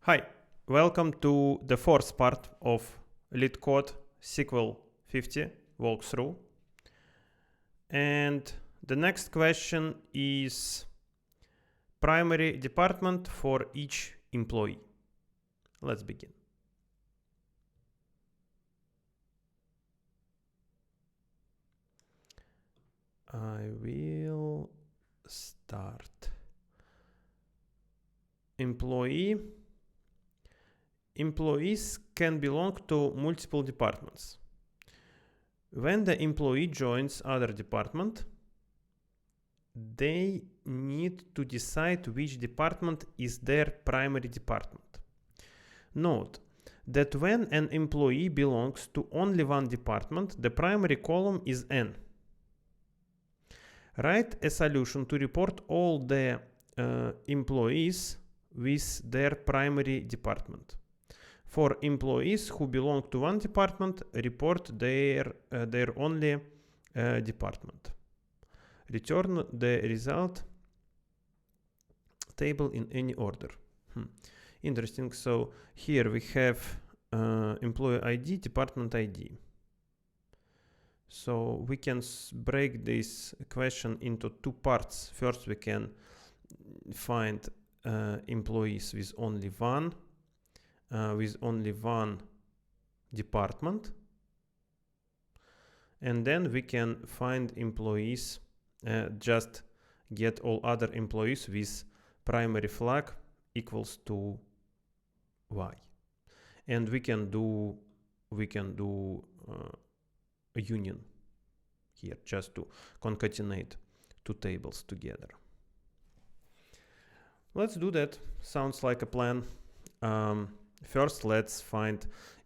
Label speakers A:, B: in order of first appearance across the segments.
A: Hi, welcome to the fourth part of LeetCode SQL 50 walkthrough. And the next question is primary department for each employee. Let's begin. I will start. Employees can belong to multiple departments. When the employee joins other department, they need to decide which department is their primary department. Note that when an employee belongs to only one department, the primary column is N. Write a solution to report all the employees with their primary department. For employees who belong to one department, report their only department. Return the result table in any order. Interesting. So here we have employee ID, department ID. So we can break this question into two parts. First, we can find employees with only one department, and then we can find employees, just get all other employees with primary flag equals to Y, and we can do a union here just to concatenate two tables together. Let's do that. Sounds like a plan. First, let's find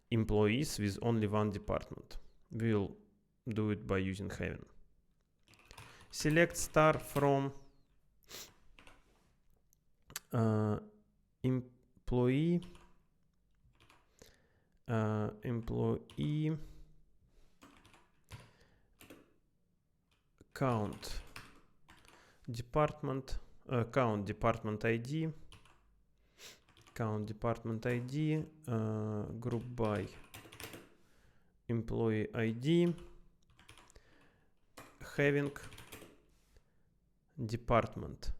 A: employees with only one department. We'll do it by using Haven. Select star from employee count department ID, group by employee ID, having department.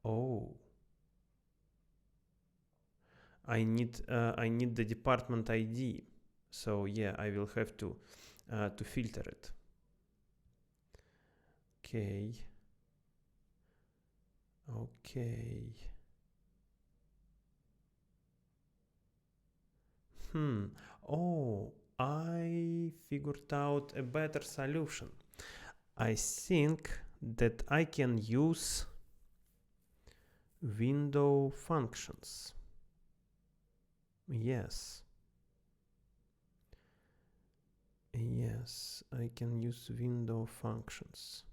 A: Oh, I need the department ID. So yeah, I will have to filter it. Okay. Oh, I figured out a better solution. I think that I can use window functions. Yes, I can use window functions.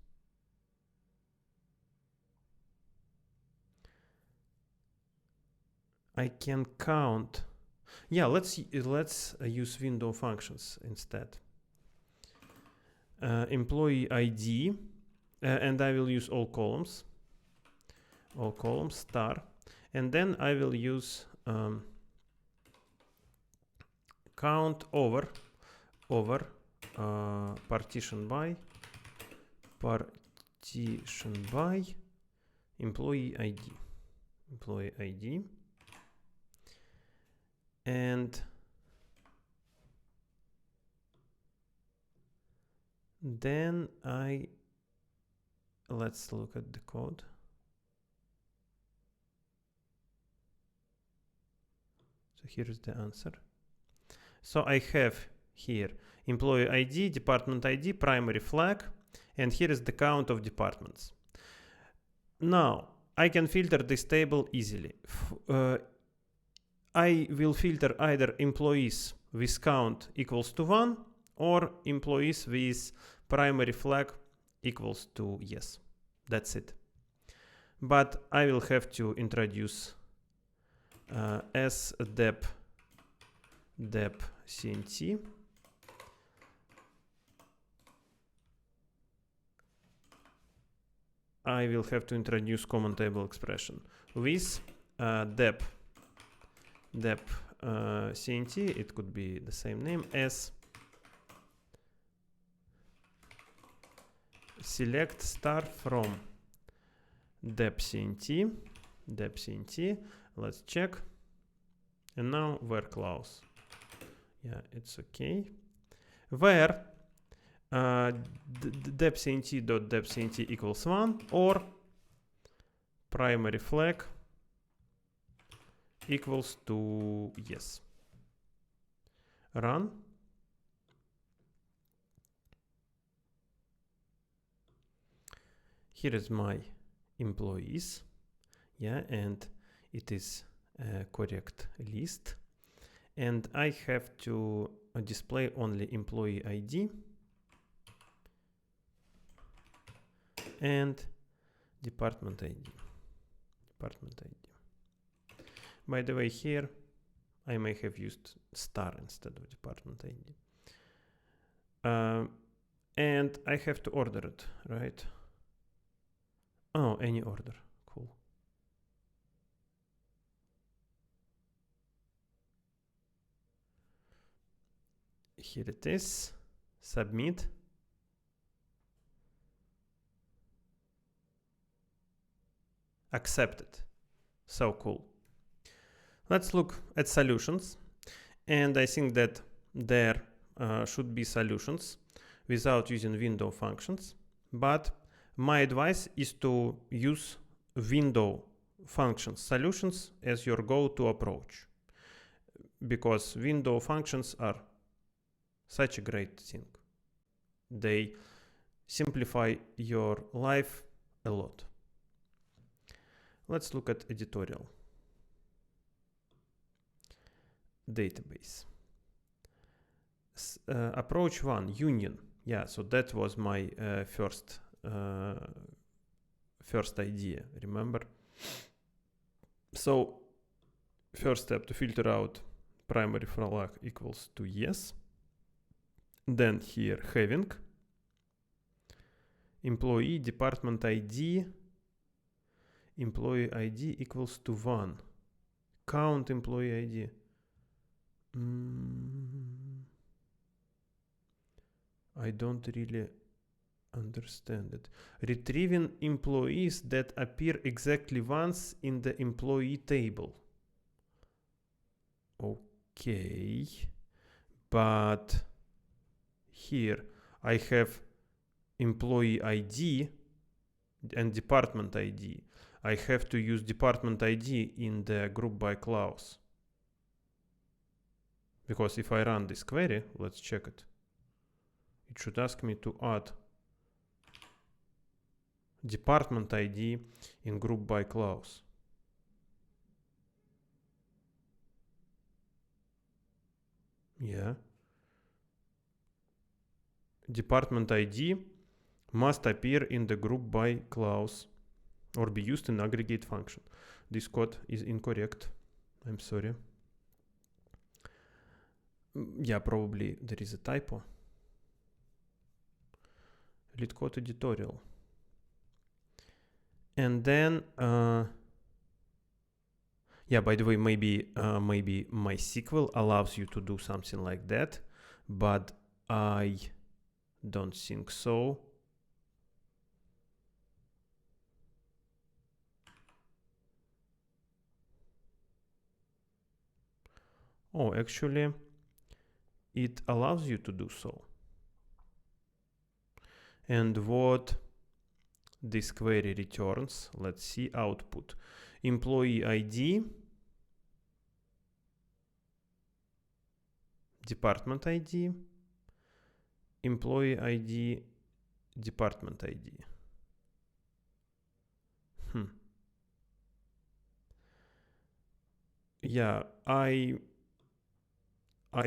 A: I can count. Yeah, let's use window functions instead. Employee ID, and I will use all columns star, and then I will use count over partition by employee ID, and then let's look at the code. So here is the answer. So I have here employee ID, department ID, primary flag, and here is the count of departments. Now I can filter this table easily. I will filter either employees with count equals to 1 or employees with primary flag equals to yes. That's it. But I will have to introduce as dep cnt I will have to introduce common table expression with dep dep cnt, it could be the same name as select star from dep cnt, let's check, and now where clause. Yeah, it's okay. Where depCnt.depCnt equals 1 or primary flag equals to yes. Run. Here is my employees. Yeah, and it is a correct list. And I have to display only employee ID and department ID. By the way, here I may have used star instead of department ID. And I have to order it, right? Oh, any order. Cool. Here it is. Submit. Accepted. So cool. Let's look at solutions. And I think that there should be solutions without using window functions. But my advice is to use window functions solutions as your go-to approach, because window functions are such a great thing. They simplify your life a lot. Let's look at editorial. Database. Approach 1, union. Yeah, so that was my first idea, remember? So first step, to filter out primary flag equals to yes. Then here having employee department ID, employee ID equals to 1. Count employee ID. I don't really understand it. Retrieving employees that appear exactly once in the employee table. Okay, but here I have employee ID and department ID. I have to use department ID in the group by clause. Because if I run this query, let's check it. It should ask me to add department ID in group by clause. Yeah. Department ID must appear in the group by clause or be used in aggregate function. This code is incorrect. I'm sorry. Yeah, probably there is a typo. LeetCode editorial. And then, yeah, by the way, maybe MySQL allows you to do something like that, but I don't think so. Oh, actually, it allows you to do so. And what this query returns, let's see, output. Employee ID, department ID, employee ID, department ID. Yeah, I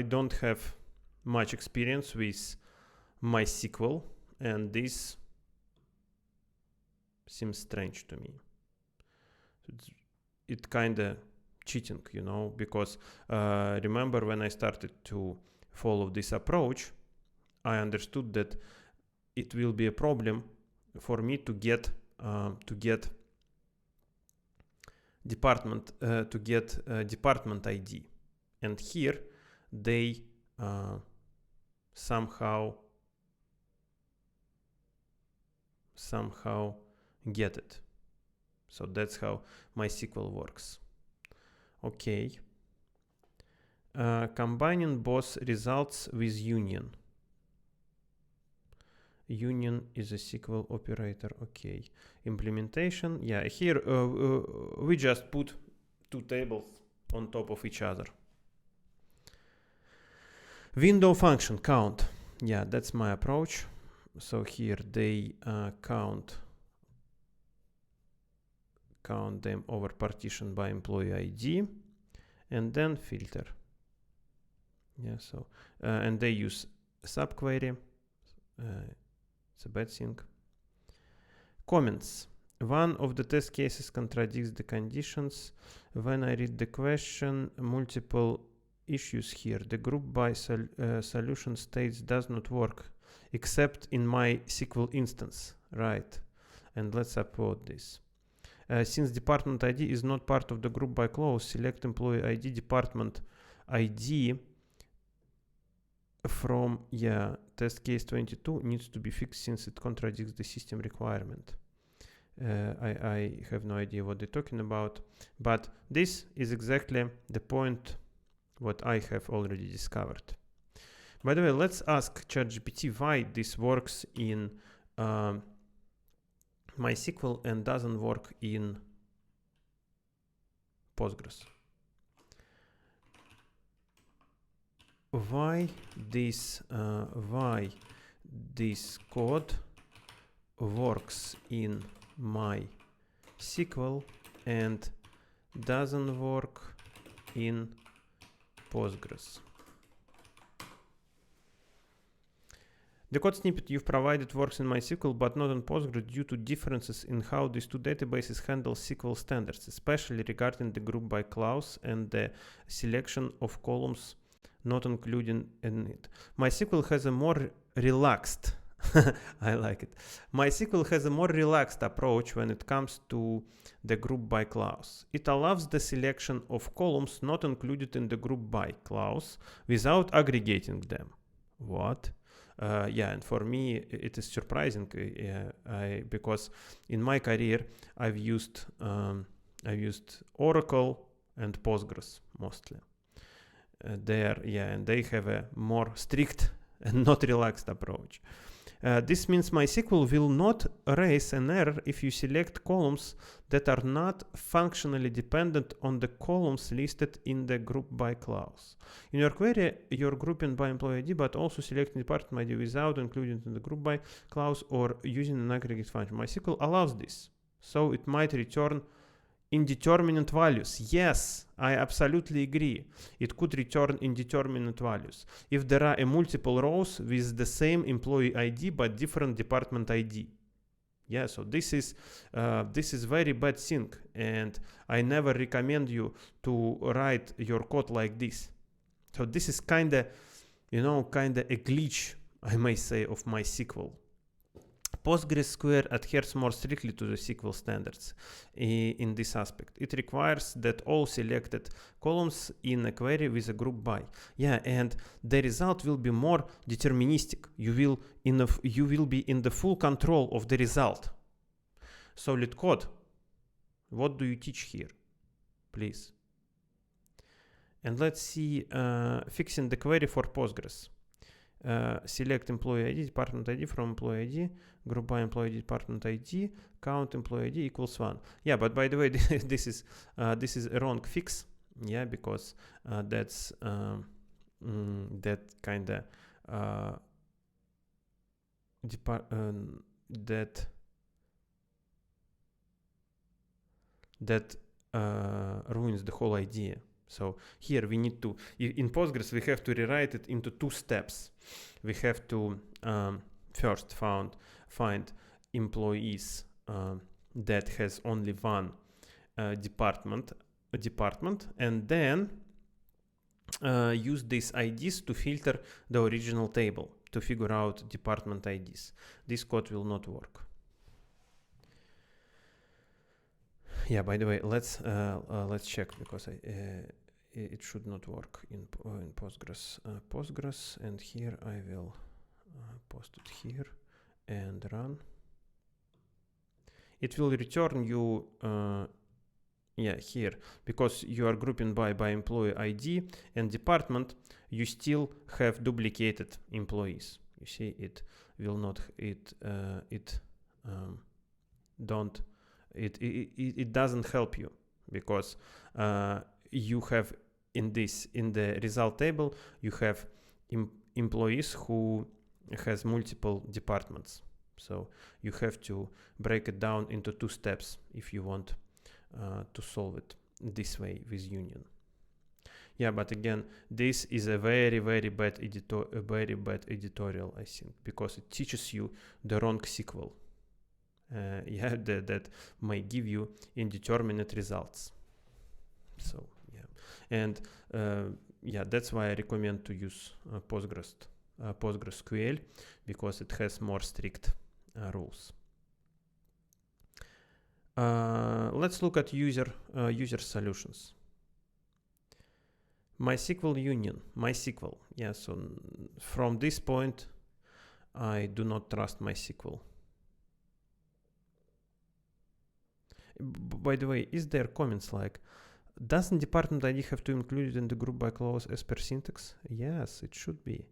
A: don't have much experience with MySQL, and this seems strange to me. It's kind of cheating, you know, because remember when I started to follow this approach, I understood that it will be a problem for me to get department to get department ID, and here they somehow get it. So that's how MySQL works. Okay. Combining both results with union. Union is a SQL operator. Okay. Implementation. Yeah, here we just put two tables on top of each other. Window function count. Yeah, that's my approach. So here they count them over partition by employee ID, and then filter. Yeah, so and they use subquery. It's a bad thing. Comments. One of the test cases contradicts the conditions. When I read the question, multiple issues here. The group by solution states does not work except in my SQL instance. Right. And let's upload this. Since department ID is not part of the group by clause, select employee ID department ID from test case 22 needs to be fixed since it contradicts the system requirement. I have no idea what they're talking about, but this is exactly the point what I have already discovered. By the way, let's ask ChatGPT why this works in MySQL and doesn't work in Postgres. Why this code works in MySQL and doesn't work in Postgres? The code snippet you've provided works in MySQL but not in Postgres due to differences in how these two databases handle SQL standards, especially regarding the group by clause and the selection of columns not included in it. MySQL has a more relaxed I like it. MySQL has a more relaxed approach when it comes to the group by clause. It allows the selection of columns not included in the group by clause without aggregating them. What? Yeah, and for me it is surprising because in my career I've used Oracle and Postgres mostly. And they have a more strict and not relaxed approach. This means MySQL will not raise an error if you select columns that are not functionally dependent on the columns listed in the group by clause. In your query, you're grouping by employee ID, but also selecting department ID without including in the group by clause or using an aggregate function. MySQL allows this, so it might return indeterminate values. Yes, I absolutely agree. It could return indeterminate values if there are multiple rows with the same employee ID but different department ID. Yeah, so this is very bad thing, and I never recommend you to write your code like this. So this is kind of a glitch, I may say, of MySQL. PostgreSQL adheres more strictly to the SQL standards in this aspect. It requires that all selected columns in a query with a group by. Yeah, and the result will be more deterministic. You will be in the full control of the result. So LeetCode, what do you teach here, please? And let's see fixing the query for Postgres. Select employee ID, department ID from employee ID, group by employee ID, department ID, count employee ID equals 1. Yeah, but by the way, this is a wrong fix. Yeah, because that's that kind of that ruins the whole idea. So here we need to, in Postgres, we have to rewrite it into two steps. We have to first find employees that has only one department, and then use these IDs to filter the original table to figure out department IDs. This code will not work. Yeah, by the way, let's check, because it should not work in Postgres. Postgres, and here I will post it here and run. It will return you, yeah, here, because you are grouping by employee ID and department, you still have duplicated employees. You see, it will not, it doesn't help you, because you have in the result table, you have employees who has multiple departments. So you have to break it down into 2 steps if you want to solve it this way with union. Yeah, but again, this is a very bad editorial, I think, because it teaches you the wrong SQL. Yeah, that may give you indeterminate results. So yeah, and yeah, that's why I recommend to use PostgreSQL, because it has more strict rules. Let's look at user solutions. MySQL union, MySQL. Yeah, so from this point, I do not trust MySQL. By the way, is there comments like, doesn't department ID have to include it in the group by clause as per syntax? Yes, it should be.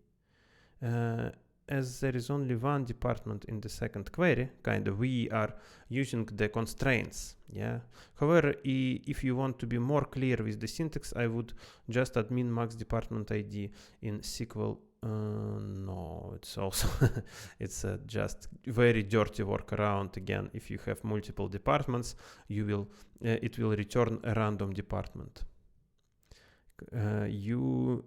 A: As there is only one department in the second query, kind of, we are using the constraints. Yeah. However, if you want to be more clear with the syntax, I would just add min max department ID in SQL. No, it's also it's just very dirty workaround. Again, if you have multiple departments, you will it will return a random department. You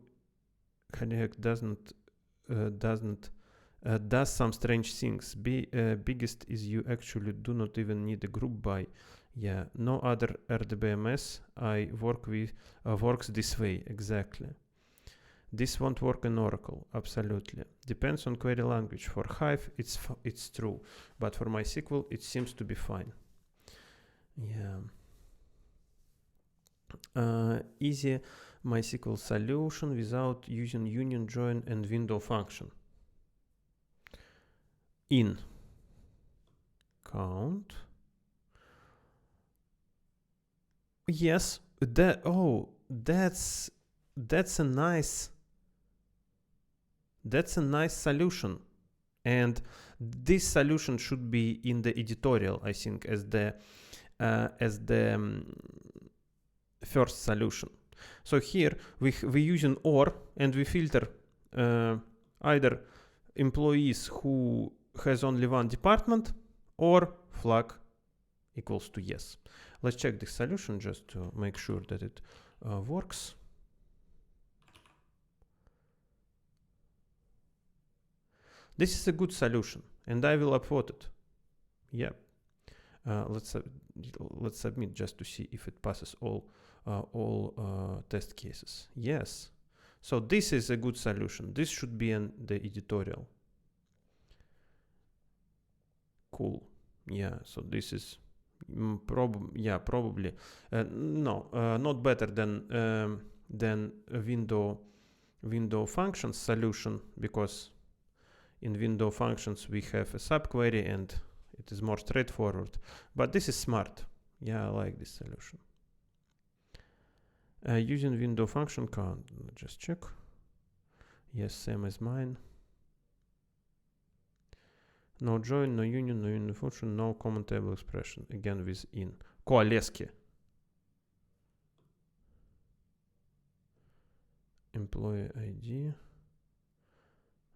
A: does some strange things. Biggest is you actually do not even need a group by. Yeah, no other RDBMS I work with works this way exactly. This won't work in Oracle, absolutely. Depends on query language. For Hive, it's true, but for MySQL, it seems to be fine. Yeah. Easy MySQL solution without using union, join, and window function. In count. Yes, that's a nice solution, and this solution should be in the editorial, I think, as the first solution. So here we using OR, and we filter either employees who has only one department, or flag equals to yes. Let's check the solution just to make sure that it works. This is a good solution, and I will upvote it. Yeah. Let's submit just to see if it passes all test cases. Yes. So this is a good solution. This should be in the editorial. Cool. Yeah. So this is probably no, not better than window functions solution, because in window functions we have a subquery and it is more straightforward. But this is smart. Yeah, I like this solution. Using window function count. Just check. Yes, same as mine. No join, no union function, no common table expression. Again with in. Koaleski. Employee ID.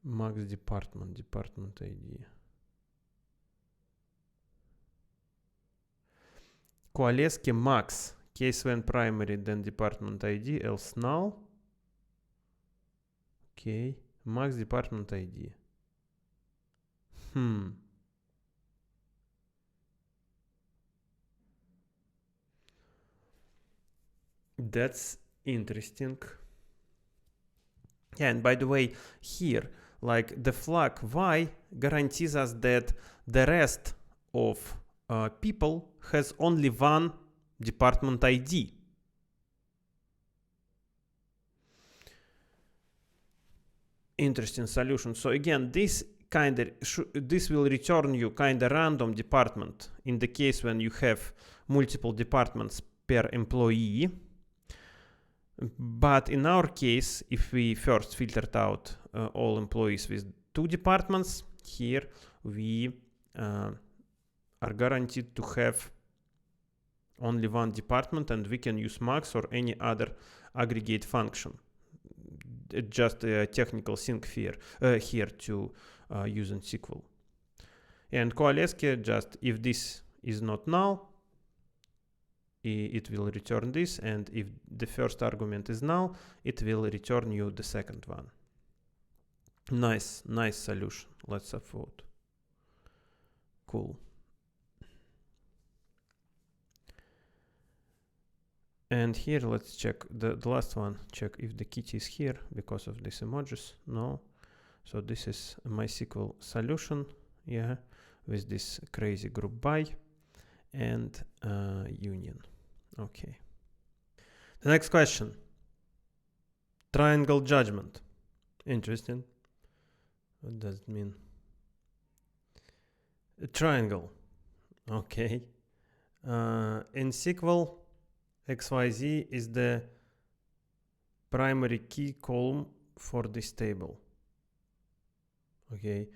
A: Max department ID. Koaleski max. Case when primary, then department ID, else null. Okay. Max department ID. That's interesting. Yeah, and by the way, here, like the flag Y guarantees us that the rest of people has only one department ID. Interesting solution. So again, this will return you kind of random department in the case when you have multiple departments per employee. But in our case, if we first filtered out all employees with 2 departments, here we are guaranteed to have only 1 department, and we can use max or any other aggregate function. Just a technical thing here to use in SQL. And coalesce, just if this is not null, it will return this, and if the first argument is null, it will return you the second one. Nice solution. Let's upvote. Cool. And here, let's check the last one. Check if the kitty is here because of these emojis. No. So this is a MySQL solution. Yeah. With this crazy group by and union. Okay. The next question. Triangle judgment. Interesting. What does it mean? A triangle. Okay. In SQL, XYZ is the primary key column for this table. Okay.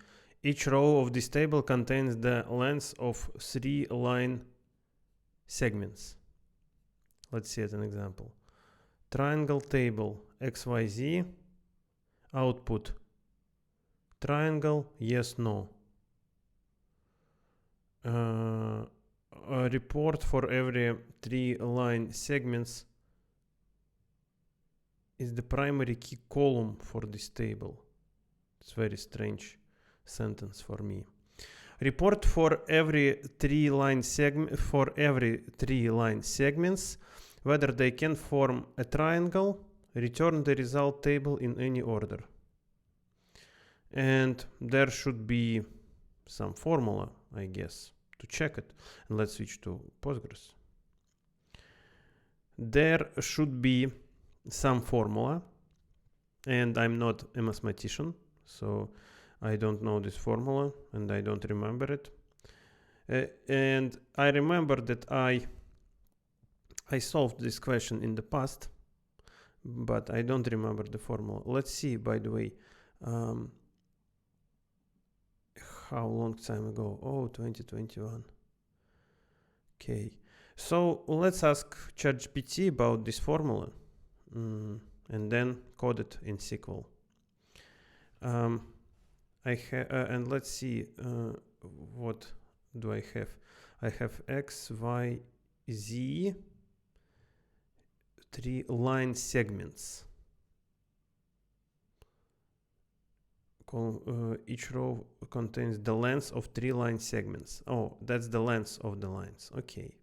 A: Each row of this table contains the length of 3 line segments. Let's see as an example. Triangle table XYZ output triangle yes no. A report for every 3 line segments is the primary key column for this table. It's very strange sentence for me. Report for every 3 line segments whether they can form a triangle. Return the result table in any order. And there should be some formula, I guess, to check it. And let's switch to Postgres. There should be some formula, and I'm not a mathematician, so I don't know this formula and I don't remember it. And I remember that I solved this question in the past, but I don't remember the formula. Let's see, by the way, how long time ago? Oh, 2021. Okay, so let's ask ChatGPT about this formula and then code it in SQL. And let's see, what do I have? I have X, Y, Z, 3 line segments. Each row contains the length of 3 line segments. Oh, that's the length of the lines. Okay.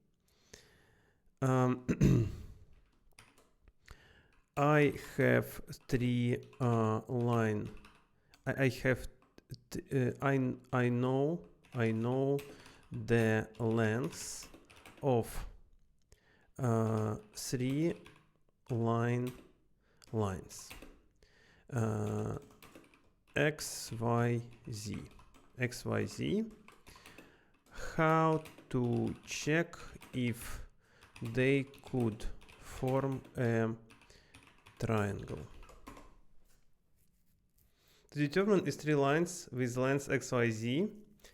A: I have 3 line. I know the length of 3 lines. X, Y, Z. X, Y, Z. How to check if they could form a triangle? To determine if 3 lines with length X, Y, Z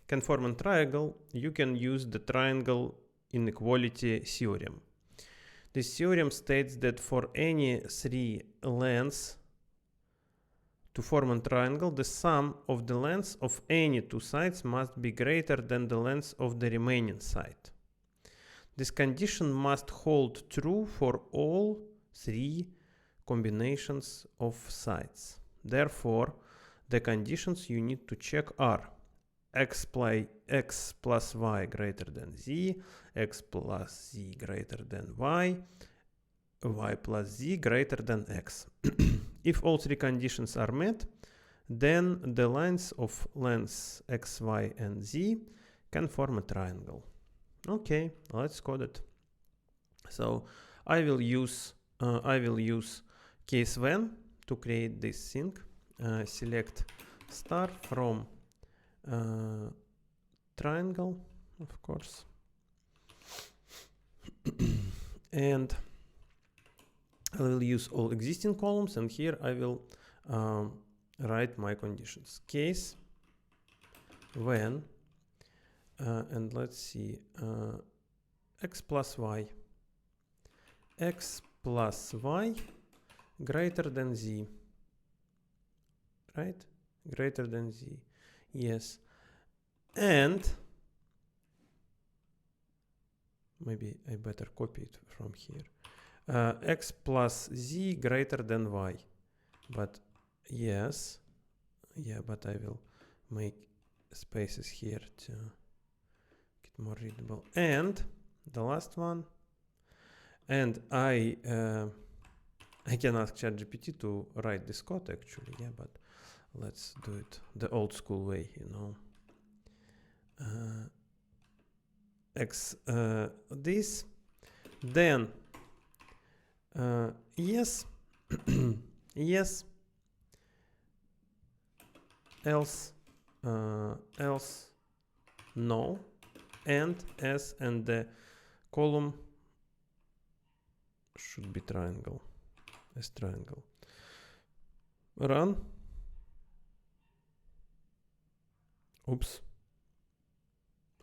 A: can form a triangle, you can use the triangle inequality theorem. This theorem states that for any 3 lengths to form a triangle, the sum of the lengths of any 2 sides must be greater than the length of the remaining side. This condition must hold true for all 3 combinations of sides. Therefore, the conditions you need to check are x plus y greater than z, x plus z greater than y, y plus z greater than x. If all 3 conditions are met, then the lines of lengths x, y, and z can form a triangle. Okay, let's code it. So I will use case when to create this thing. Select star from triangle, of course, and I will use all existing columns, and here I will write my conditions. Case when, and let's see, x plus y greater than z, right? Greater than z, yes. And maybe I better copy it from here. X plus z greater than y, but yes, yeah, but I will make spaces here to get more readable. And the last one, and I can ask ChatGPT to write this code actually, yeah, but let's do it the old school way, you know. This, then yes, yes, else no, and s, and the column should be triangle, as triangle. Run. Oops.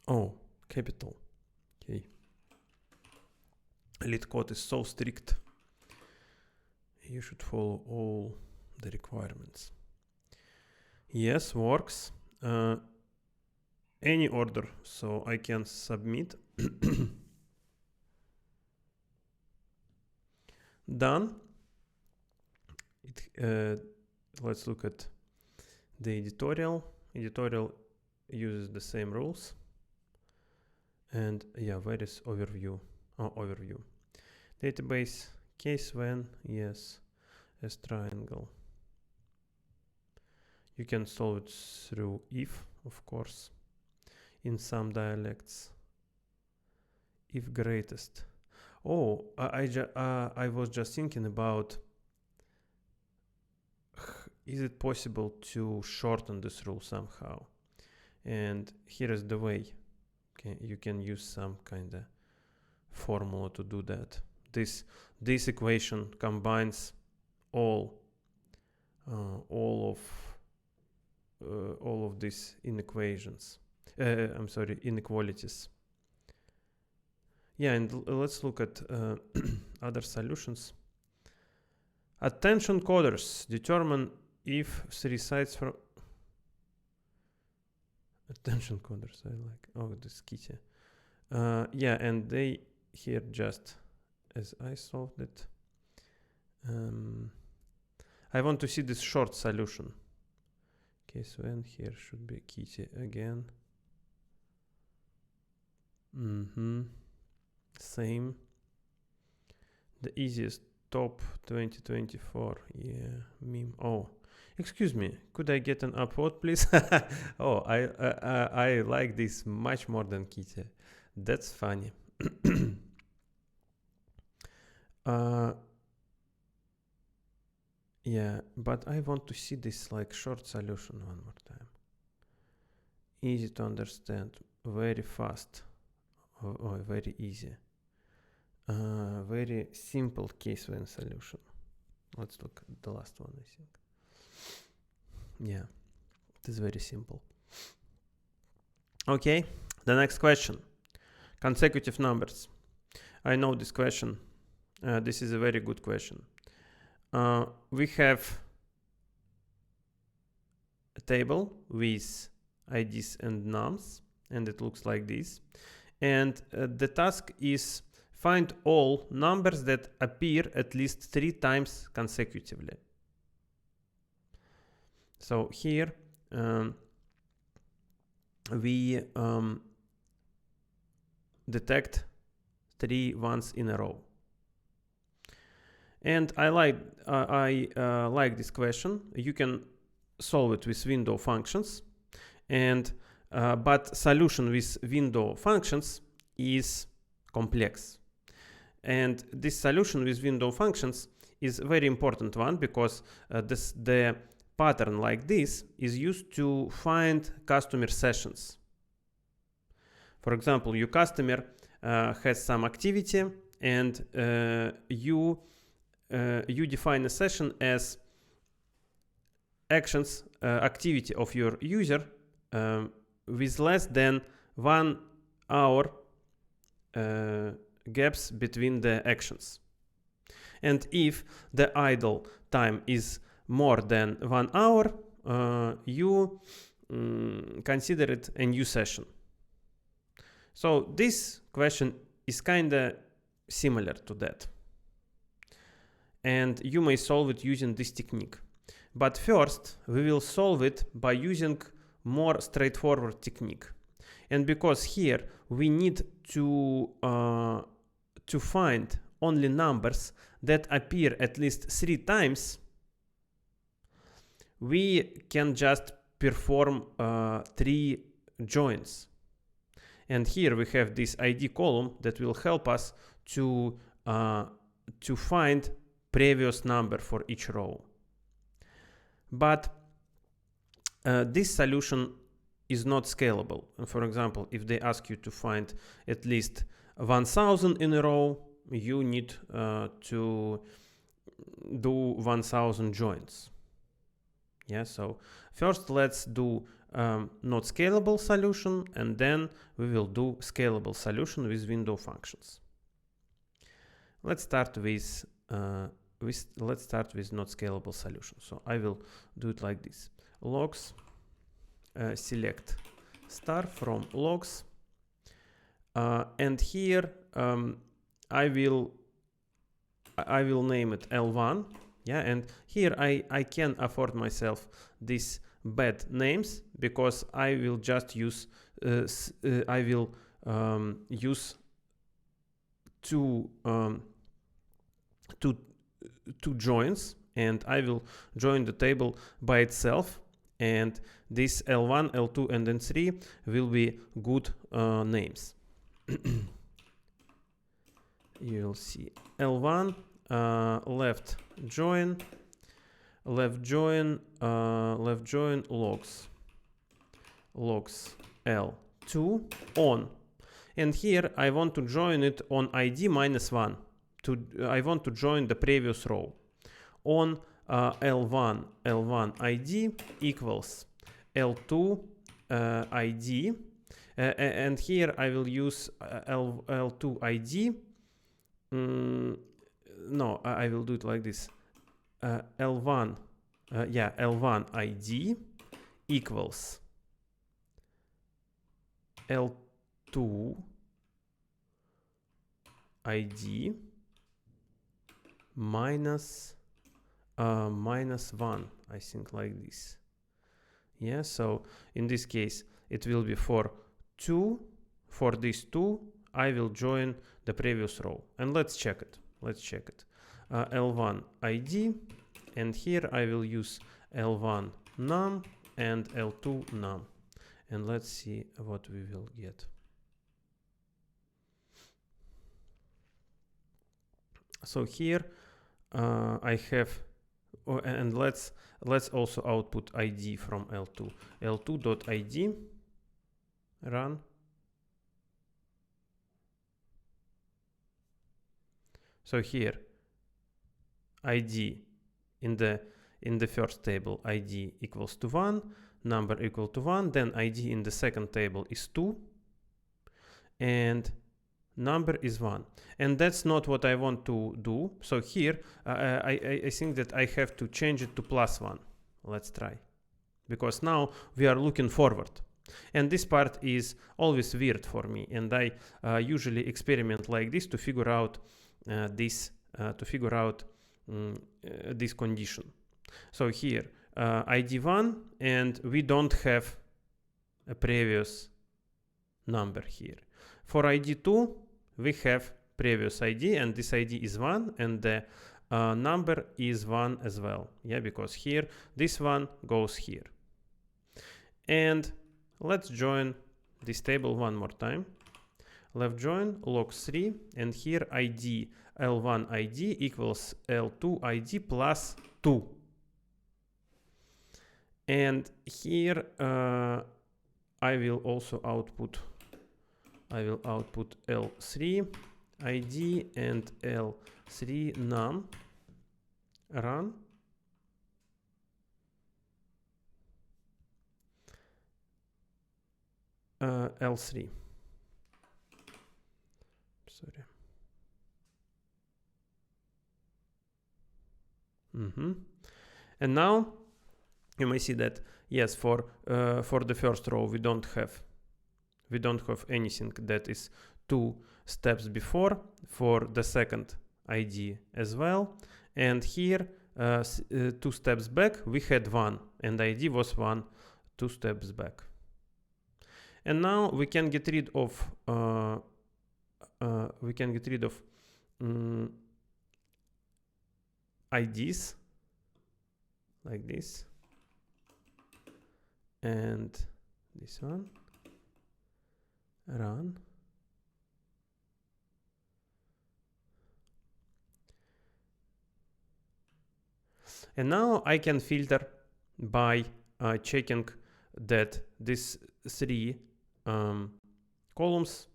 A: Oh, capital. Okay. LeetCode is so strict. You should follow all the requirements. Yes, works. Any order, so I can submit. Done. Let's look at the editorial. Editorial uses the same rules. And yeah, where is overview? Oh, overview. Database, case when, yes, as triangle. You can solve it through if, of course, in some dialects. If greatest. Oh, I was just thinking about, is it possible to shorten this rule somehow? And here is the way. Okay, you can use some kind of formula to do that. This equation combines all of these inequations. I'm sorry, inequalities. Yeah, and let's look at other solutions. Attention coders determine if three sides from attention coders. I like, oh, this kitty. Yeah, and they here just as I solved it. I want to see this short solution. Case when, here should be kitty again. Same. The easiest top 2024. Yeah, meme. Oh, excuse me. Could I get an upvote, please? Oh, I like this much more than kitty. That's funny. Yeah, but I want to see this like short solution one more time. Easy to understand, very fast, or very easy. Very simple case when solution. Let's look at the last one, I think. Yeah, it is very simple. Okay, the next question. Consecutive numbers. I know this question. This is a very good question. We have a table with IDs and nums, and it looks like this. And the task is find all numbers that appear at least 3 times consecutively. So here we detect 3 ones in a row. And I like this question. You can solve it with window functions, and but solution with window functions is complex. And this solution with window functions is a very important one, because the pattern like this is used to find customer sessions. For example, your customer has some activity, and you define a session as actions activity of your user with less than 1 hour gaps between the actions. And if the idle time is more than 1 hour, you consider it a new session. So this question is kind of similar to that. And you may solve it using this technique. But first, we will solve it by using more straightforward technique. And because here we need to find only numbers that appear at least 3 times, we can just perform 3 joins. And here we have this ID column that will help us to find previous number for each row. But this solution is not scalable. And for example, if they ask you to find at least 1000 in a row, you need to do 1000 joins. Yeah, so first let's do not scalable solution, and then we will do scalable solution with window functions. Let's start with not scalable solution. So I will do it like this: logs, select star from logs, and here I will name it L1. Yeah, and here I can afford myself these bad names, because I will just use two joins, and I will join the table by itself, and this L1, L2, and N3 will be good names. You'll see L1 left join logs L2 on, and here I want to join it on ID -1. I want to join the previous row on L1 ID equals L2 ID, and here I will use L2 ID. No, I will do it like this. L1 ID equals L2 ID minus 1, I think, like this. Yeah, so in this case it will be for these 2 I will join the previous row, and let's check it. L1 ID, and here I will use L1 num and L2 num, and let's see what we will get. So here I have, and let's also output ID from L2. L2.id run. So here ID in the first table, ID equals to 1, number equal to 1, then ID in the second table is 2, and number is 1. And that's not what I want to do. So here I think that I have to change it to +1. Let's try, because now we are looking forward. And this part is always weird for me, and I usually experiment like this to figure out this condition. So here ID 1, and we don't have a previous number here. For ID 2 we have previous ID, and this ID is 1, and the number is 1 as well. Yeah, because here this one goes here. And let's join this table one more time. Left join logs 3, and here ID L1 ID equals L2 ID plus 2. And here I will also output L3 ID and L3 num run. L3. Sorry. And now you may see that yes, for the first row we don't have anything that is 2 steps before. For the second ID as well, and here 2 steps back we had 1, and ID was 1 2 steps back. And now we can get rid of IDs like this, and this one run. And now I can filter by checking that these 3 columns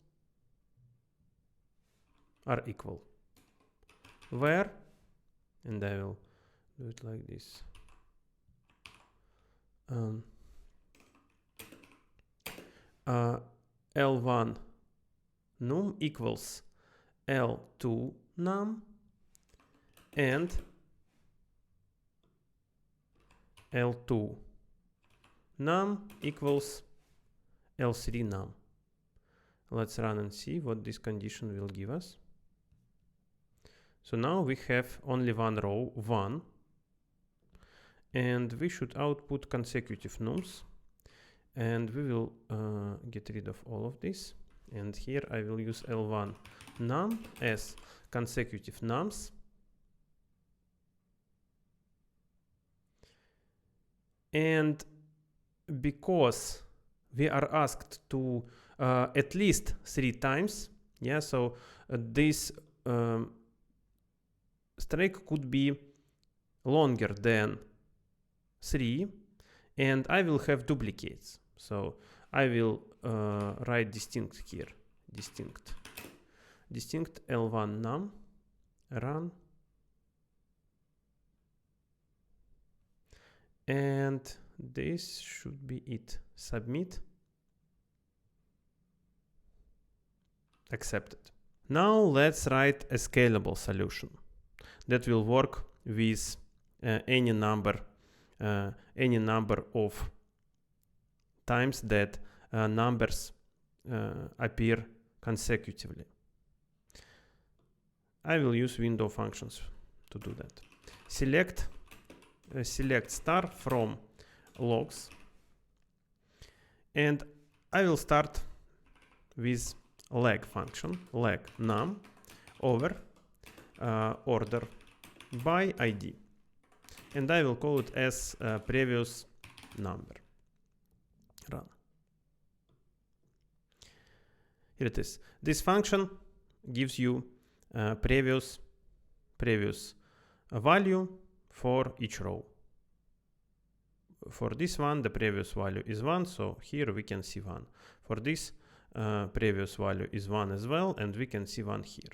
A: are equal. Where, and I will do it like this. L1 num equals L2 num, and L2 num equals L3 num. Let's run and see what this condition will give us. So now we have only one row, 1, and we should output consecutive nums, and we will get rid of all of this. And here I will use L1 num as consecutive nums. And because we are asked to at least 3 times, yeah, so this strike could be longer than 3, and I will have duplicates. So I will write distinct here, distinct L1 num run, and this should be it. Submit. Accepted. Now let's write a scalable solution that will work with any number of times that numbers appear consecutively. I will use window functions to do that. Select star from logs, and I will start with lag function, lag num over order by ID, and I will call it as previous number. Run. Here it is. This function gives you previous value for each row. For this one, the previous value is 1, so here we can see 1. For this, previous value is 1 as well, and we can see 1 here.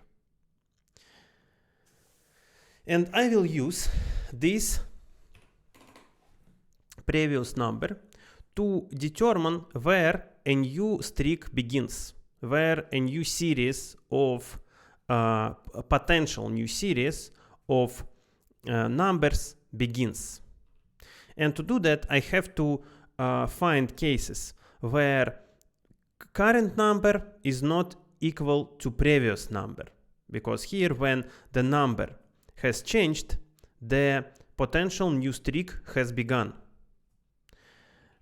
A: And I will use this previous number to determine where a new streak begins, where a new series of potential new series of numbers begins. And to do that, I have to find cases where current number is not equal to previous number, because here when the number has changed, the potential new streak has begun.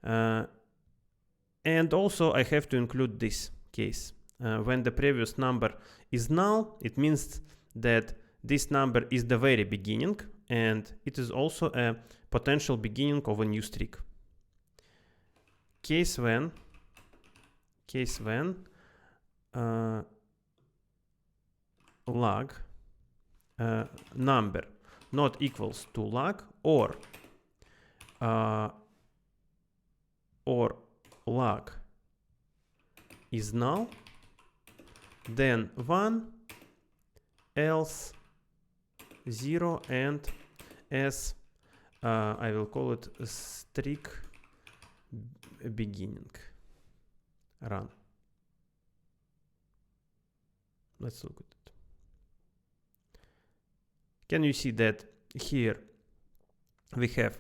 A: And also I have to include this case. When the previous number is null, it means that this number is the very beginning, and it is also a potential beginning of a new streak. Case when log number not equals to lag, or lag is null, then 1, else 0, and as I will call it streak beginning. Run. Let's look at it. Can you see that here we have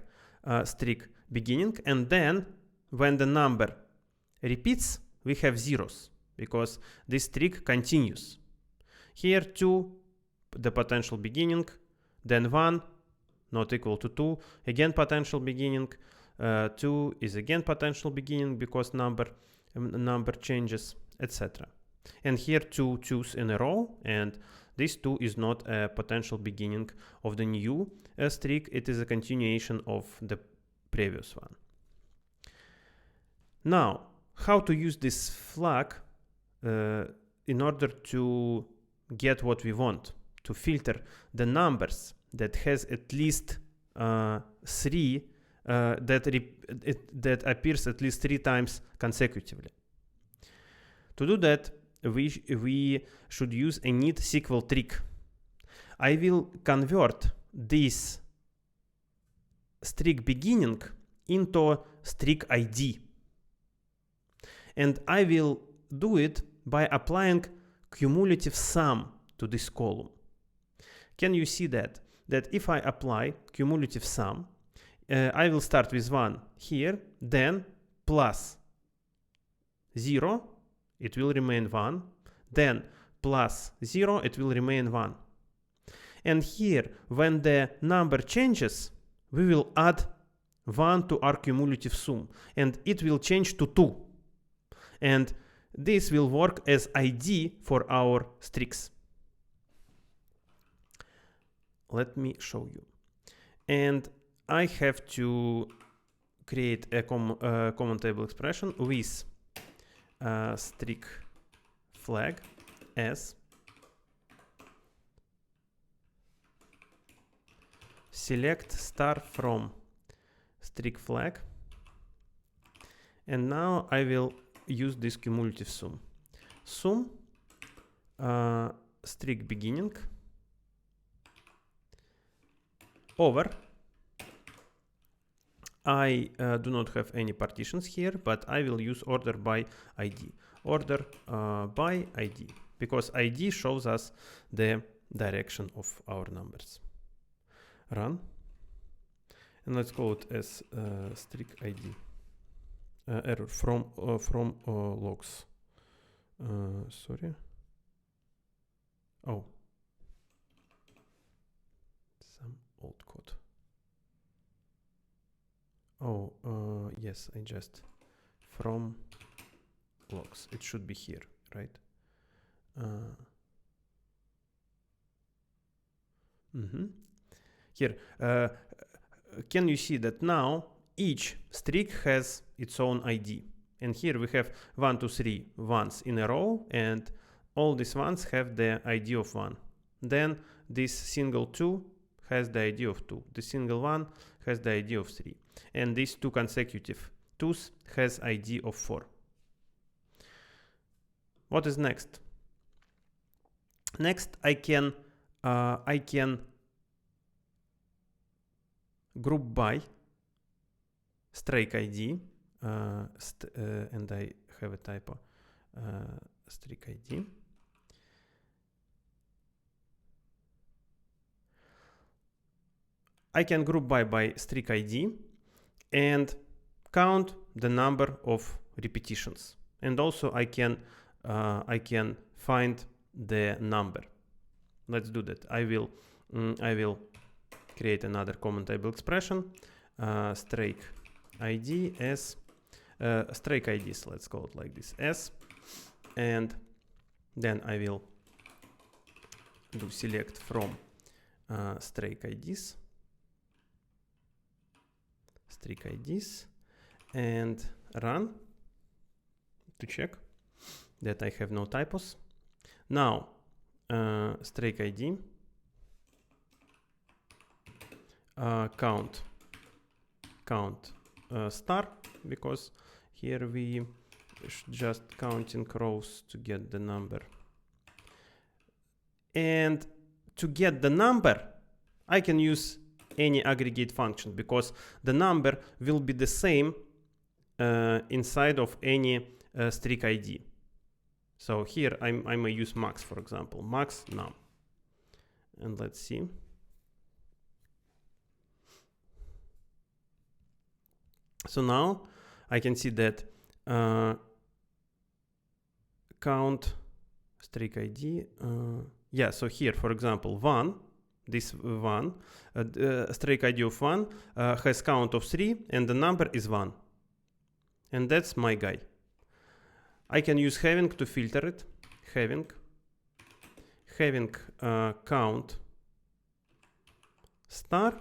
A: streak beginning, and then when the number repeats, we have zeros, because this streak continues. Here 2, the potential beginning, then 1, not equal to 2, again potential beginning, 2 is again potential beginning because number changes, etc. And here 2 twos in a row, and this 2 is not a potential beginning of the new streak, it is a continuation of the previous one. Now, how to use this flag in order to get what we want, to filter the numbers that has at least 3 that appears at least 3 times consecutively. To do that, we should use a neat SQL trick. I will convert this streak beginning into streak ID, and I will do it by applying cumulative sum to this column. Can you see that if I apply cumulative sum, I will start with 1 here, then plus 0, it will remain 1, then plus 0, it will remain 1. And here, when the number changes, we will add 1 to our cumulative sum, and it will change to 2. And this will work as ID for our streaks. Let me show you. And I have to create a common table expression with streak flag as select star from streak flag, and now I will use this cumulative sum. Sum streak beginning over, I do not have any partitions here, but I will use order by ID. Order by ID, because ID shows us the direction of our numbers. Run, and let's call it as streak ID. Error from logs. Sorry. Oh, some old code. Oh, yes, I just from logs. It should be here, right? Here, can you see that now each streak has its own ID? And here we have 1, 2, 3 ones in a row, and all these ones have the ID of 1. Then this single 2 has the ID of 2. The single 1 has the ID of 3. And these 2 consecutive 2s has ID of 4. What is next? Next, I can group by streak ID, and I have a typo, streak ID. I can group by streak ID and count the number of repetitions, and also I can find the number. Let's do that. I will create another common table expression, streak ID as streak IDs. Let's call it like this, S, and then I will do select from streak IDs. Streak IDs, and run to check that I have no typos. Now streak ID count star, because here we should just counting rows to get the number. And to get the number, I can use any aggregate function, because the number will be the same inside of any string ID. So here I may use max, for example, max num. And let's see. So now I can see that count string ID. Yeah, so here, for example, 1, this 1, string ID of 1 has count of 3 and the number is 1. And that's my guy. I can use having to filter it. Having count star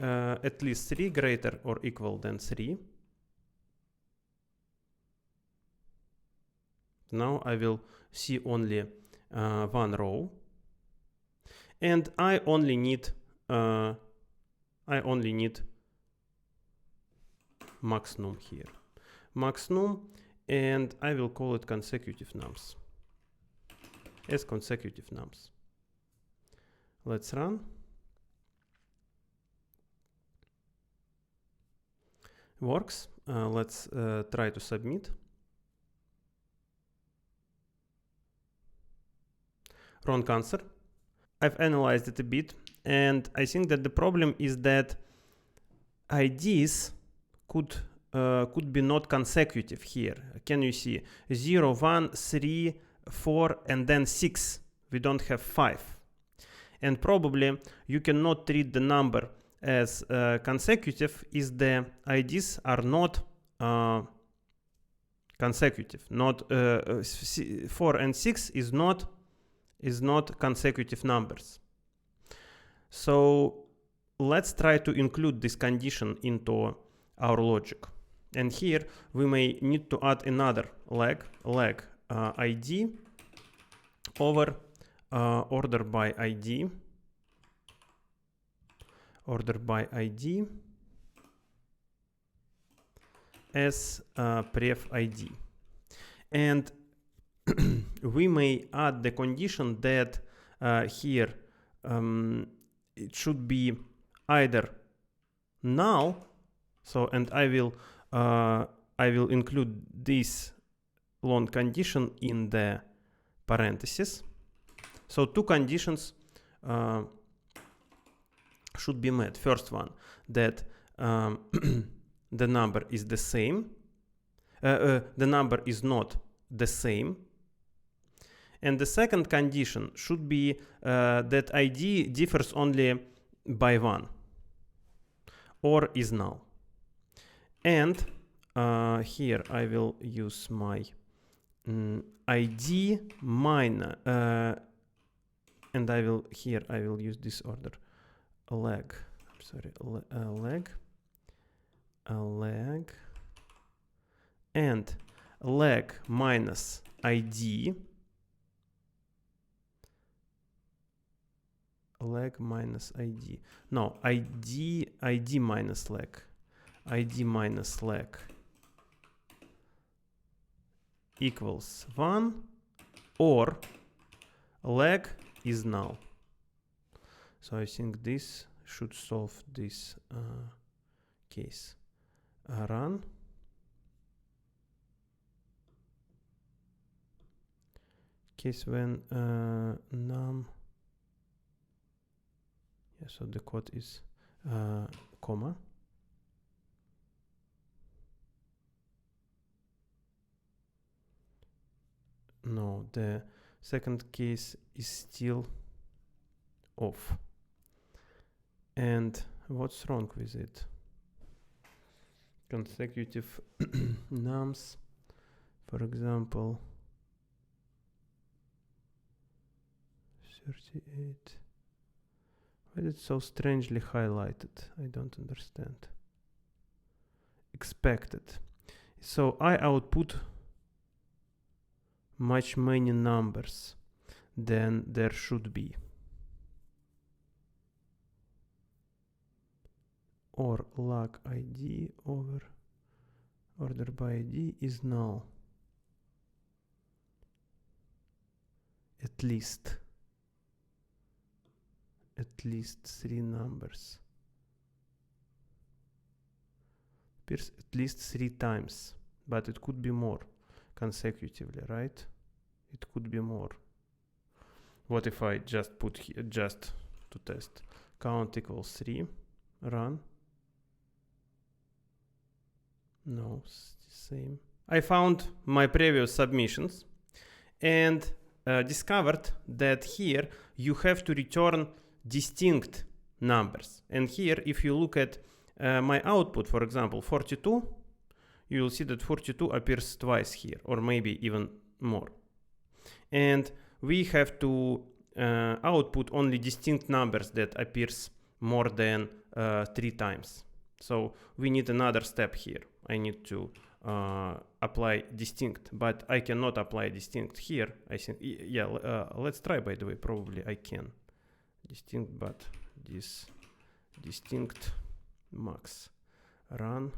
A: at least 3 greater or equal than 3. Now I will see only one row, and I only need max num here, max num, and I will call it consecutive nums as consecutive nums. Let's run. Works. Let's try to submit. Wrong answer. I've analyzed it a bit, and I think that the problem is that IDs could be not consecutive here. Can you see 0, 1, 3, 4, and then 6? We don't have 5. And probably you cannot treat the number as consecutive if the IDs are not consecutive. Not 4 and 6 is not consecutive numbers. So let's try to include this condition into our logic. And here we may need to add another leg ID over order by ID as pref ID. And we may add the condition that here it should be either null. So, and I will include this long condition in the parentheses. So two conditions should be met. First one, that the number is the same. The number is not the same. And the second condition should be that ID differs only by 1 or is null. And here I will use my ID minus, and I will use this order leg. Leg and leg minus ID. Leg minus ID. No, ID minus leg. ID minus leg equals 1, or leg is null. So I think this should solve this case. Run. Case when num. Yeah, so the code is comma. No, the second case is still off. And what's wrong with it? Consecutive nums, for example, 38. Why is it so strangely highlighted? I don't understand. Expected. So I output much many numbers than there should be. or lag ID over order by ID is null. At least 3 numbers. Appears at least 3 times, but it could be more consecutively, right? It could be more. What if I just put here, just to test, count equals 3, run? No, same. I found my previous submissions and discovered that here you have to return distinct numbers. And here, if you look at my output, for example, 42, you will see that 42 appears twice here, or maybe even more. And we have to output only distinct numbers that appears more than 3 times. So we need another step here. I need to apply distinct, but I cannot apply distinct here. I think, yeah, let's try, by the way, probably I can. Distinct, but this distinct max run.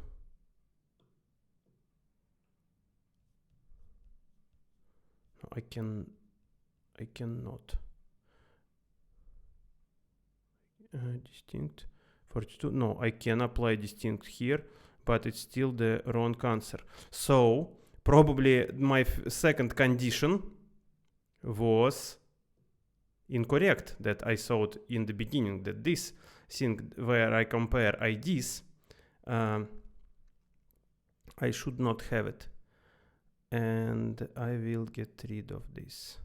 A: No, I cannot. Distinct 42. No, I can apply distinct here, but it's still the wrong answer. So probably my second condition was incorrect, that I thought in the beginning that this thing where I compare IDs, I should not have it. And I will get rid of this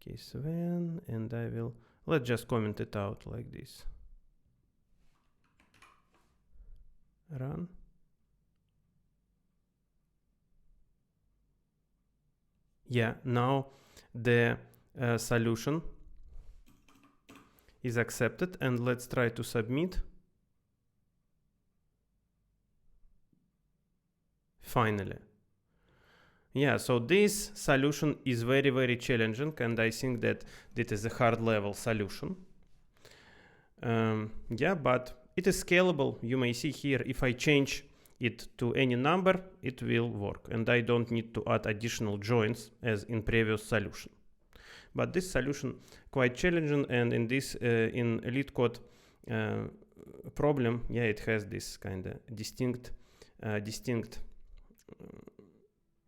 A: case when, and I will, let's just comment it out like this. Run. Yeah, now the solution is accepted, and let's try to submit. Finally. Yeah, so this solution is very, very challenging, and I think that it is a hard level solution. Yeah, but it is scalable. You may see here, if I change it to any number, it will work, and I don't need to add additional joins as in previous solution. But this solution quite challenging, and in this in LeetCode problem, yeah, it has this kind of distinct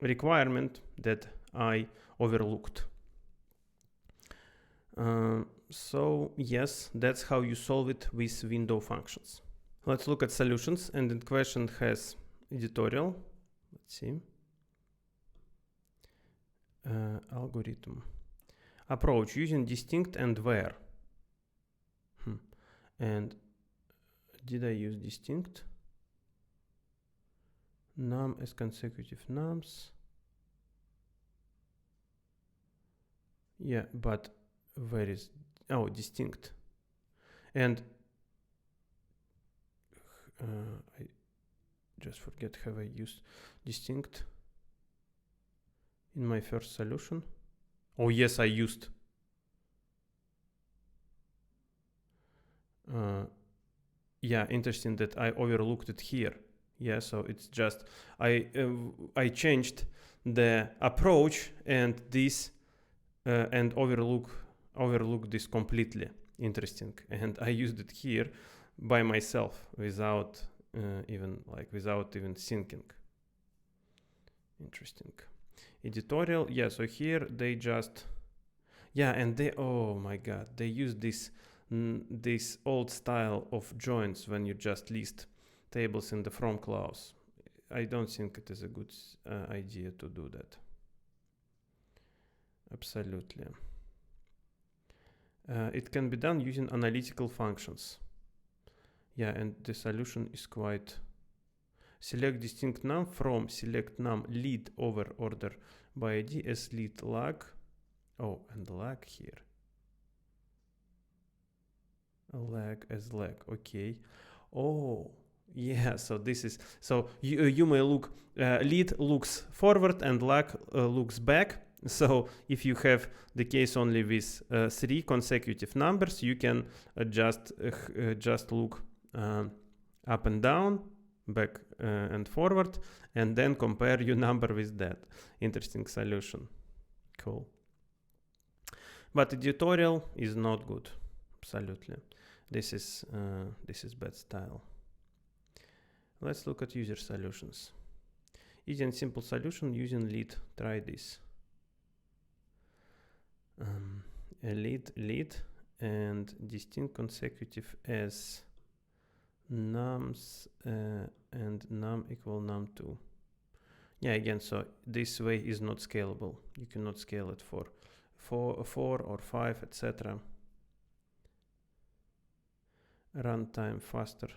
A: requirement that I overlooked. So yes, that's how you solve it with window functions. Let's look at solutions, and the question has editorial. Let's see. Algorithm. Approach using distinct and where. And did I use distinct? Num as consecutive nums. Yeah, but where is, oh, distinct. And I just forget, have I used distinct in my first solution? Oh yes, I used. Yeah, interesting that I overlooked it here. Yeah, so it's just I changed the approach and this and overlook this completely. Interesting, and I used it here by myself without even thinking. Interesting. Editorial, yeah. So here they just, yeah, and they, oh my god, they use this old style of joins when you just list tables in the from clause. I don't think it is a good idea to do that. Absolutely. It can be done using analytical functions. Yeah, and the solution is quite, select distinct num from select num lead over order by ID as lead lag. Oh, and lag here. A lag as lag, okay. Oh, yeah, so this is, so you may look, lead looks forward and lag looks back, So if you have the case only with 3 consecutive numbers, you can just look up and down, back and forward, and then compare your number with that. Interesting solution. Cool. But editorial is not good. Absolutely. This is bad style. Let's look at user solutions. Easy and simple solution using lead. Try this. Lead and distinct consecutive as nums and num equal num2. Yeah, again, so this way is not scalable. You cannot scale it for 4 or 5, etc. Runtime faster.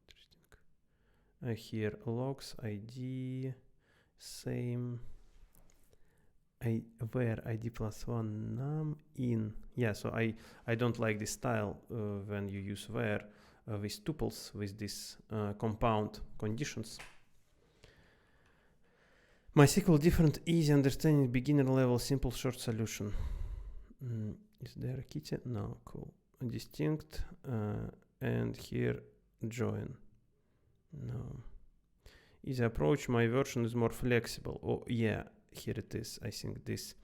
A: Interesting. Here logs id same. Where id +1 num in. Yeah, so I don't like this style when you use where with tuples with this compound conditions. MySQL different, easy understanding, beginner level, simple short solution. Is there a kitty? No, cool. Distinct and here join. No. Easy approach, my version is more flexible. Oh yeah, here it is. I think this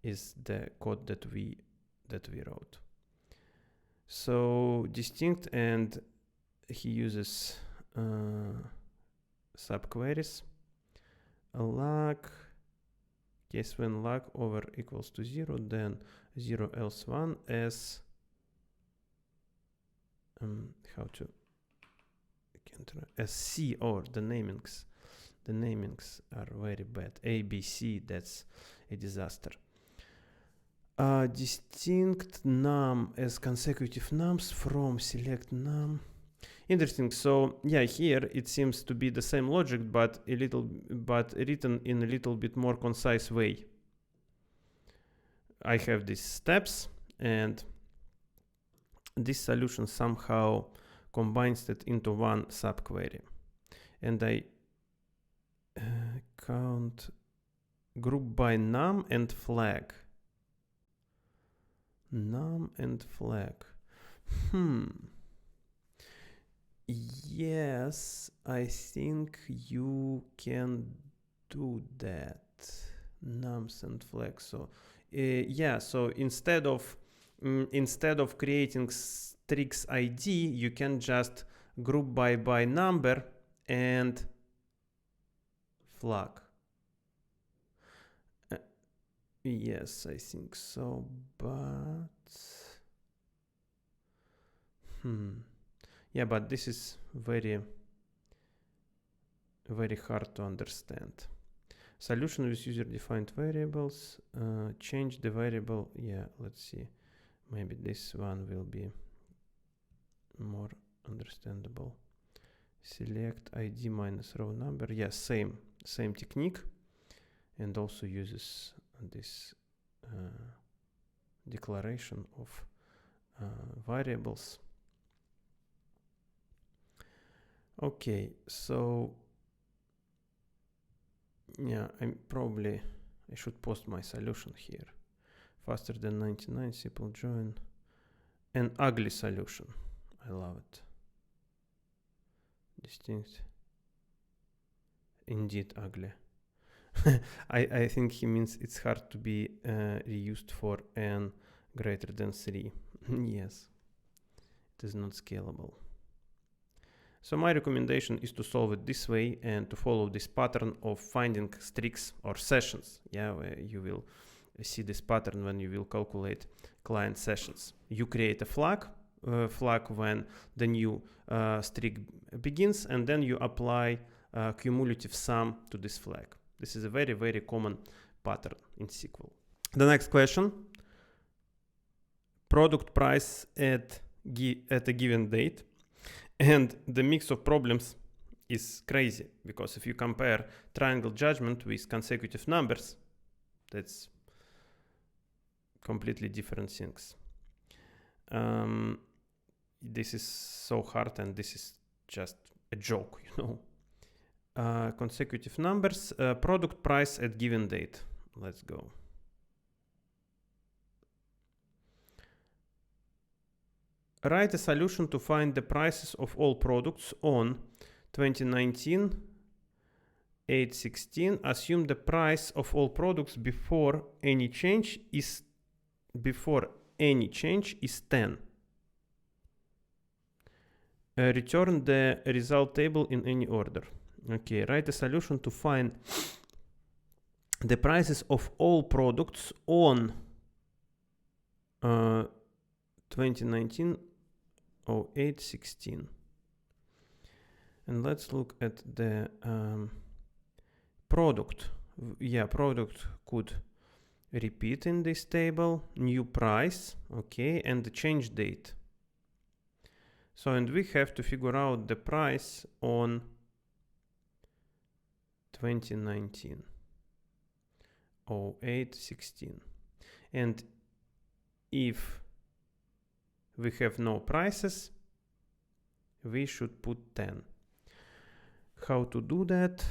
A: is the code that we wrote. So distinct, and he uses subqueries. Lag, case when lag over equals to 0, then 0 else 1 as how to as C, or the namings. The namings are very bad. A, B, C, that's a disaster. Distinct num as consecutive nums from select num. Interesting. So yeah, here it seems to be the same logic, but written in a little bit more concise way. I have these steps, and this solution somehow combines it into one subquery. And I count group by num and flag. Num and flag. Yes, I think you can do that. Nums and flags. So yeah, so instead of creating strings ID, you can just group by number and flag. Yes, I think so, but yeah, but this is very hard to understand. Solution with user-defined variables. Change the variable. Yeah, let's see. Maybe this one will be more understandable. Select ID minus row number. Yeah, same technique, and also uses this declaration of variables. Okay, so yeah, I should post my solution here. Faster than 99, simple join. An ugly solution. I love it. Distinct. Indeed ugly. I think he means it's hard to be reused for n greater than 3. Yes, it is not scalable. So my recommendation is to solve it this way and to follow this pattern of finding streaks or sessions. Yeah, where you will see this pattern when you will calculate client sessions. You create a flag when the new streak begins, and then you apply cumulative sum to this flag. This is a very, very common pattern in SQL. The next question. Product price at a given date. And the mix of problems is crazy, because if you compare triangle judgment with consecutive numbers, that's completely different things. This is so hard, and this is just a joke, you know. Consecutive numbers, product price at given date. Let's go. write a solution to find the prices of all products on 2019 8/16. Assume the price of all products before any change is 10. Return the result table in any order. Okay, write a solution to find the prices of all products on 2019 08/16. And let's look at the product. Yeah, product could repeat in this table. New price, okay, and the change date. So, and we have to figure out the price on 2019 08/16. And if we have no prices, we should put 10. How to do that?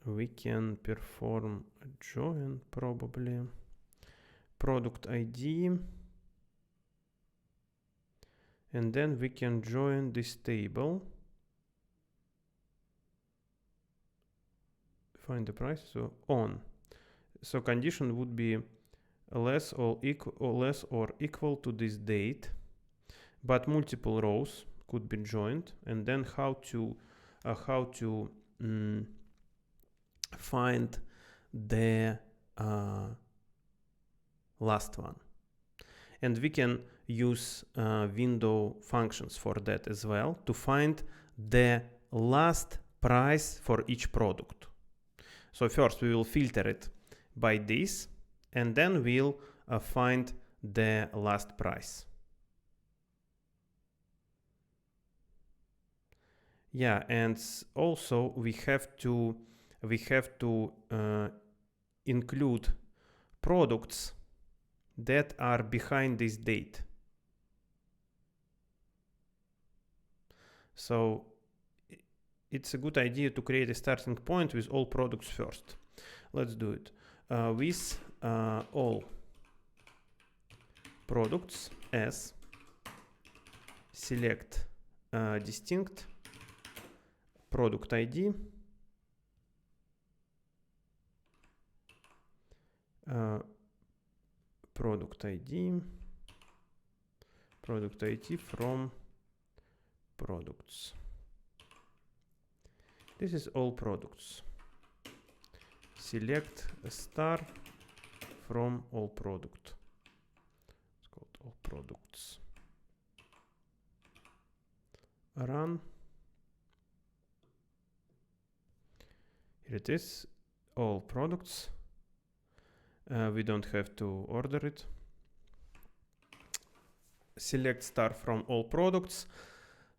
A: We can perform a join probably. Product ID. And then we can join this table. Find the price, so on. So condition would be less or equal to this date, but multiple rows could be joined. And then how to find the last one. And we can use window functions for that as well to find the last price for each product. So first we will filter it by this, and then we'll find the last price. Yeah, and also we have to include products that are behind this date. So it's a good idea to create a starting point with all products first. Let's do it. With all products as select distinct product ID, product ID from products. This is all products. Select a star from all product. It's called all products. Run. Here it is, all products. We don't have to order it. Select star from all products.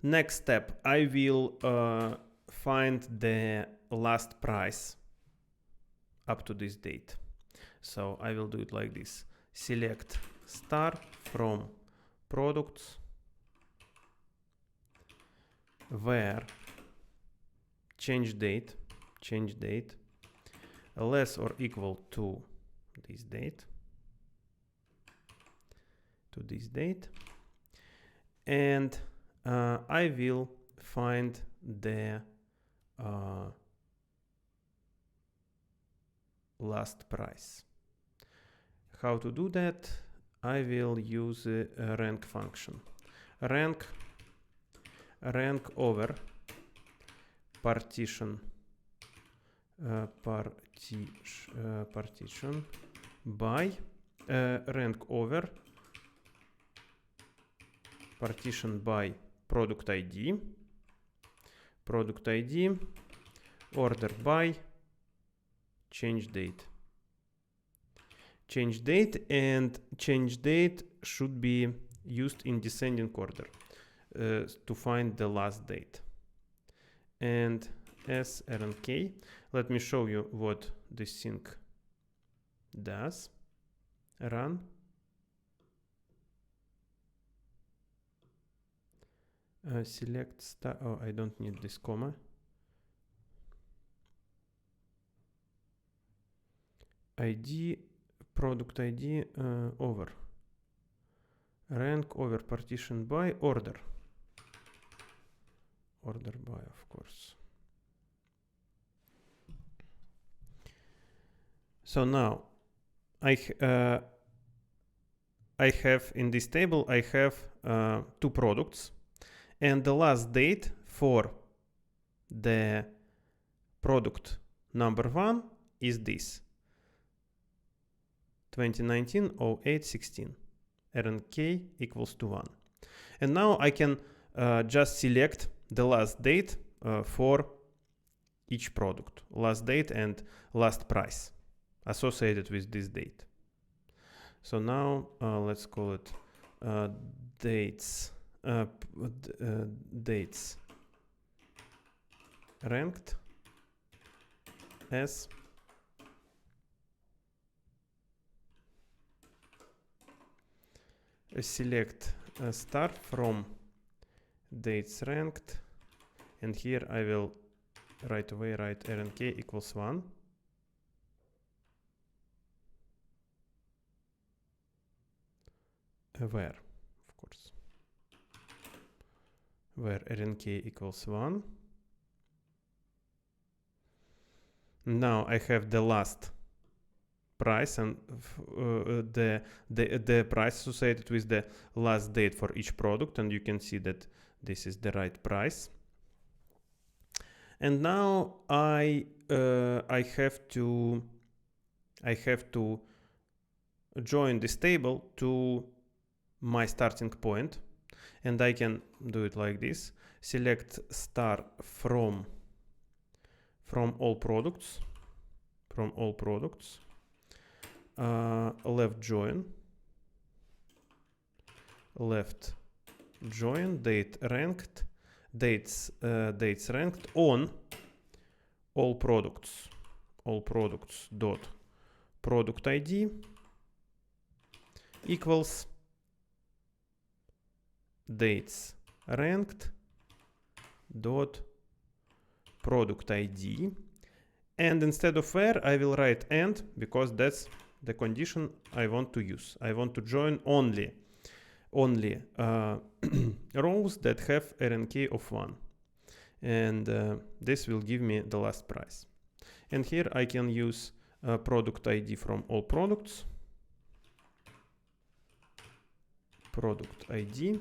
A: Next step, I will find the last price up to this date. So I will do it like this. Select star from products where change date less or equal to this date, and I will find the last price. How to do that? I will use a rank function. Rank over partition by rank over partition by product ID order by change date, and change date should be used in descending order to find the last date. And srnk, let me show you what this thing does. Run. Select star. Oh, I don't need this comma. ID, product ID over rank over partition by order. Order by, of course. So now I have in this table, I have 2 products, and the last date for the product number 1 is this 2019-08-16, RNK equals to 1. And now I can just select the last date for each product, last date and last price associated with this date. So now let's call it dates dates ranked as select star from dates ranked, and here I will right away write RNK equals 1. Where, of course, where RNK equals 1. Now I have the last price and the price associated with the last date for each product, and you can see that this is the right price. And now I have to join this table to my starting point, and I can do it like this: select star from all products, left join dates ranked on all products dot product ID equals dates ranked dot product ID, and instead of where I will write and, because that's the condition I want to use. I want to join only rows that have RNK of 1, and this will give me the last price. And here I can use product ID from all products, product ID,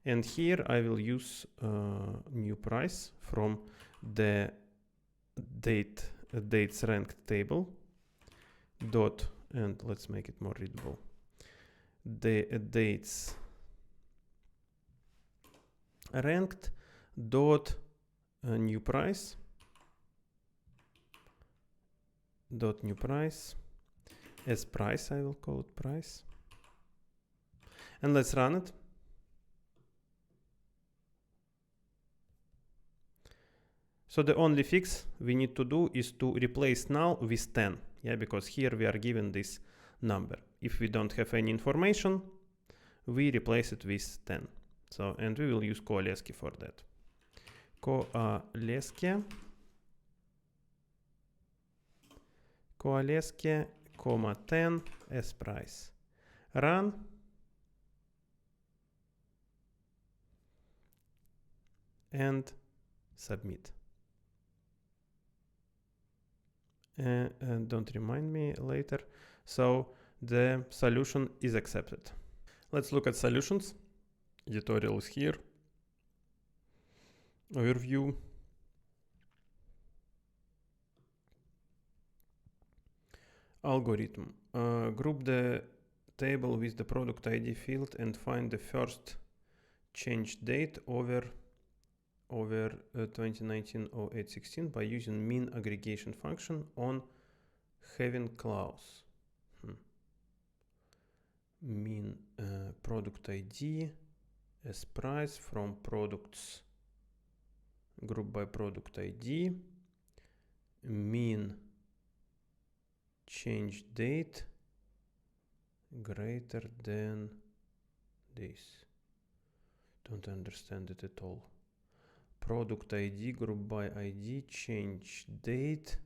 A: and here I will use new price from the dates ranked table dot, and let's make it more readable, the dates ranked dot new price dot new price as price. I will call it price, and let's run it. So the only fix we need to do is to replace null with 10, yeah, because here we are given this number. If we don't have any information, we replace it with 10. So, and we will use Koaleski for that. Koaleski, comma 10 as price. Run. And submit. And don't remind me later. So the solution is accepted. Let's look at solutions. Editorial is here. Overview. Algorithm. Group the table with the product ID field and find the first change date over 2019-08-16 by using mean aggregation function on having clause. Mean product ID as price from products group by product ID, mean change date greater than this. Don't understand it at all. Product ID group by ID change date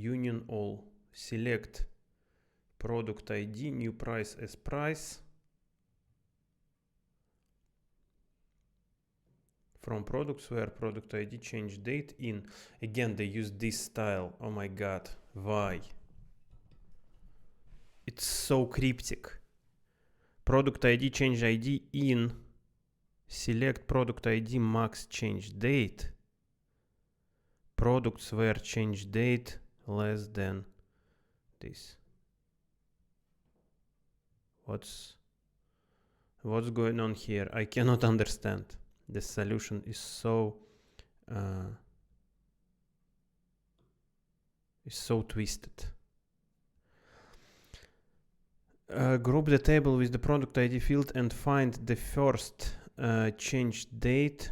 A: union all. Select product ID, new price as price. From products where product ID change date in. Again, they use this style. Oh my god, why? It's so cryptic. Product ID change ID in. Select product ID max change date. Products where change date less than this. What's going on here? I cannot understand. The solution is so twisted. Group the table with the product ID field and find the first change date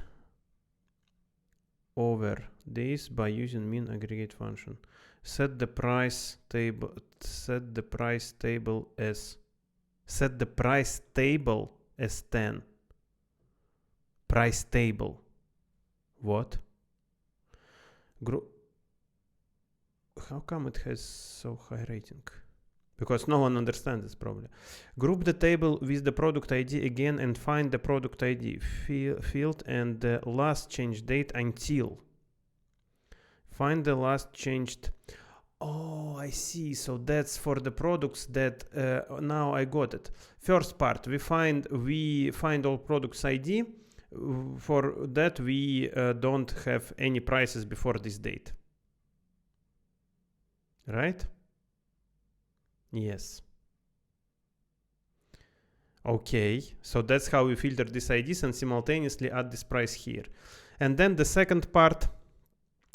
A: over this by using min aggregate function. Set the price table as 10. Price table. What? How come it has so high rating? Because no one understands this probably. Group the table with the product ID again and find the product ID field and the last change date until. Find the last changed. Oh, I see. So that's for the products that now I got it. First part, we find all products ID. For that we don't have any prices before this date. Right? Yes. Okay, so that's how we filter these IDs and simultaneously add this price here. And then the second part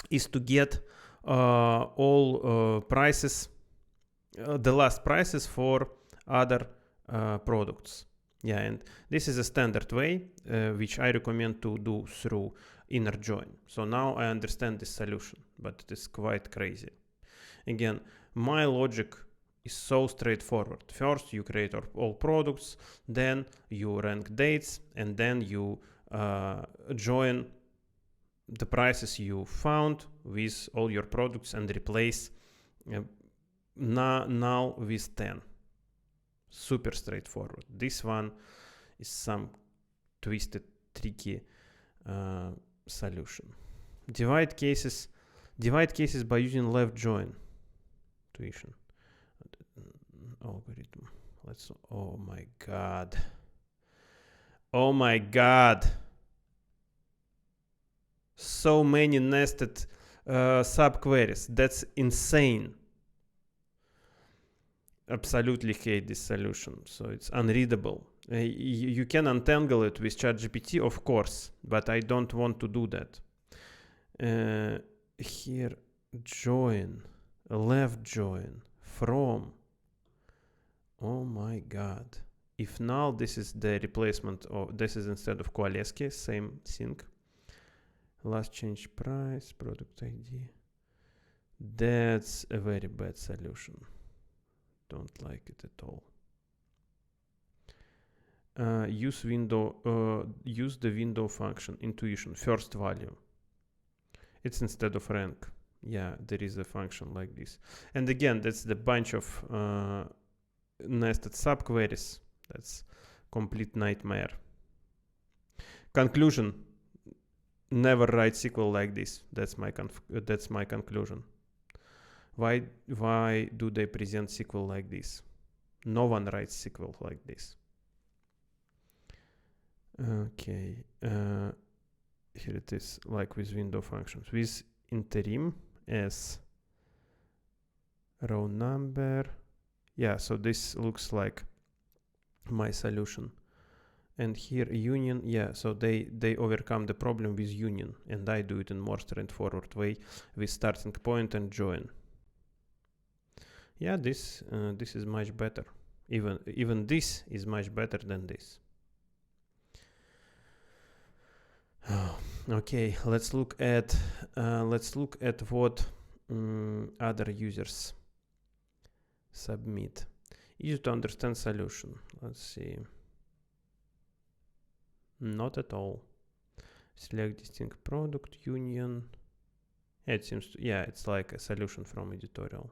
A: is to get all prices, the last prices for other products. Yeah, and this is a standard way, which I recommend to do through inner join. So now I understand this solution, but it is quite crazy. Again, my logic is so straightforward. First, you create all products, then you rank dates, and then you join the prices you found with all your products and replace null with 10. Super straightforward. This one is some twisted, tricky solution. Divide cases by using left join tuition algorithm. Oh my god. Oh my god. So many nested subqueries. That's insane. Absolutely hate this solution. So it's unreadable. You can untangle it with ChatGPT, of course, but I don't want to do that. Here, join, left join, from. Oh my god. If now this is the replacement of, this is instead of Koaleski, same thing. Last change price, product ID. That's a very bad solution. Don't like it at all. Use the window function, intuition, first value. It's instead of rank. Yeah, there is a function like this. And again, that's the bunch of nested subqueries. That's complete nightmare. Conclusion: never write SQL like this. That's my conclusion. Why do they present SQL like this? No one writes SQL like this. Okay, here it is, like with window functions, with interim as row number. Yeah, so this looks like my solution. And here union, yeah, so they overcome the problem with union, and I do it in more straightforward way with starting point and join. Yeah, this is much better. Even this is much better than this. Okay, let's look at what other users submit. Easy to understand solution. Let's see. Not at all. Select distinct product union. It seems to, yeah, it's like a solution from editorial.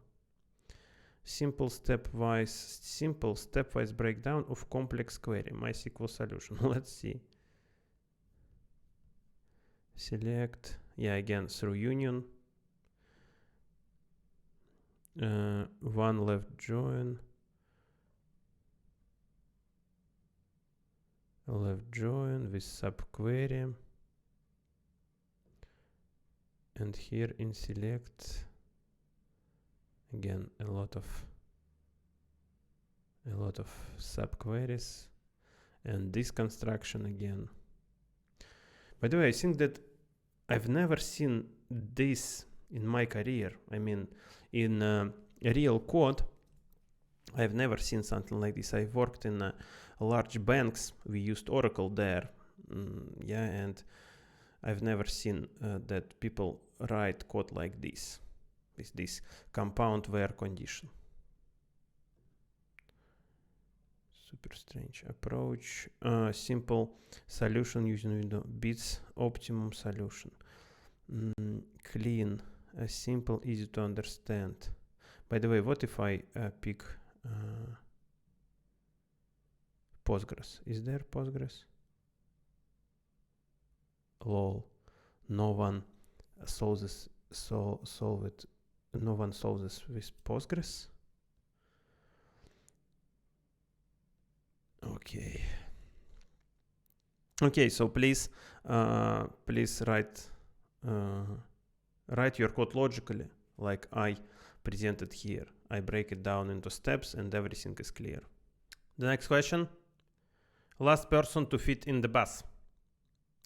A: Simple stepwise breakdown of complex query, MySQL solution. Let's see. Select, yeah, again through union. One left join. Left join with subquery. And here in select, again, a lot of subqueries, and this construction again. By the way, I think that I've never seen this in my career. I mean, in real code, I've never seen something like this. I've worked in large banks. We used Oracle there, yeah, and I've never seen that people write code like this, with this compound where condition. Super strange approach. Simple solution using window beats optimum solution. Clean, simple, easy to understand. By the way, what if I pick Postgres? Is there Postgres? Lol, no one solves this. Solve it. No one solves this with Postgres. Okay. Okay, so please write your code logically, like I presented here. I break it down into steps, and everything is clear. The next question: last person to fit in the bus.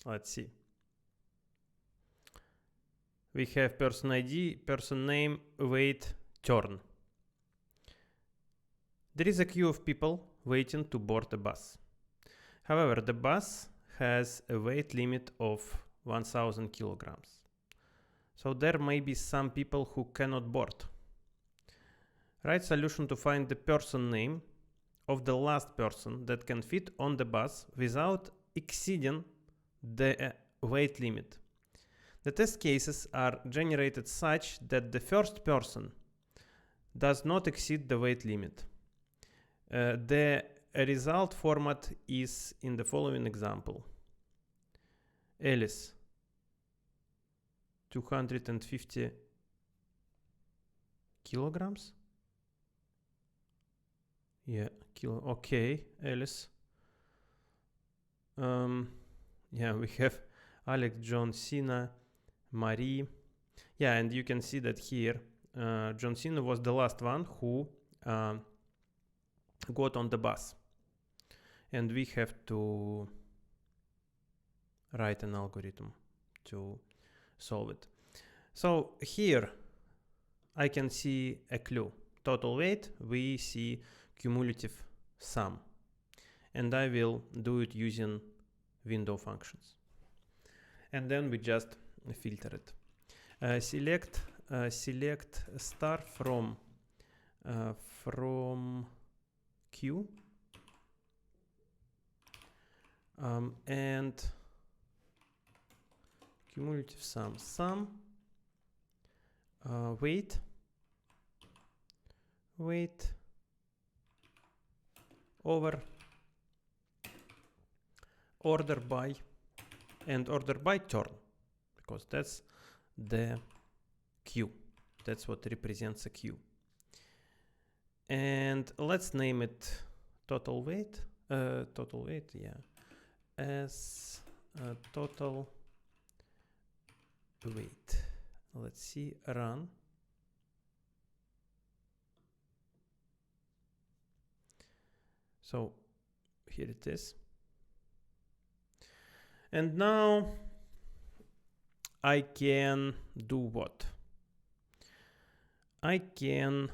A: Let's see. We have person ID, person name, weight, turn. There is a queue of people waiting to board the bus. However, the bus has a weight limit of 1000 kilograms. So there may be some people who cannot board. Write solution to find the person name of the last person that can fit on the bus without exceeding the weight limit. The test cases are generated such that the first person does not exceed the weight limit. The result format is in the following example. Alice, 250 kilograms. Yeah, okay, Alice. Yeah, we have Alex, John Cena, Marie. Yeah, and you can see that here, John Cena was the last one who got on the bus. And we have to write an algorithm to solve it. So here I can see a clue. Total weight, we see cumulative sum. And I will do it using window functions. And then we just filter it. Select star from queue. And cumulative sum, weight, over order by, and order by turn, because that's the queue. That's what represents a queue. And let's name it total weight, yeah, as total weight. Let's see, run. So here it is. And now I can do what? I can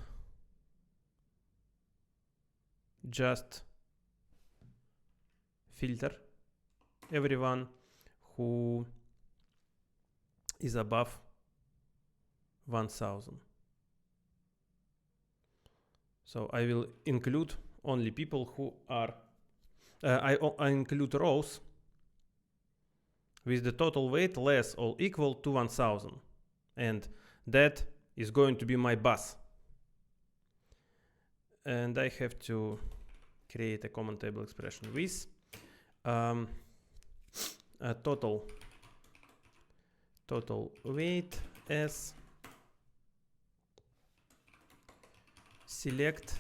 A: just filter everyone who is above 1000. So I will include only people who are, I include rows with the total weight less or equal to 1000. and that is going to be my bus. And I have to create a common table expression with total weight as select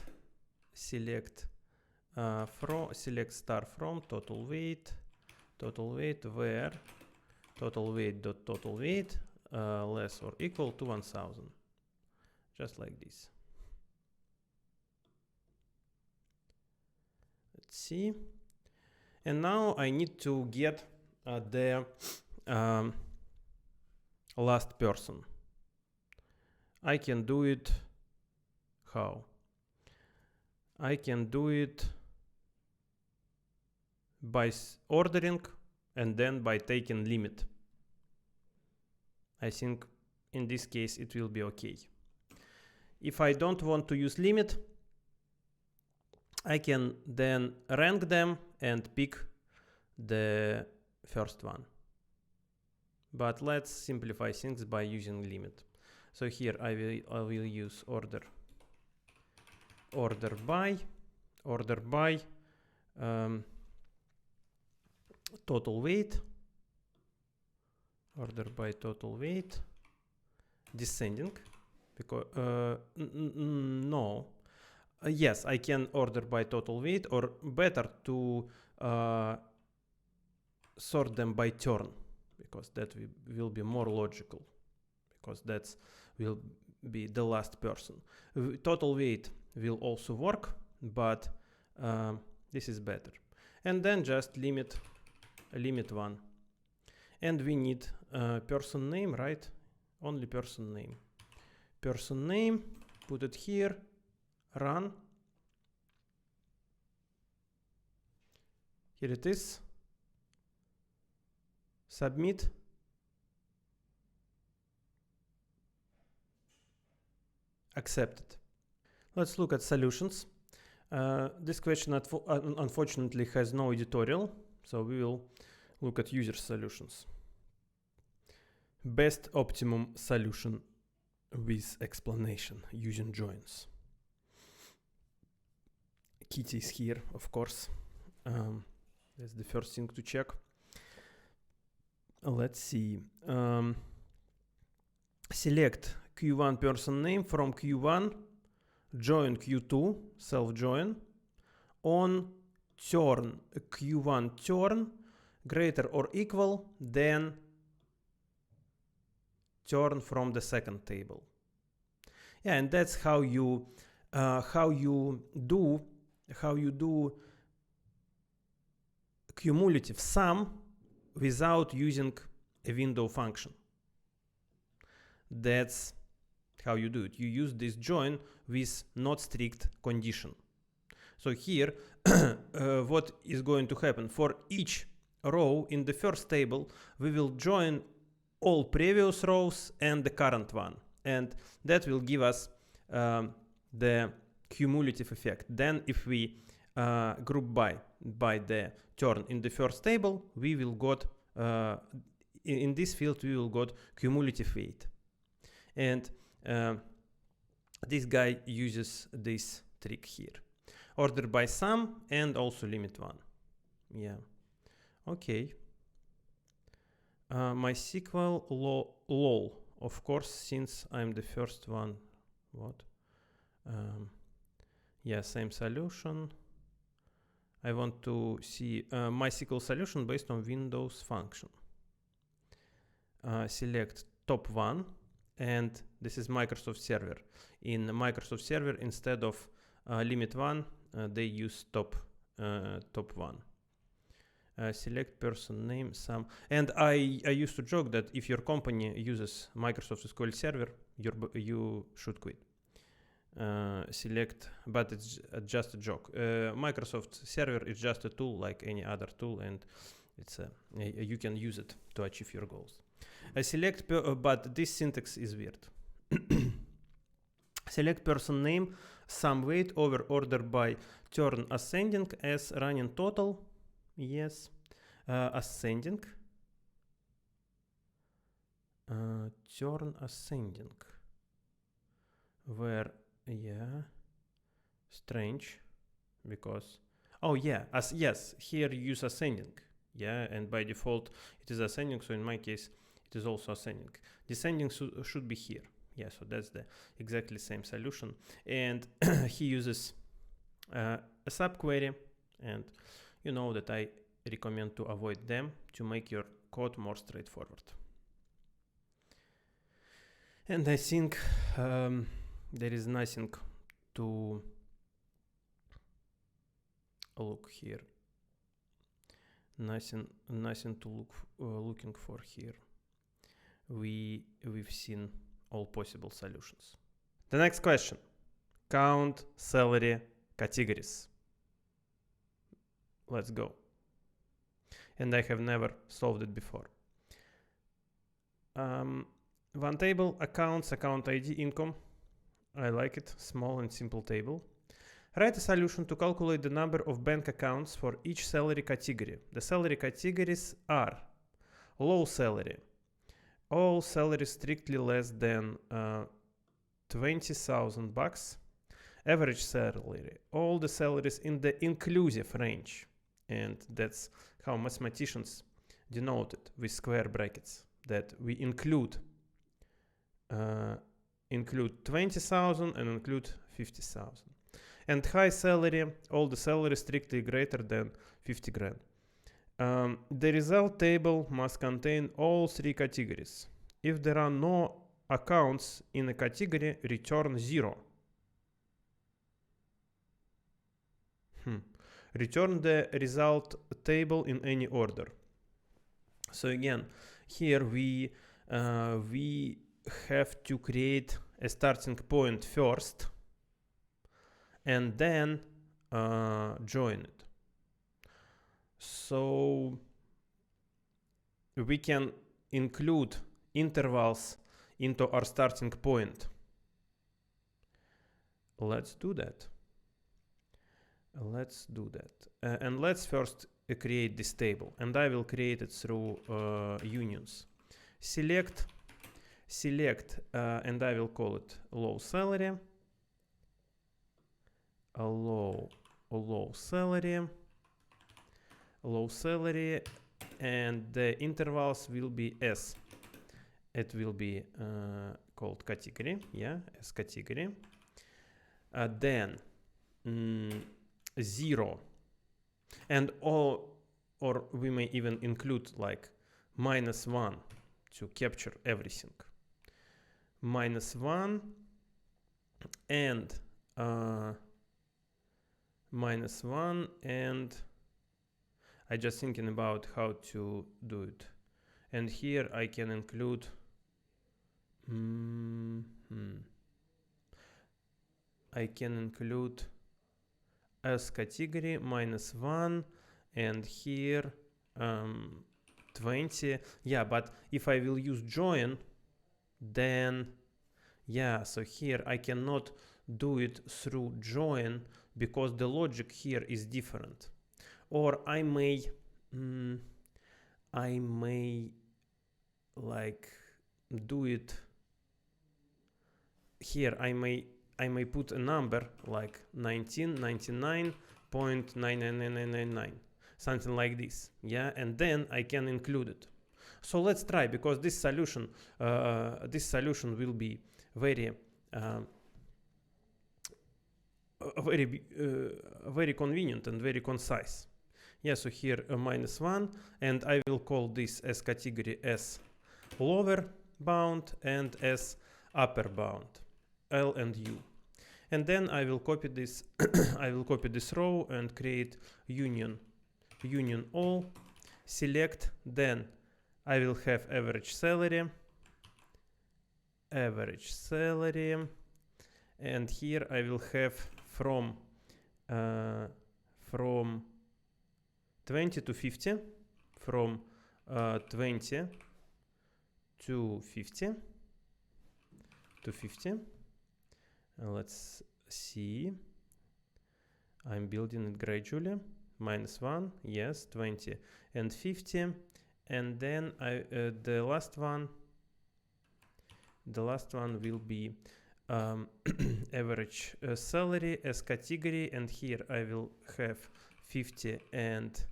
A: star from total weight where total weight dot total weight less or equal to 1000, just like this. Let's see. And now I need to get the last person. I can do it how? I can do it by ordering and then by taking limit. I think in this case it will be okay. If I don't want to use limit, I can then rank them and pick the first one. But let's simplify things by using limit. So here I will use order by total weight, descending, because no, yes, I can order by total weight, or better to sort them by turn, because that will be more logical, because that will be the last person. Total weight will also work, but this is better. And then just limit 1. And we need person name, right? Only person name. Person name, put it here, run. Here it is. Submit. Accepted. Let's look at solutions. This question unfortunately has no editorial, so we will look at user solutions. Best optimum solution with explanation using joins. Kitty is here, of course. That's the first thing to check. Let's see. Select Q1 person name from Q1, join Q2, self-join, on turn Q1 turn greater or equal than turn from the second table. Yeah, and that's how you do cumulative sum without using a window function. That's how you do it. You use this join with not strict condition. So here, what is going to happen? For each row in the first table, we will join all previous rows and the current one. And that will give us the cumulative effect. Then if we group by the turn in the first table, we will got, in this field, we will got cumulative weight. And this guy uses this trick here. Order by sum and also limit 1. Yeah. Okay. MySQL lol. Of course, since I'm the first one. What? Yeah, same solution. I want to see MySQL solution based on Windows function. Select top 1. And this is Microsoft Server. In Microsoft Server, instead of limit 1, they use top 1. Select person name, sum. And I used to joke that if your company uses Microsoft SQL Server, you should quit. Select, but it's just a joke. Microsoft Server is just a tool like any other tool, and it's you can use it to achieve your goals. Select, but this syntax is weird. Select person name, sum weight over order by turn ascending as running total. Yes. Ascending. turn ascending, where, yeah, strange, because, oh yeah, yes, here you use ascending, yeah, and by default it is ascending, so in my case it is also ascending. Descending should be here, yeah, so that's the exactly same solution. And he uses a subquery, and you know that I recommend to avoid them to make your code more straightforward. And I think there is nothing to look here. Nothing to looking for here. We've seen all possible solutions. The next question: count salary categories. Let's go. And I have never solved it before. One table, accounts, account ID, income. I like it, small and simple table. Write a solution to calculate the number of bank accounts for each salary category. The salary categories are low salary, all salaries strictly less than $20,000, average salary, all the salaries in the inclusive range, and that's how mathematicians denote it with square brackets, that we include 20,000 and include 50,000. And high salary, all the salaries strictly greater than 50 grand. The result table must contain all three categories. If there are no accounts in a category, return 0. Return the result table in any order. So again, here we have to create a starting point first and then join it. So we can include intervals into our starting point. Let's do that. And let's first create this table, and I will create it through unions. Select, and I will call it low salary. Low salary, and the intervals will be S. It will be called category, yeah, as category. Then 0, and or we may even include like -1 to capture everything. -1 and -1, and I just thinking about how to do it. And here I can include I can include as category -1, and here 20. Yeah, but if I will use join, then yeah, so here I cannot do it through join because the logic here is different. Or I may like do it here. I may put a number like 1999.99999, something like this, yeah, and then I can include it. So let's try, because this solution will be very very convenient and very concise. Yeah, so here -1, and I will call this as category as lower bound and as upper bound, L and U. And then I will copy this I will copy this row and create union all, select, then I will have average salary, and here I will have from 20 to 50, from 20 to 50. Let's see. I'm building it gradually. -1, yes, 20 and 50, and then the last one The last one will be average salary as category, and here I will have 50 and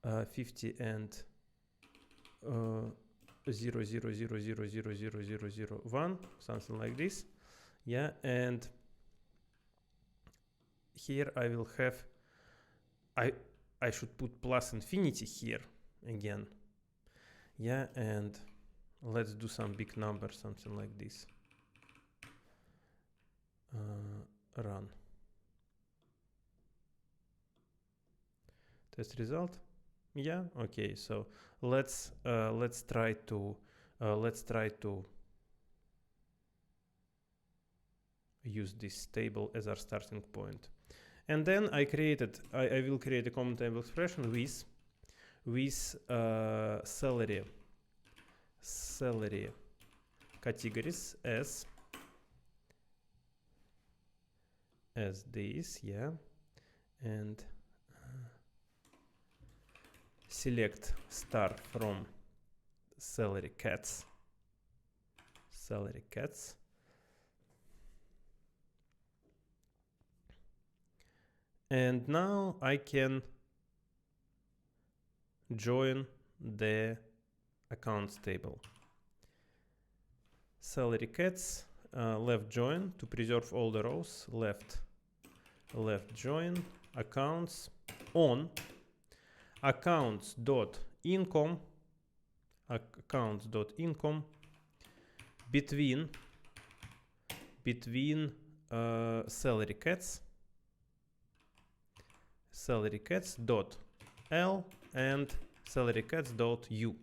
A: 0.000000001, something like this. Yeah, and here I will have, I should put plus infinity here again. Yeah, and let's do some big number, something like this. Run. Test result. Yeah, okay, so let's try to use this table as our starting point. And then I will create a common table expression with salary categories as this, yeah, and select star from salary cats. And now I can join the accounts table. Salary cats, left join to preserve all the rows, left join, accounts on, accounts.income between salary cats dot L and salary cats dot U,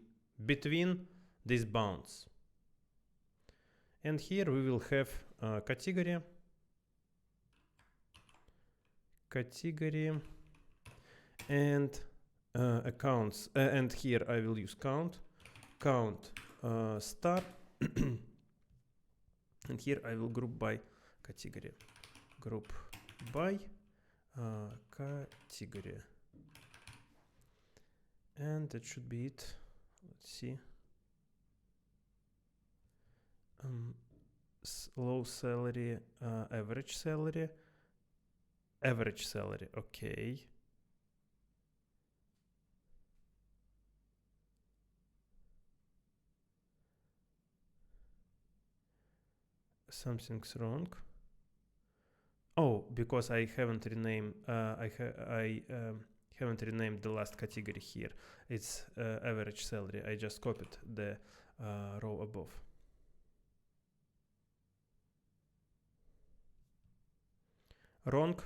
A: between these bounds. And here we will have category and accounts, and here I will use count star and here I will group by category, category, and that should be it. Let's see. Low salary, average salary, okay. Something's wrong. Oh, because I haven't renamed haven't renamed the last category here. It's average salary. I just copied the row above. Wrong.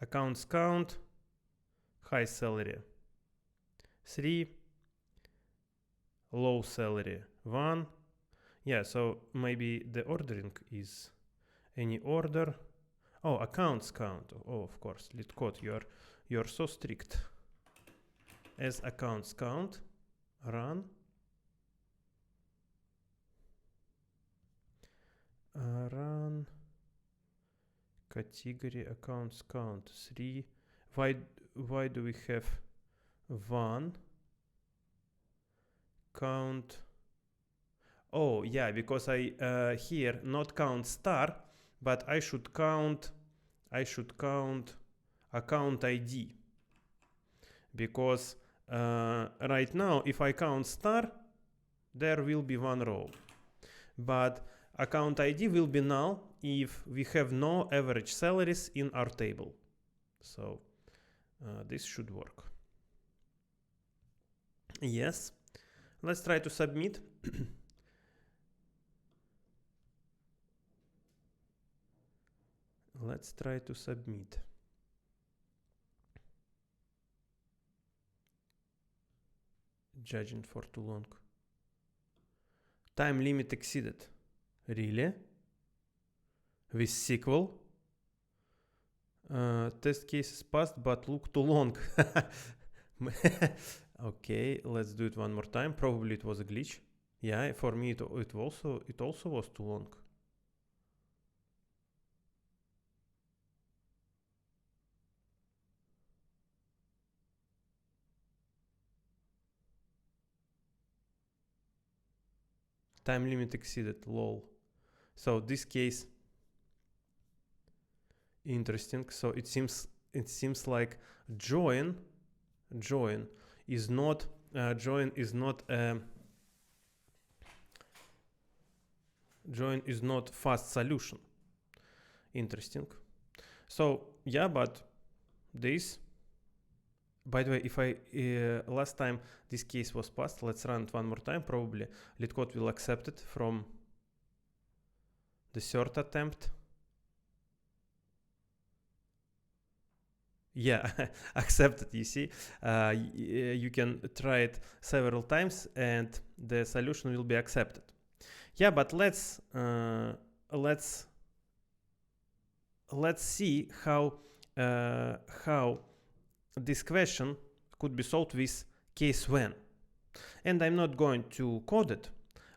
A: Accounts count, high salary 3, low salary 1. Yeah, so maybe the ordering is any order. Oh, accounts count. Oh, of course, LeetCode, you're so strict. As accounts count, run. Run. Category accounts count 3. Why do we have 1? Count. Oh yeah, because I here not count star, but I should count account ID, because right now if I count star, there will be 1 row, but account ID will be null if we have no average salaries in our table. So this should work. Yes, let's try to submit. Let's try to submit. Judging for too long. Time limit exceeded. Really? With SQL? Test cases passed but look too long. Okay, let's do it one more time. Probably it was a glitch. Yeah, for me it also was too long. Time limit exceeded, lol. So this case, interesting. So it seems like join is not a fast solution. Interesting. So yeah, but this, by the way, if I last time this case was passed, let's run it one more time. Probably LeetCode will accept it from the third attempt. Yeah, accepted, you see. You can try it several times and the solution will be accepted. Yeah, but let's see how this question could be solved with case when. And I'm not going to code it.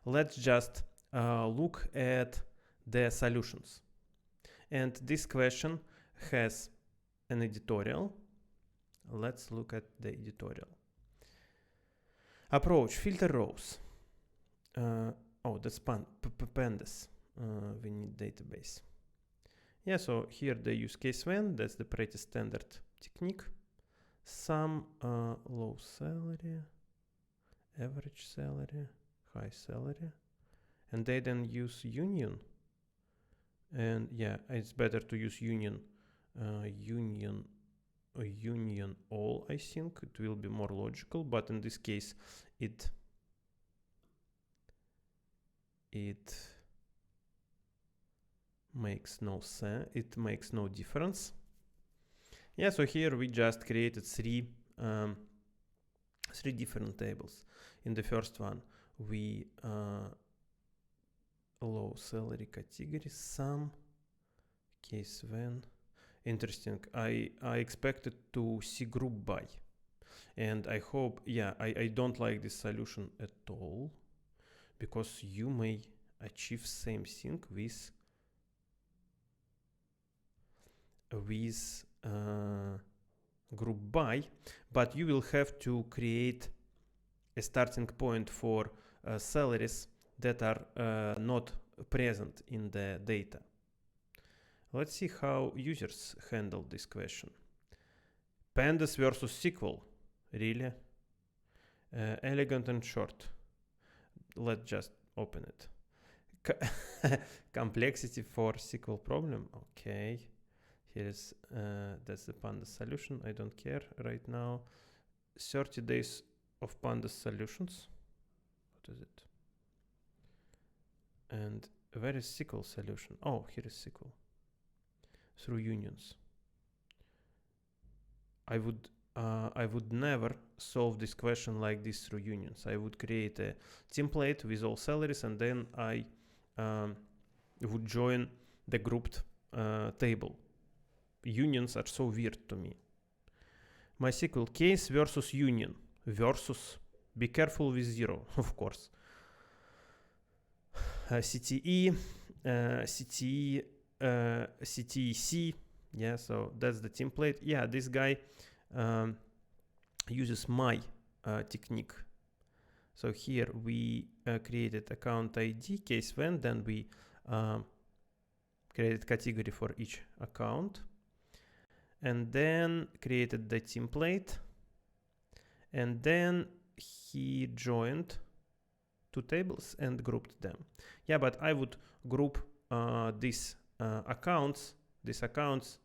A: Let's just look at the solutions. And this question has an editorial. Let's look at the editorial. Approach, filter rows. Oh, that's pandas. We need database. Yeah, so here they use case when. That's the pretty standard technique. Some low salary, average salary, high salary, and they then use union. And yeah, it's better to use union all. I think it will be more logical, but in this case it makes no sense. It makes no difference. Yeah, so here we just created three different tables. In the first one, we low salary category, some, case when. Interesting. I expected to see group by, and I hope, yeah, I don't like this solution at all, because you may achieve same thing with group by, but you will have to create a starting point for salaries that are not present in the data. Let's see how users handle this question. Pandas versus SQL, really? Elegant and short. Let's just open it. Complexity for SQL problem. Okay. Here's that's the pandas solution. I don't care right now. 30 days of pandas solutions. What is it? And where is SQL solution? Oh, here is SQL. Through unions. I would never solve this question like this through unions. I would create a template with all salaries, and then I would join the grouped table. Unions are so weird to me. MySQL case versus union versus. Be careful with zero, of course. CTE, CTEC. Yeah, so that's the template. Yeah, this guy uses my technique. So here we created account ID, case when, then we created category for each account, and then created the template, and then he joined two tables and grouped them. Yeah, but I would group these accounts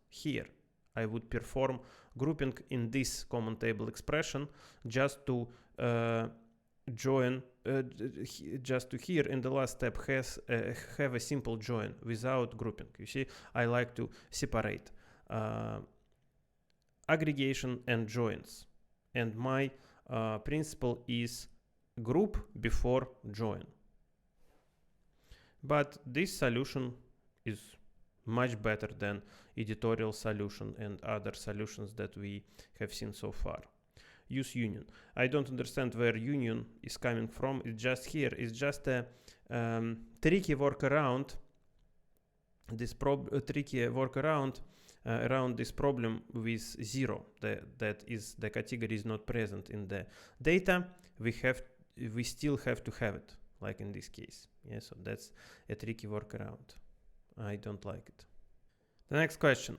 A: here. I would perform grouping in this common table expression just to join, just to here in the last step have a simple join without grouping. You see, I like to separate aggregation and joins, and my principle is group before join. But this solution is much better than editorial solution and other solutions that we have seen so far. Use union. I don't understand where union is coming from. It's just here. It's just a tricky workaround. Around this problem with zero. That is, the category is not present in the data. We still have to have it. like in this case. Yeah, so that's a tricky workaround. I don't like it. The next question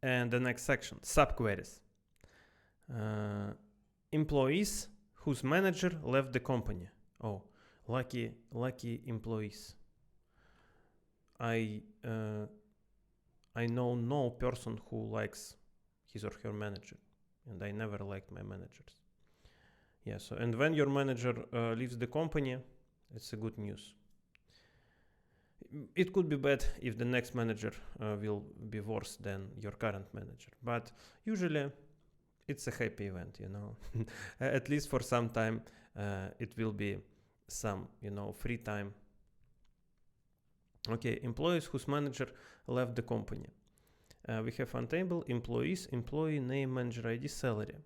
A: and the next section, subqueries. Employees whose manager left the company. Oh, lucky employees. I know no person who likes his or her manager, and I never liked my managers. Yeah, so, and when your manager leaves the company, it's a good news. It could be bad if the next manager will be worse than your current manager, but usually it's a happy event, you know. At least for some time, it will be some, you know, free time. Okay, employees whose manager left the company. We have on table employees, employee name, manager ID, salary.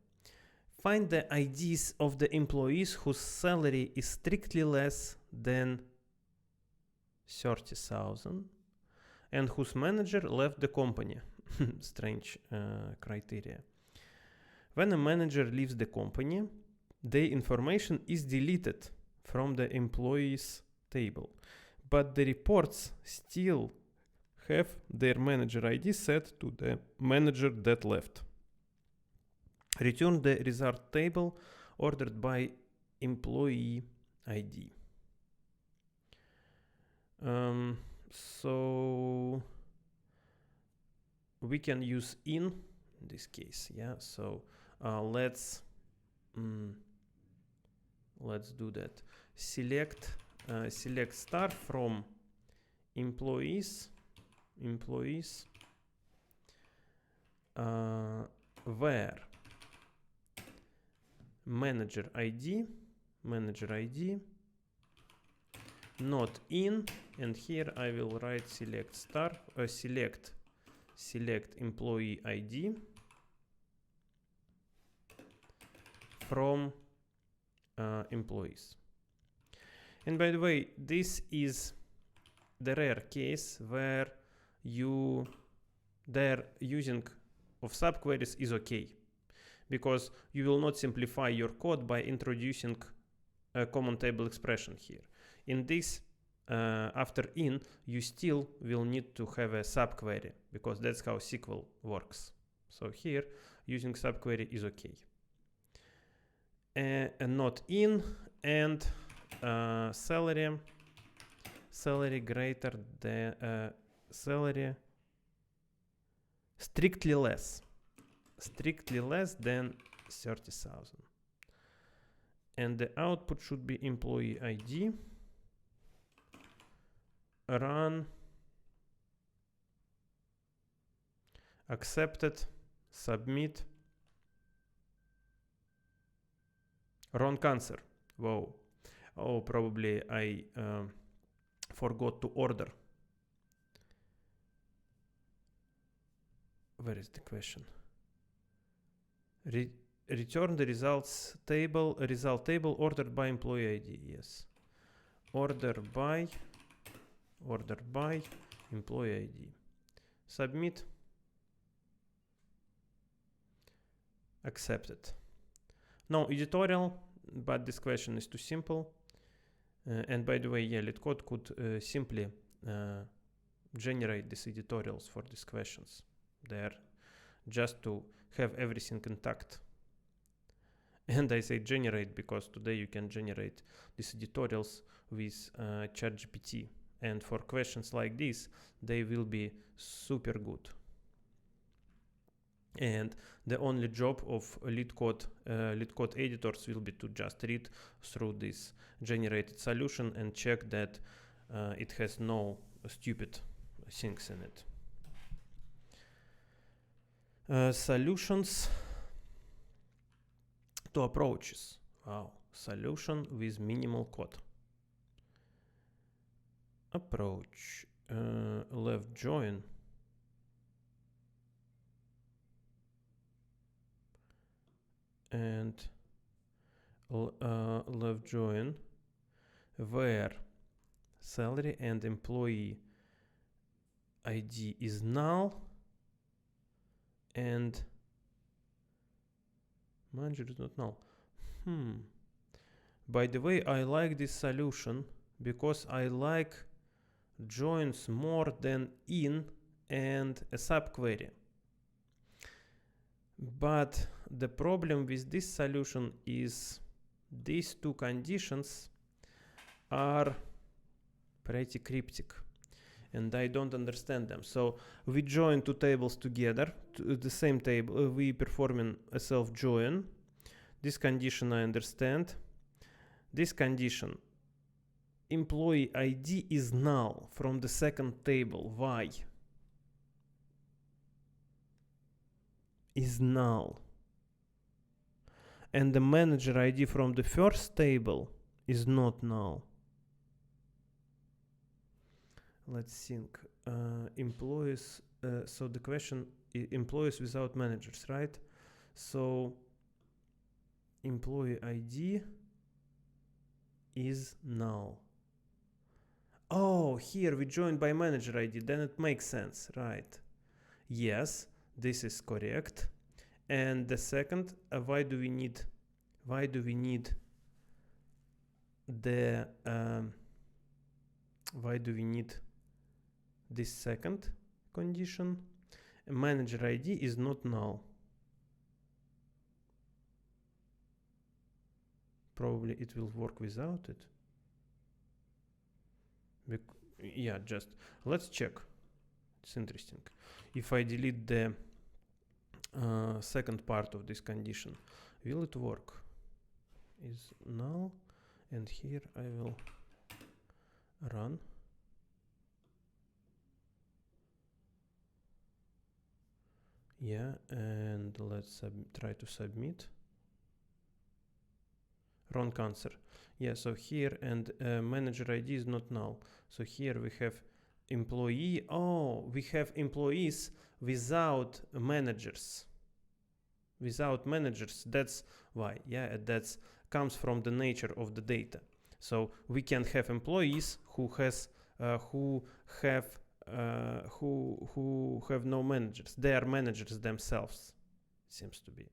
A: Find the IDs of the employees whose salary is strictly less than 30,000 and whose manager left the company. Strange criteria. When a manager leaves the company, the information is deleted from the employees table, but the reports still have their manager ID set to the manager that left. Return the result table ordered by employee ID. So we can use in this case, yeah. So let's do that. Select star from employees where manager ID not in, and here I will write select star select employee ID from employees. And by the way, this is the rare case where their using of subqueries is okay, because you will not simplify your code by introducing a common table expression here. In this, after in, you still will need to have a subquery, because that's how SQL works. So here, using subquery is okay. And not in, and salary greater than salary strictly less than 30,000, and the output should be employee ID run accepted submit wrong answer. Whoa. Oh, probably I forgot to order. Where is the question? Return the result table ordered by employee ID. Yes. Order by employee ID. Submit. Accepted. No editorial, but this question is too simple. And by the way, yeah, LeetCode could simply generate these editorials for these questions. They're just to have everything intact. And I say generate because today you can generate these editorials with ChatGPT. And for questions like this, they will be super good. And the only job of LeetCode editors will be to just read through this generated solution and check that it has no stupid things in it. Solutions to approaches. Wow, solution with minimal code. Approach, left join. And left join where salary and employee ID is null and manager is not null. By the way, I like this solution because I like joins more than in and a subquery. But the problem with this solution is these two conditions are pretty cryptic and I don't understand them. So we join two tables together to the same table. We performing a self join. This condition I understand. This condition, employee ID is null from the second table. Why? Is null. And the manager ID from the first table is not null. Let's think. Employees. So the question is employees without managers, right? So employee ID is null. Oh, here we joined by manager ID. Then it makes sense, right? Yes, this is correct. And the second, why do we need the why do we need this second condition? Manager ID is not null. Probably it will work without it. Yeah, just let's check. It's interesting. If I delete the second part of this condition, will it work? Is null, and here I will run. Yeah, and let's try to submit. Wrong answer. Yeah, so here and manager ID is not null. So here we have employee. Oh, we have employees without managers. Without managers, that's why. Yeah, that's comes from the nature of the data. So we can have employees who have no managers. They are managers themselves, seems to be.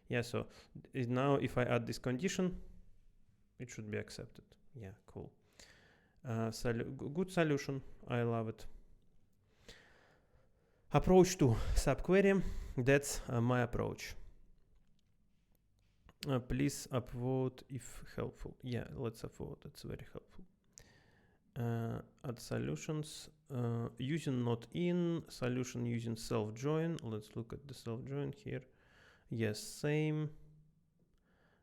A: Yeah, so now if I add this condition, it should be accepted. Yeah, cool. Good solution. I love it. Approach to subquery. That's my approach. Please upvote if helpful. Yeah, let's upvote. It's very helpful. Add solutions. Using not in. Solution using self join. Let's look at the self join here. Yes, same.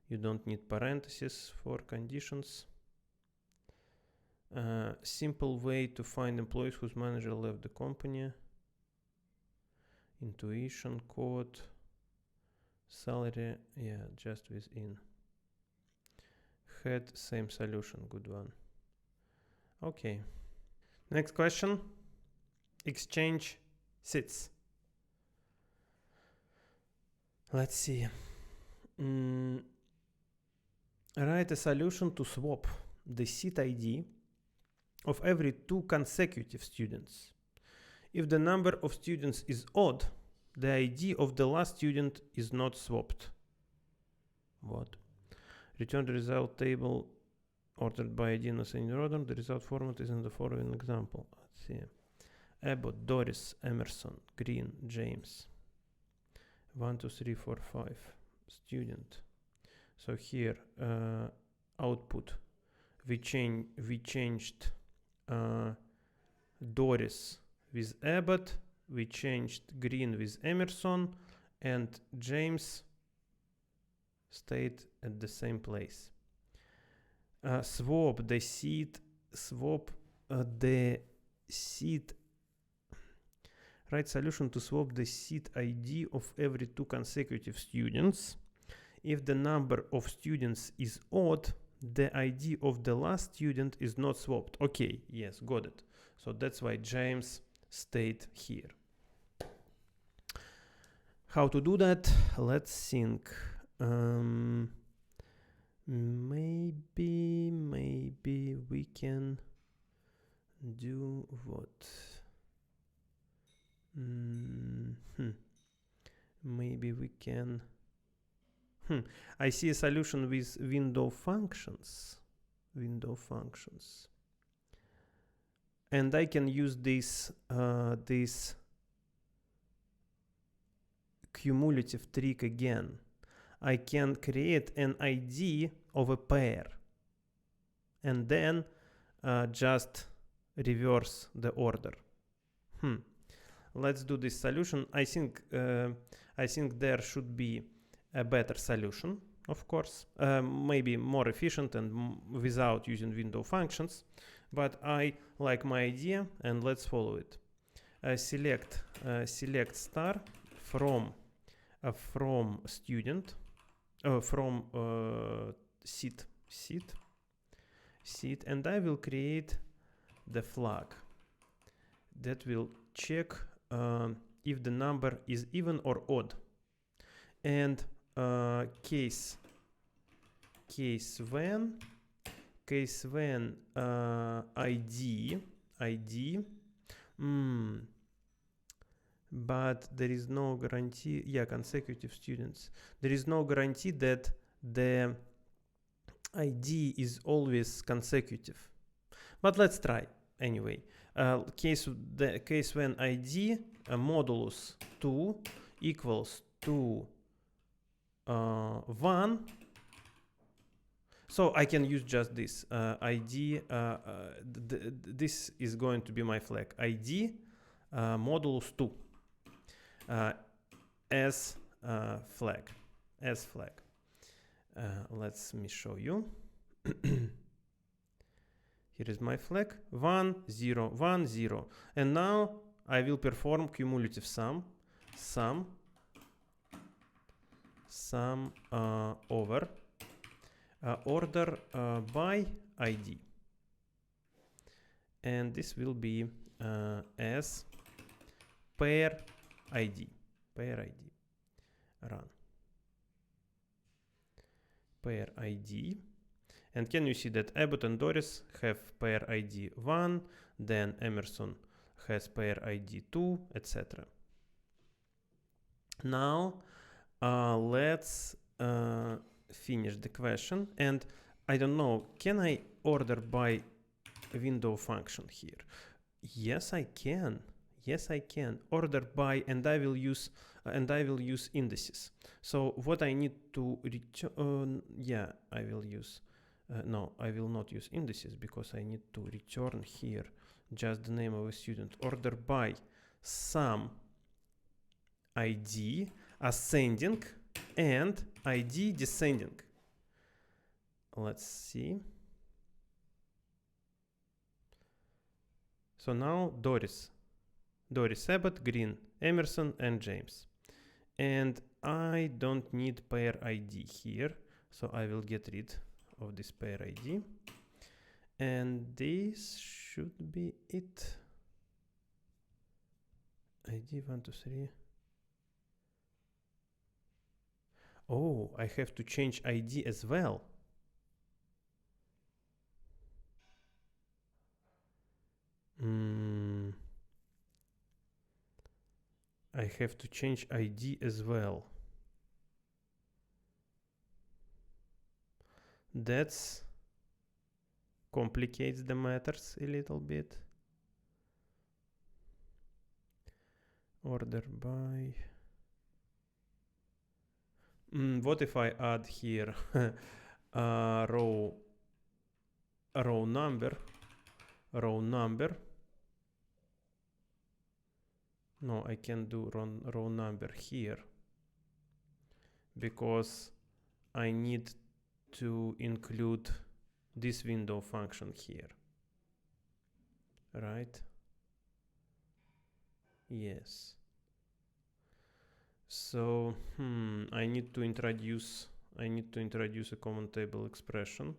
A: You don't need parentheses for conditions. Simple way to find employees whose manager left the company. Intuition, code, salary. Yeah, just within. Head, same solution. Good one. Okay. Next question. Exchange seats. Let's see. Write a solution to swap the seat ID of every 2 consecutive students. If the number of students is odd, the ID of the last student is not swapped. What? Return the result table ordered by ID in ascending order. The result format is in the following example. Let's see. Abbott, Doris, Emerson, Green, James. 1, 2, 3, 4, 5. Student. So here, output. We changed Doris with Abbott. We changed Green with Emerson, and James stayed at the same place. Swap the seat. Write solution to swap the seat ID of every 2 consecutive students. If the number of students is odd, the ID of the last student is not swapped. Okay, yes, got it. So that's why James stayed here. How to do that? Let's think. Maybe we can do what? Maybe we can. I see a solution with window functions. And I can use this this cumulative trick again. I can create an ID of a pair and then just reverse the order. Let's do this solution. I think there should be a better solution, of course, maybe more efficient and without using window functions, but I like my idea and let's follow it. Select star from student, from seat, and I will create the flag that will check if the number is even or odd, and case when ID, but there is no guarantee. Yeah, consecutive students. There is no guarantee that the ID is always consecutive. But let's try anyway. Case when ID modulus 2 equals to 1. So I can use just this ID. This is going to be my flag. ID modulus 2 as flag. Let me show you. Here is my flag, 1, 0, 1, 0. And now I will perform cumulative sum over order by ID. And this will be as pair ID. Run. Pair ID. And can you see that Abbott and Doris have pair ID 1, then Emerson has pair ID 2, etc. Now let's finish the question. And I don't know, can I order by window function here? Yes, I can. Order by, and I will use indices. So what I need to return, I will use. No, I will not use indices because I need to return here just the name of a student. Order by some ID ascending and ID descending. Let's see. So now Doris, Abbott, Green, Emerson, and James. And I don't need pair ID here, so I will get rid of this pair ID. And this should be it. ID 1, 2, 3. Oh, I have to change ID as well. I have to change ID as well. That complicates the matters a little bit. Order by. What if I add here row number? No, I can't do row number here because I need to include this window function here, right? Yes. So I need to introduce a common table expression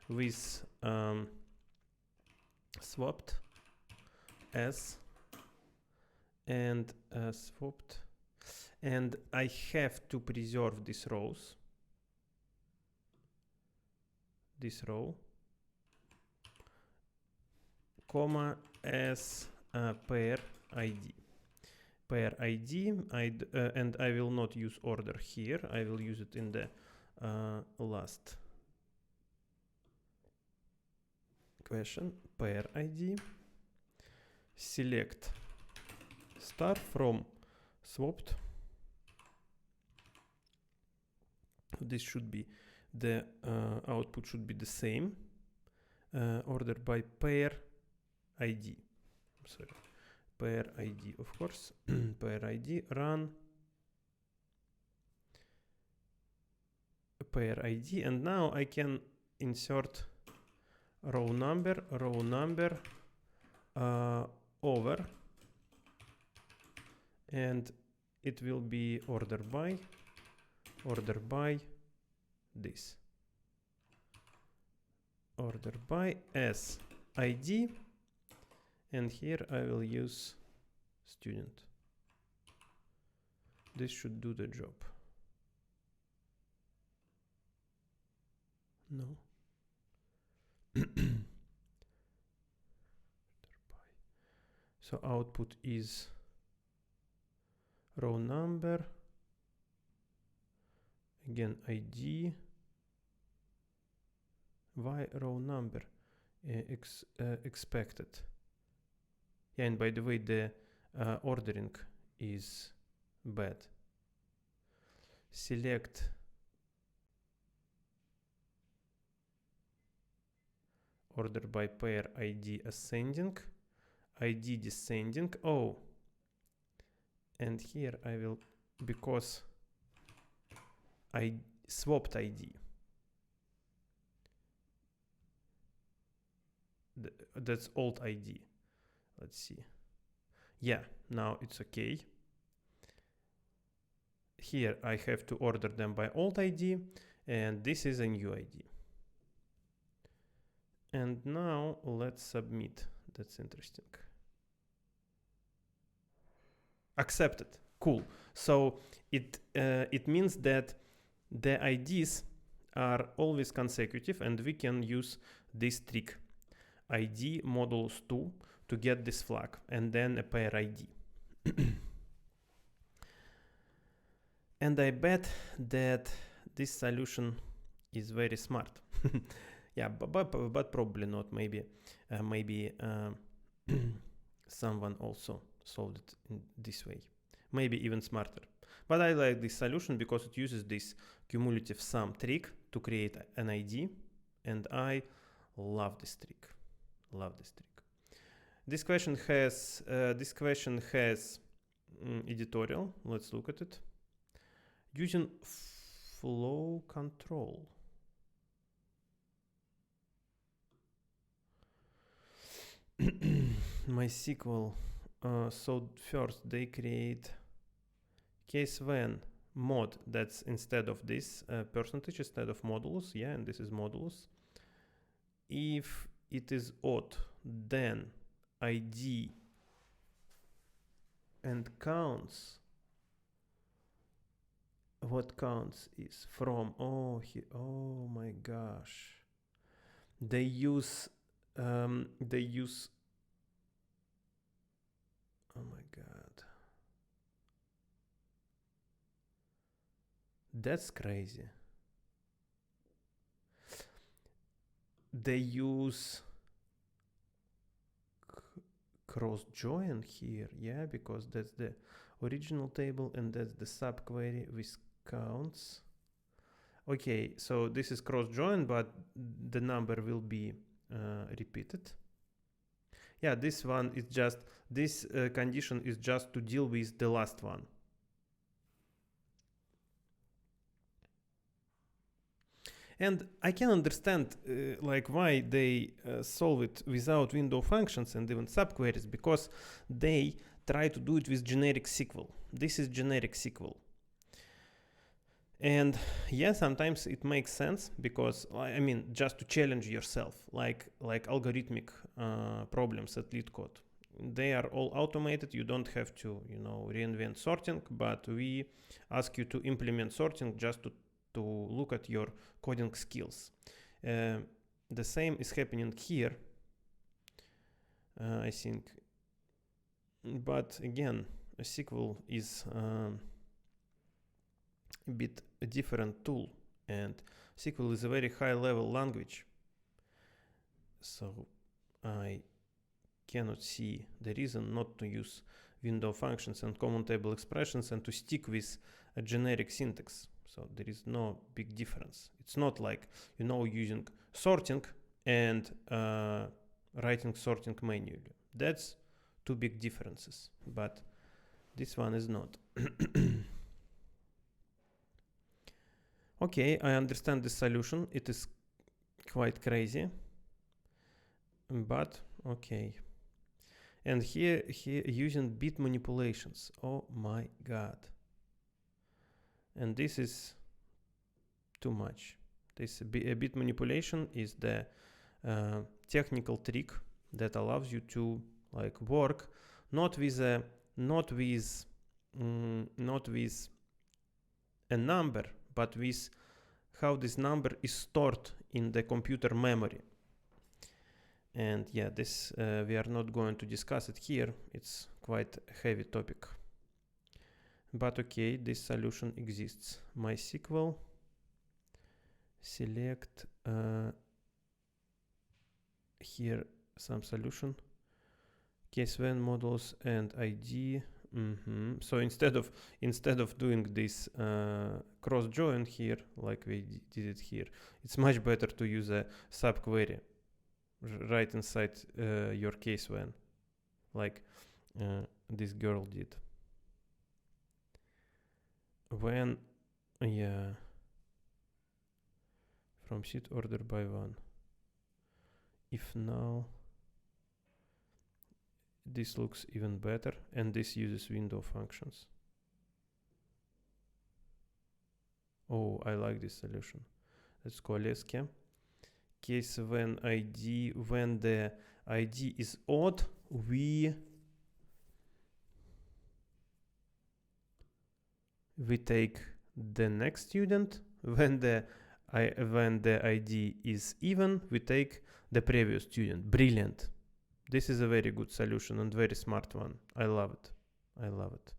A: with swapped s and swapped, and I have to preserve these rows. This row, comma, as pair ID. pair ID, and I will not use order here. I will use it in the last question. Pair ID, select star from swapped. This should be the output should be the same. Order by pair ID. Sorry, pair ID, of course. Pair ID, run pair ID, and now I can insert row number over, and it will be order by this. Order by as ID, and here I will use student. This should do the job. No. So output is row number, again ID, why row number expected. Yeah, and by the way, the ordering is bad. Select order by pair ID ascending, ID descending. Oh, and here I will, because I swapped ID. That's old ID. Let's see. Yeah, now it's okay. Here I have to order them by old ID, and this is a new ID. And now let's submit. That's interesting. Accepted. Cool. So it means that the IDs are always consecutive, and we can use this trick, ID modulus 2, to get this flag, and then a pair ID. And I bet that this solution is very smart. Yeah, but probably not. Maybe someone also solved it in this way. Maybe even smarter. But I like this solution because it uses this cumulative sum trick to create an ID, and I love this trick. Love this trick. This question has editorial. Let's look at it. Using flow control. MySQL. So first they create case when mod, that's instead of this percentage, instead of modulus. Yeah, and this is modulus. If it is odd, then ID and counts. What counts is from. Oh my gosh. They use oh my god. That's crazy. They use cross join here, yeah, because that's the original table and that's the subquery with counts. Okay, so this is cross join, but the number will be repeated. Yeah, this one is just, this condition is just to deal with the last one. And I can understand like why they solve it without window functions and even subqueries, because they try to do it with generic SQL. This is generic SQL. And yeah, sometimes it makes sense because, I mean, just to challenge yourself, like algorithmic problems at LeetCode. They are all automated. You don't have to, reinvent sorting, but we ask you to implement sorting just to look at your coding skills. The same is happening here, I think. But again, SQL is a bit a different tool, and SQL is a very high level language, so I cannot see the reason not to use window functions and common table expressions and to stick with a generic syntax. So there is no big difference. It's not like, you know, using sorting and writing sorting manually. That's two big differences, but this one is not. Okay, I understand the solution. It is quite crazy, but okay. And here using bit manipulations. Oh my god. And this is too much. This a bit manipulation is the technical trick that allows you to like work not with a number, but with how this number is stored in the computer memory. And yeah, this we are not going to discuss it here. It's quite a heavy topic. But okay, this solution exists. MySQL, select here some solution, case when models and ID. So instead of doing this cross join here like we did it here, it's much better to use a subquery right inside your case when, like this girl did. When, yeah, from seat order by one. If null, this looks even better, and this uses window functions. Oh, I like this solution. Let's call LeetCode. Case when the ID is odd, we take the next student. When the ID is even, we take the previous student. Brilliant. This is a very good solution and very smart one. I love it. I love it.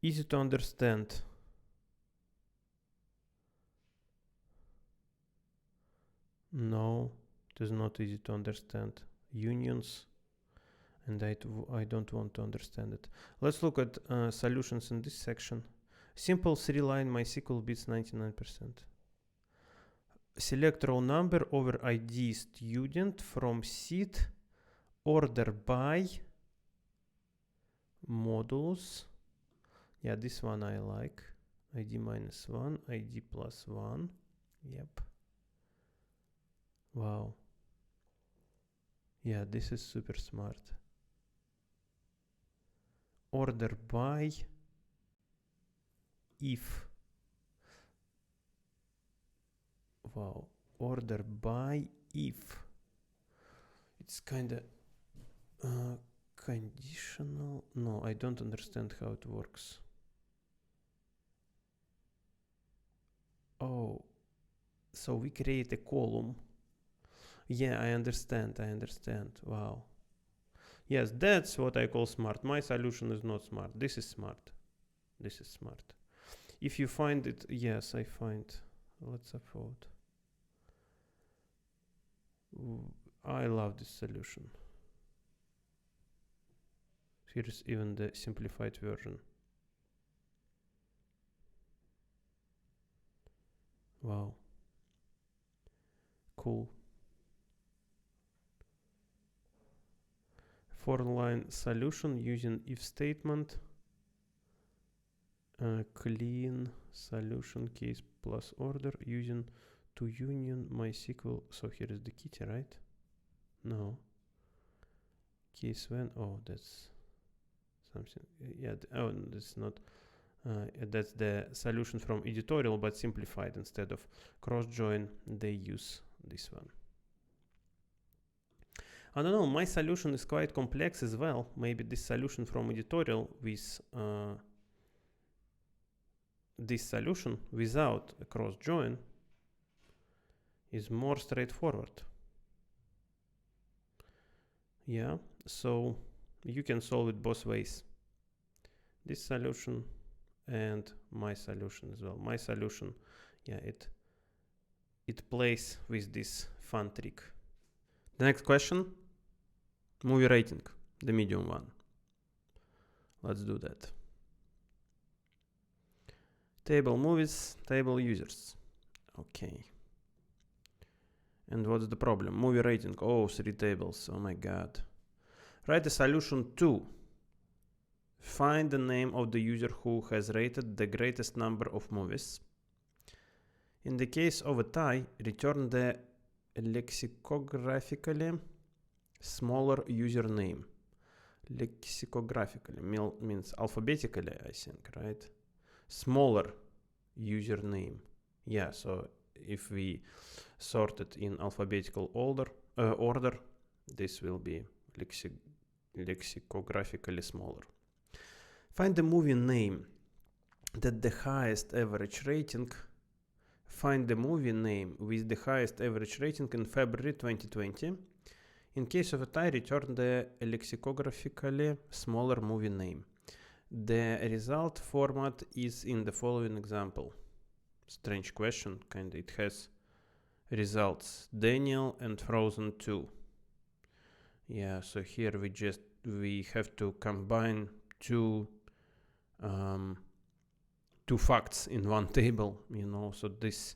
A: Easy to understand. No, it is not easy to understand. Unions, and I don't want to understand it. Let's look at solutions in this section. Simple 3-line MySQL beats 99%. Select row number over ID student from seat order by modulus. Yeah, this one I like. ID -1, ID +1. Yep. Wow. Yeah, this is super smart. Order by if. Wow. Order by if. It's kind of conditional. No, I don't understand how it works. Oh, so we create a column. Yeah, I understand. Wow. Yes, that's what I call smart. My solution is not smart. This is smart. This is smart. If you find it, yes, I find. Let's upload. I love this solution. Here's even the simplified version. Wow. Cool. 4-line solution using if statement. Clean solution case plus order using to union MySQL. So here is the kitty, right? No. Case when. Oh, that's something. Yeah. Oh, that's not. That's the solution from editorial, but simplified. Instead of cross join, they use this one. I don't know, my solution is quite complex as well. Maybe this solution from editorial with this solution without a cross join is more straightforward. Yeah, so you can solve it both ways. This solution and my solution as well. My solution, yeah, it plays with this fun trick. The next question, movie rating, the medium one. Let's do that. Table movies, table users. Okay. And what's the problem? Movie rating. Oh, 3 tables. Oh my god. Write a solution 2. Find the name of the user who has rated the greatest number of movies. In the case of a tie, return the lexicographically smaller username. Lexicographically means alphabetically, I think, right? Smaller username. Yeah, so if we sort it in alphabetical order, this will be lexicographically smaller. Find the movie name that the highest average rating. Find the movie name with the highest average rating in February 2020. In case of a tie, return the lexicographically smaller movie name. The result format is in the following example. Strange question, kind of. It has results Daniel and Frozen 2. Yeah, so here we have to combine two facts in one table, you know. So this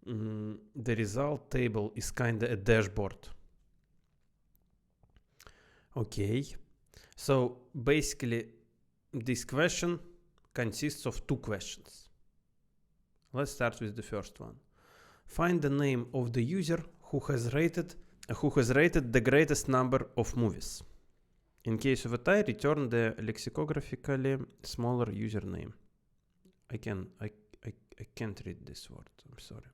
A: the result table is kind of a dashboard. Okay, so basically this question consists of 2 questions. Let's start with the first one. Find the name of the user who has rated the greatest number of movies. In case of a tie, return the lexicographically smaller username. I can't read this word, I'm sorry.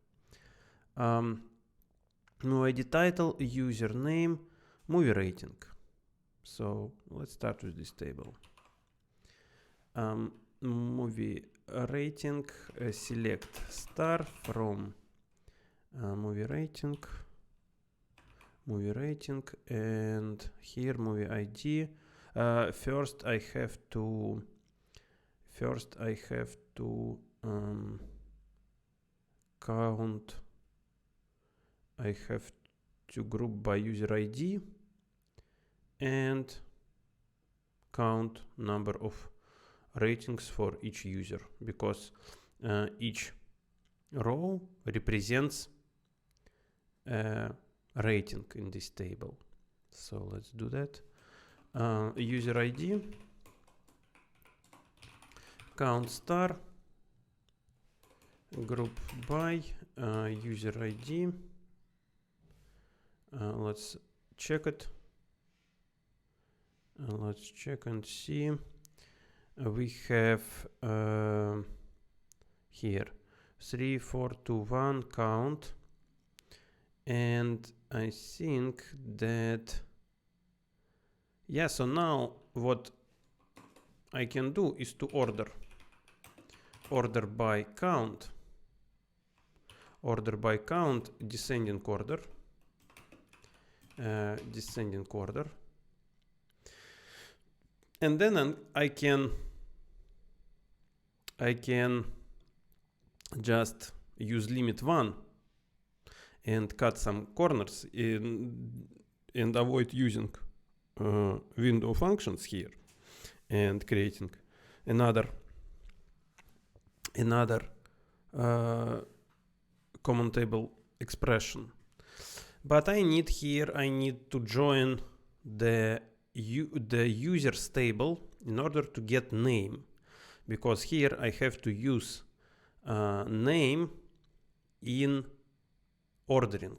A: New ID title, username, movie rating. So let's start with this table. Movie rating, select star from movie rating, and here movie ID. First I have to count. I have to group by user ID and count number of ratings for each user, because each row represents a rating in this table. So let's do that. User ID, count star, group by user ID. Let's check it. Let's check and see. We have here 3, 4, 2, 1 count, and I think that, yeah, so now what I can do is to order by count, descending order, and then I can just use limit 1 and cut some corners and avoid using window functions here and creating another common table expression. But I need to join the users table in order to get name, because here I have to use name in ordering.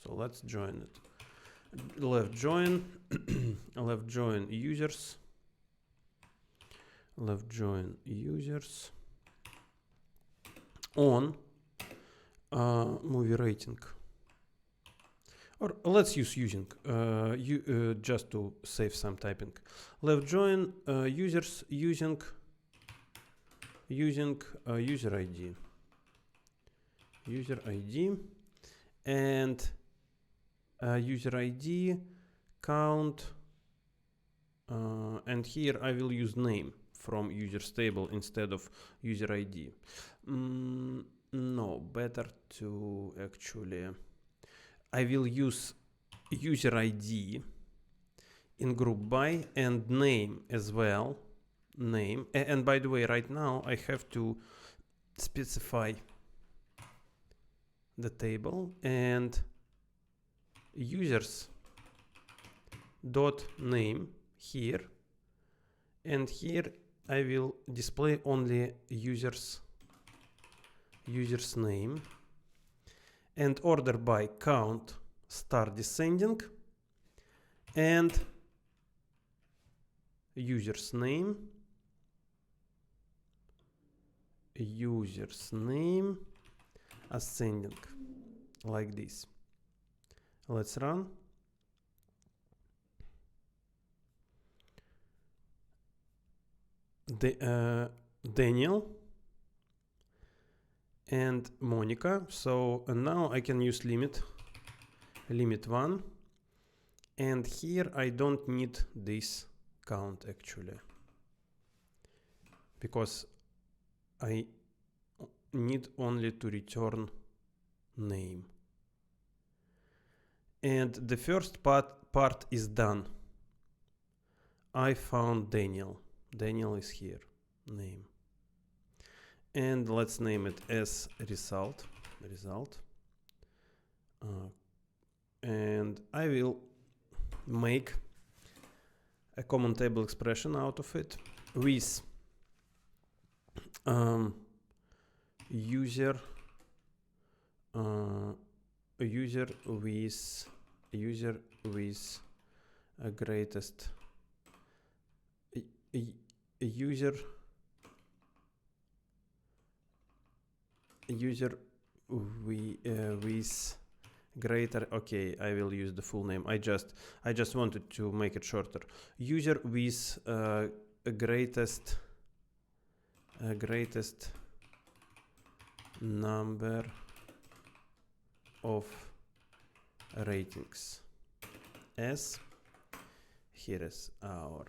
A: So let's join it. Left join users, on movie rating. Or let's use using just to save some typing. Left join users using user ID, and user ID count, and here I will use name from users table instead of user ID. No, better to actually, I will use user ID in group by and name as well. Name, and by the way, right now I have to specify the table and users dot name here, and here I will display only users name, and order by count start descending, and users name ascending, like this. Let's run. Daniel and Monica. So now I can use limit 1, and here I don't need this count actually, because I need only to return name. And the first part is done. I found Daniel. Daniel is here, name. And let's name it as result. And I will make a common table expression out of it with user with a greatest user with greater, okay, I will use the full name. I just wanted to make it shorter. User with greatest number of ratings. As here is our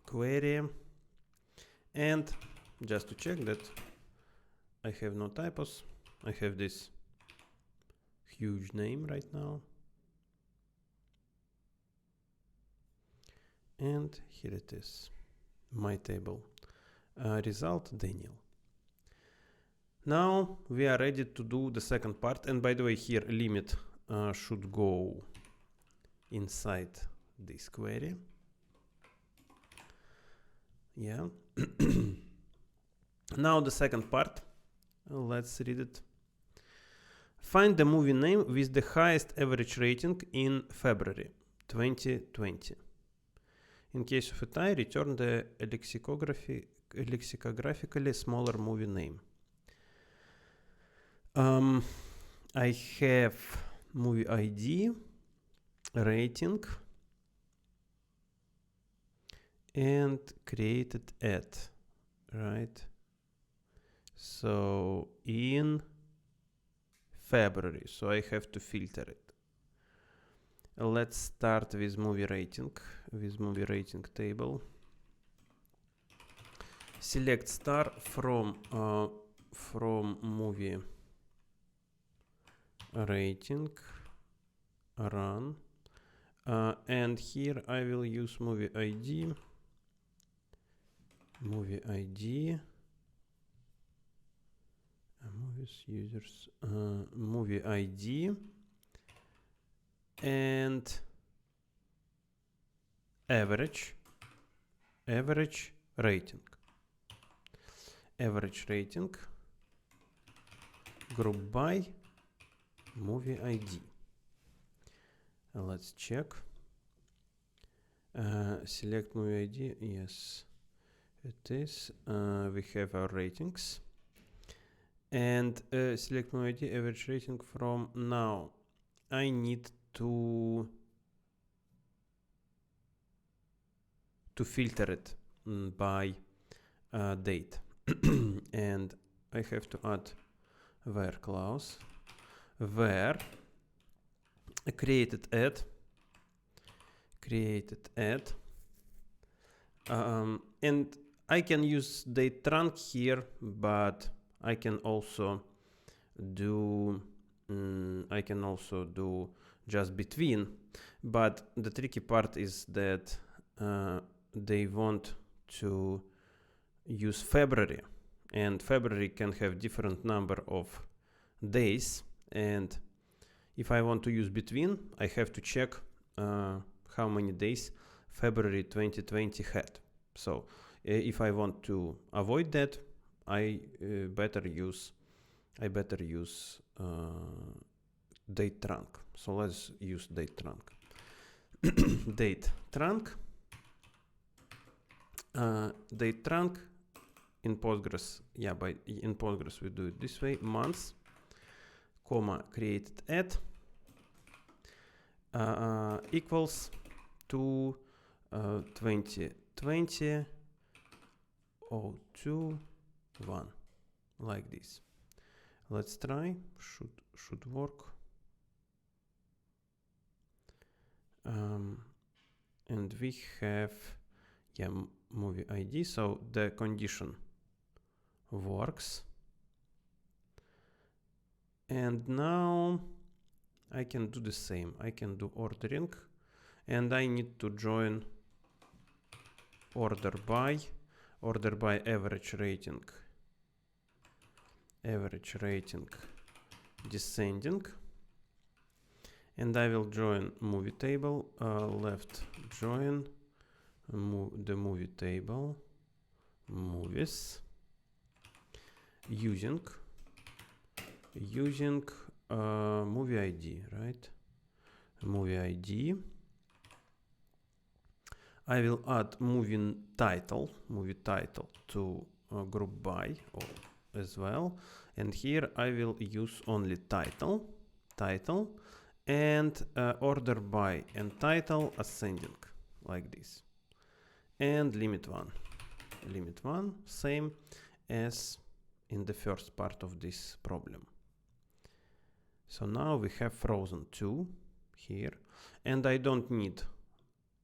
A: query, and just to check that I have no typos, I have this huge name right now, and here it is, my table, result Daniel. Now we are ready to do the second part, and by the way, here limit should go inside this query. Yeah. Now the second part, let's read it. Find the movie name with the highest average rating in February 2020. In case of a tie, return the lexicographically smaller movie name. I have movie ID, rating, and created ad, right? So in February, so I have to filter it. Let's start with movie rating, table. Select star from movie rating, run, and here I will use movie ID, movies users, movie ID, and average rating, group by movie ID. Let's check. Select movie ID. Yes, it is. We have our ratings. And select movie ID, average rating from now. I need to filter it by date. And I have to add where clause, where created ad created add, and I can use date trunk here, but I can also do just between. But the tricky part is that they want to use February, and February can have different number of days, and if I want to use between, I have to check how many days February 2020 had. So if I want to avoid that, I better use date trunk. So let's use date trunk. Date trunk. Date trunk in Postgres. Yeah, in Postgres we do it this way: months, comma, created at equals to 2020 02/1, like this. Let's try. Should work. And we have movie ID, so the condition works. And now I can do the same. I can do ordering, and I need to join order by average rating descending, and I will join movie table, left join the movie table movies using movie ID, right? Movie ID. I will add movie title to group by as well, and here I will use only title, and order by and title ascending, like this, and limit one, same as in the first part of this problem. So now we have frozen 2 here, and I don't need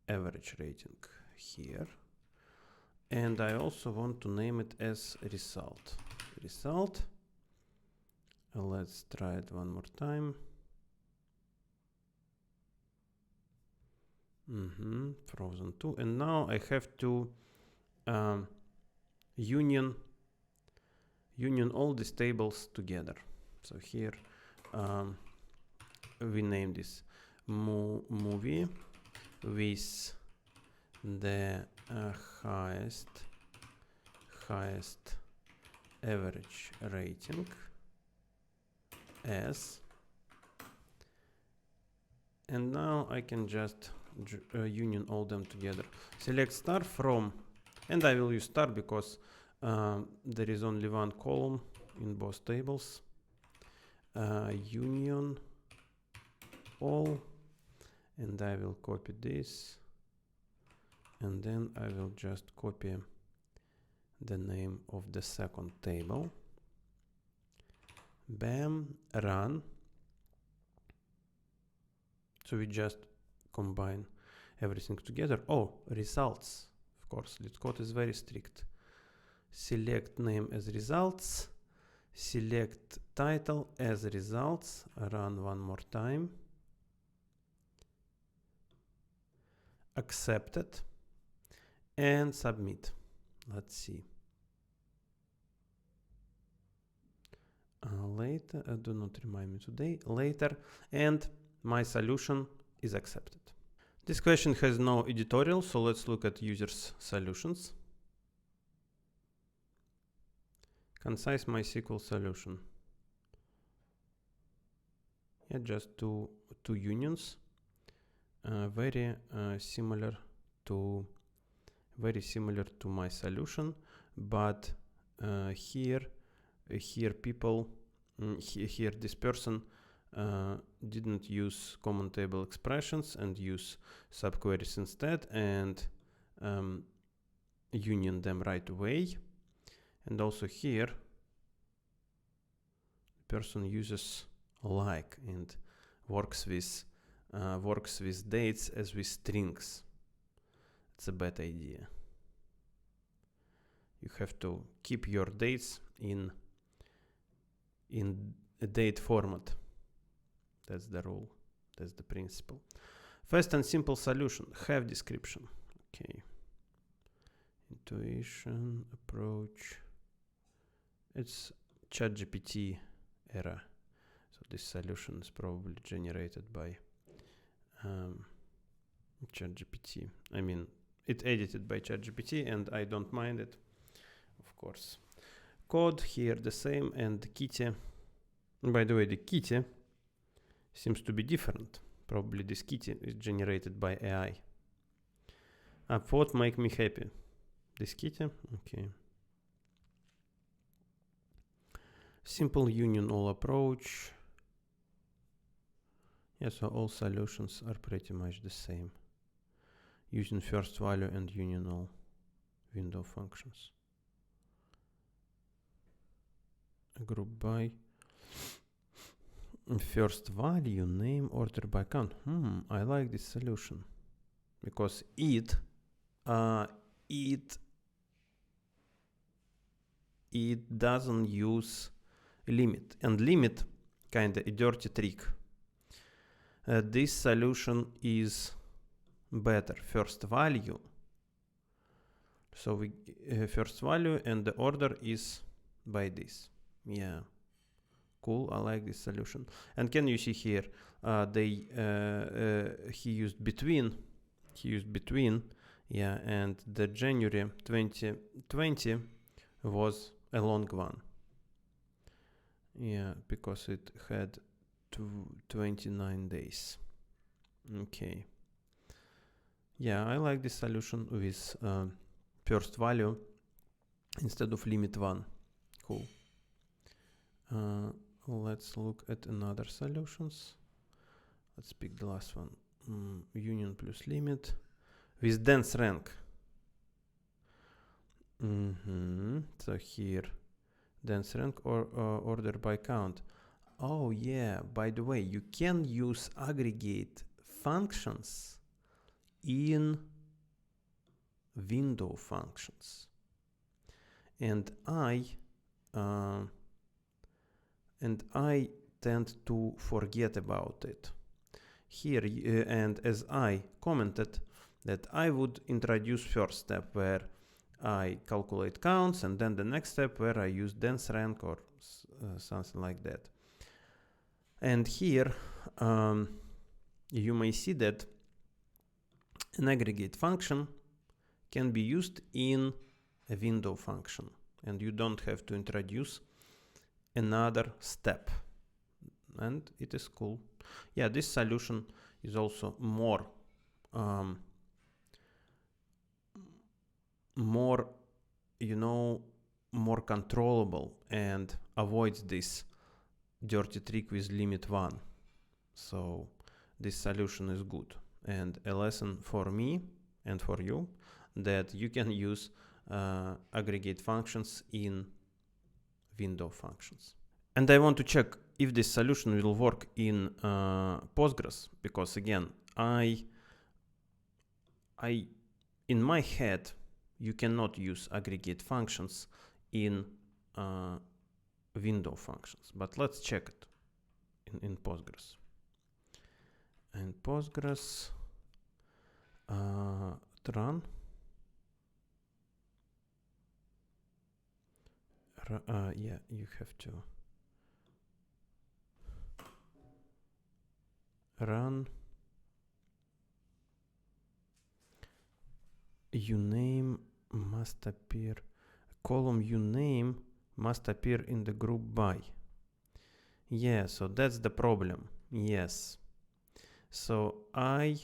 A: average rating here, and I also want to name it as result. Let's try it one more time. Frozen 2, and now I have to union all these tables together. So here we name this movie with the highest average rating as, and now I can just union all them together. Select star from, and I will use star because there is only one column in both tables. Union all, and I will copy this, and then I will just copy the name of the second table. Bam, run. So we just combine everything together. Oh, results. Of course, LeetCode is very strict. Select name as results. Select title as results. Run one more time. Accepted. And submit. Let's see. Later, do not remind me today. Later, and my solution is accepted. This question has no editorial, so let's look at users' solutions. Concise MySQL solution. Yeah, just two unions, very similar to my solution, but here this person didn't use common table expressions and use subqueries instead, and union them right away. And also here the person uses like and works with works with dates as with strings. It's a bad idea. You have to keep your dates in a date format. That's the rule. That's the principle. Fast and simple solution. Have description. Okay. Intuition, approach. It's ChatGPT era. So this solution is probably generated by ChatGPT. I mean, it's edited by ChatGPT and I don't mind it, of course. Code here the same, and kitty. By the way, the kitty seems to be different. Probably this kitty is generated by AI. What make me happy? This kitty? Okay. Simple union all approach. Yeah, so all solutions are pretty much the same. Using first value and union all window functions. Group by first value, name, order by count. I like this solution because it doesn't use limit, and limit kinda a dirty trick. This solution is better. First value. So we first value and the order is by this. Yeah, cool. I like this solution. And can you see here? He used between. Yeah, and the January 2020 was a long one. Yeah, because it had 29 days. Okay. Yeah, I like this solution with first value instead of limit 1. Cool. Let's look at another solutions. Let's pick the last one. Union plus limit with dense rank. So here, dense rank or order by count. Oh yeah, by the way, you can use aggregate functions in window functions. And I tend to forget about it. Here, and as I commented, that I would introduce first step where I calculate counts, and then the next step where I use dense rank or something like that. And here you may see that an aggregate function can be used in a window function, and you don't have to introduce another step, and it is cool. Yeah, this solution is also more controllable and avoids this dirty trick with limit 1. So this solution is good, and a lesson for me and for you that you can use aggregate functions in window functions. And I want to check if this solution will work in Postgres, because again, in my head, you cannot use aggregate functions in window functions, but let's check it in Postgres. And Postgres run. Yeah, you have to run uname must appear, column uname must appear in the group by. Yeah, so that's the problem. Yes. So I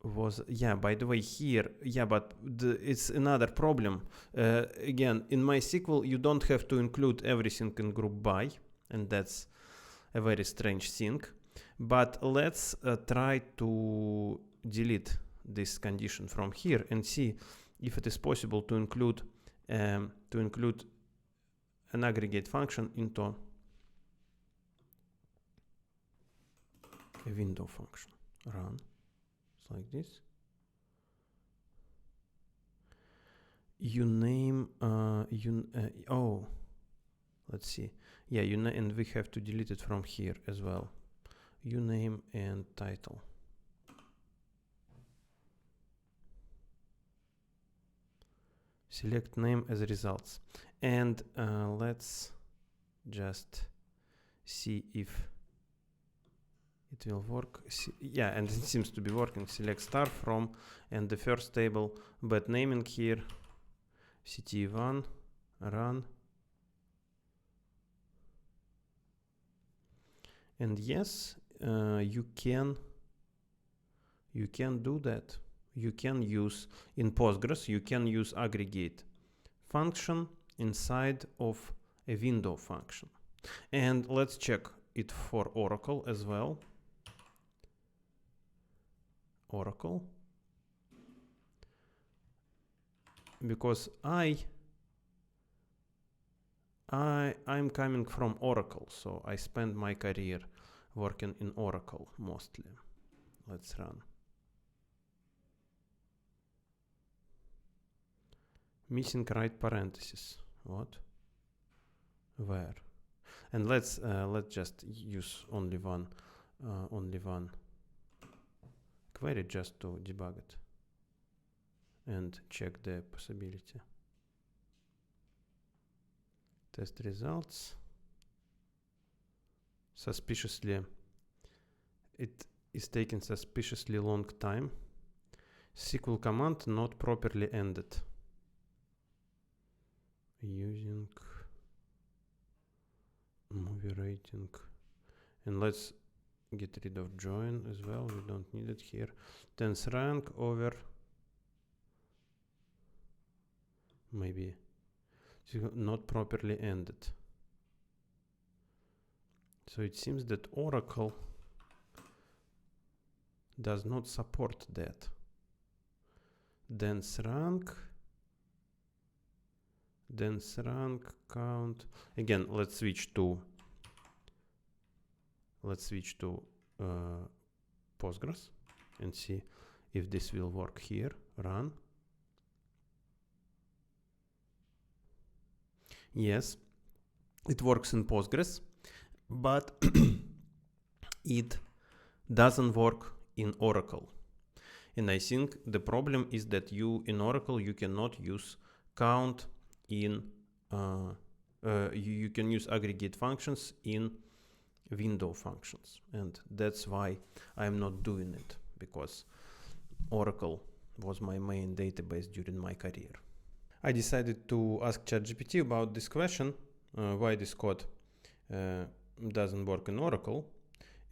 A: was, yeah, by the way, here, yeah, but it's another problem. Again, in MySQL, you don't have to include everything in group by, and that's a very strange thing. But let's try to delete this condition from here and see if it is possible to include an aggregate function into a window function. Run. It's like this. You name oh, let's see. Yeah, and we have to delete it from here as well. Uname and title. Select name as results. And let's just see if it will work. Yeah, and it seems to be working. Select star from, and the first table, but naming here, ct1, run. And yes, you can do that. You can use, in Postgres, you can use aggregate function inside of a window function. And let's check it for Oracle as well. Oracle. Because I'm coming from Oracle, so I spent my career working in Oracle mostly. Let's run. Missing right parenthesis. What? Where? And let's just use only one query just to debug it and check the possibility. Test results. Suspiciously, it is taking suspiciously long time. SQL command not properly ended. Using movie rating. And let's get rid of join as well. We don't need it here. Tense rank over maybe not properly ended. So it seems that Oracle does not support that. Dense rank count. Again, let's switch to Postgres and see if this will work here. Run. Yes, it works in Postgres, but it doesn't work in Oracle. And I think the problem is that in Oracle you cannot use count in you can use aggregate functions in window functions, and that's why I'm not doing it, because Oracle was my main database during my career. I decided to ask ChatGPT about this question, why this code doesn't work in Oracle,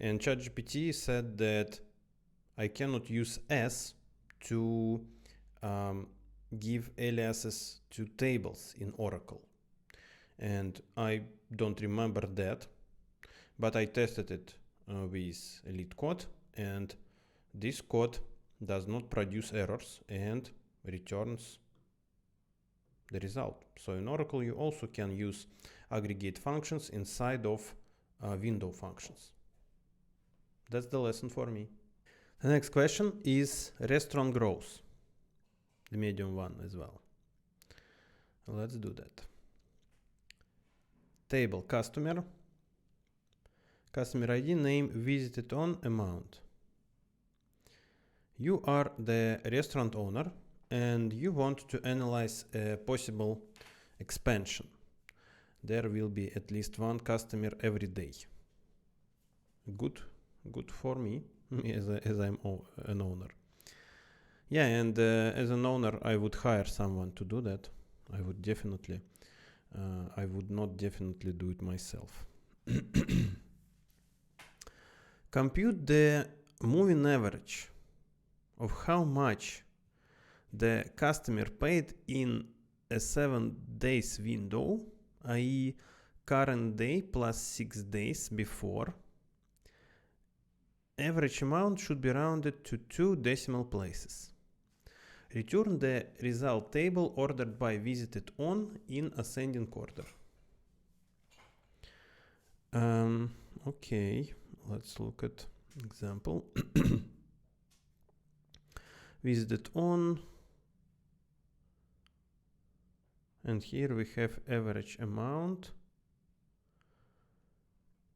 A: and ChatGPT said that I cannot use S to give aliases to tables in Oracle. And I don't remember that, but I tested it with LeetCode, and this code does not produce errors and returns the result. So in Oracle you also can use aggregate functions inside of window functions. That's the lesson for me. The next question is restaurant growth, the medium one as well. Let's do that. Table customer ID, name, visited on, amount. You are the restaurant owner and you want to analyze a possible expansion. There will be at least one customer every day. Good for me as I'm an owner. Yeah, and as an owner, I would hire someone to do that. I would not definitely do it myself. Compute the moving average of how much the customer paid in a 7 days window, i.e. current day plus 6 days before. Average amount should be rounded to 2 decimal places. Return the result table ordered by visited on in ascending order. Okay, let's look at example. Visited on, and here we have average amount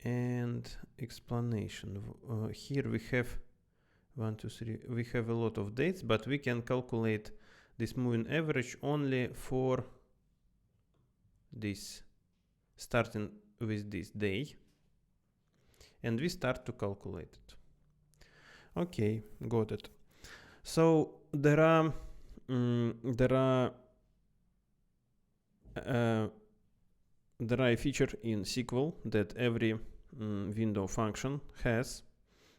A: and explanation. Here we have 1, 2, 3. We have a lot of dates, but we can calculate this moving average only for this, starting with this day, and we start to calculate it. Okay, got it. So there are a feature in SQL that every window function has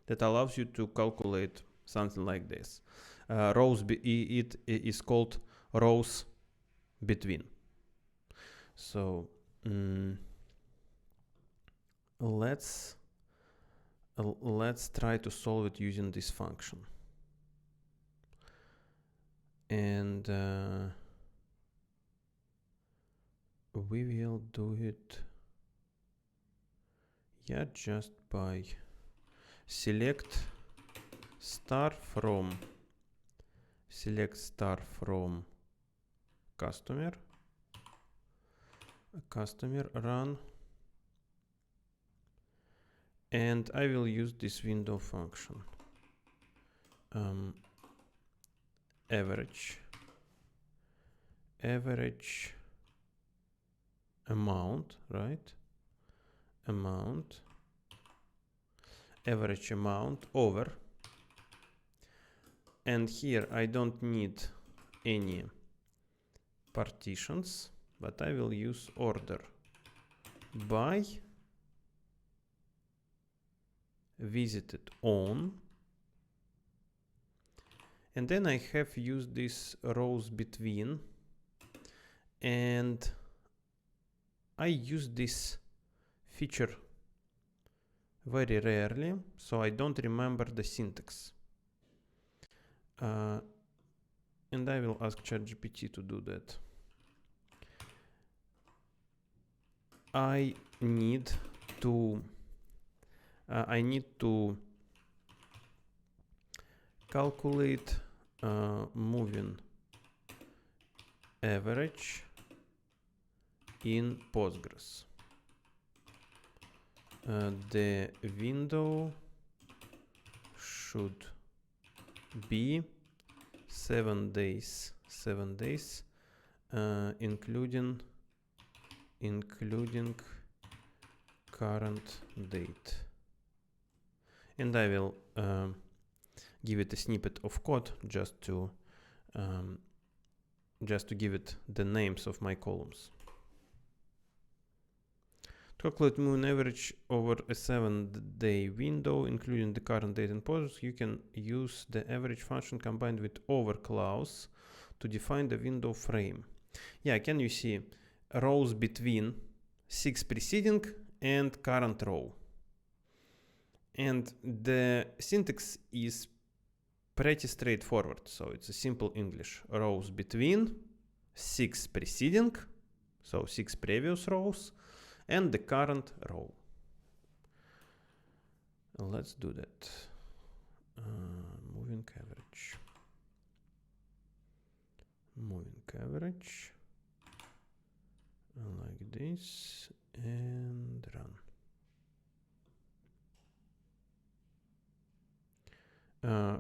A: that allows you to calculate something like this. It is called rows between. So let's try to solve it using this function. And we will do it, yeah, just by select star from customer run, and I will use this window function, average amount, right? Average amount over, and here I don't need any partitions, but I will use order by visited on, and then I have used this rows between, and I use this feature very rarely, so I don't remember the syntax. And I will ask ChatGPT to do that. I need to calculate moving average in Postgres. The window should be 7 days, including current date. And I will give it a snippet of code just to give it the names of my columns. To calculate moving average over a 7-day window, including the current date and Postgres, you can use the average function combined with over clause to define the window frame. Yeah, can you see rows between 6 preceding and current row? And the syntax is pretty straightforward. So it's a simple English. Rows between 6 preceding, so 6 previous rows, and the current row. Let's do that. Moving average like this, and run.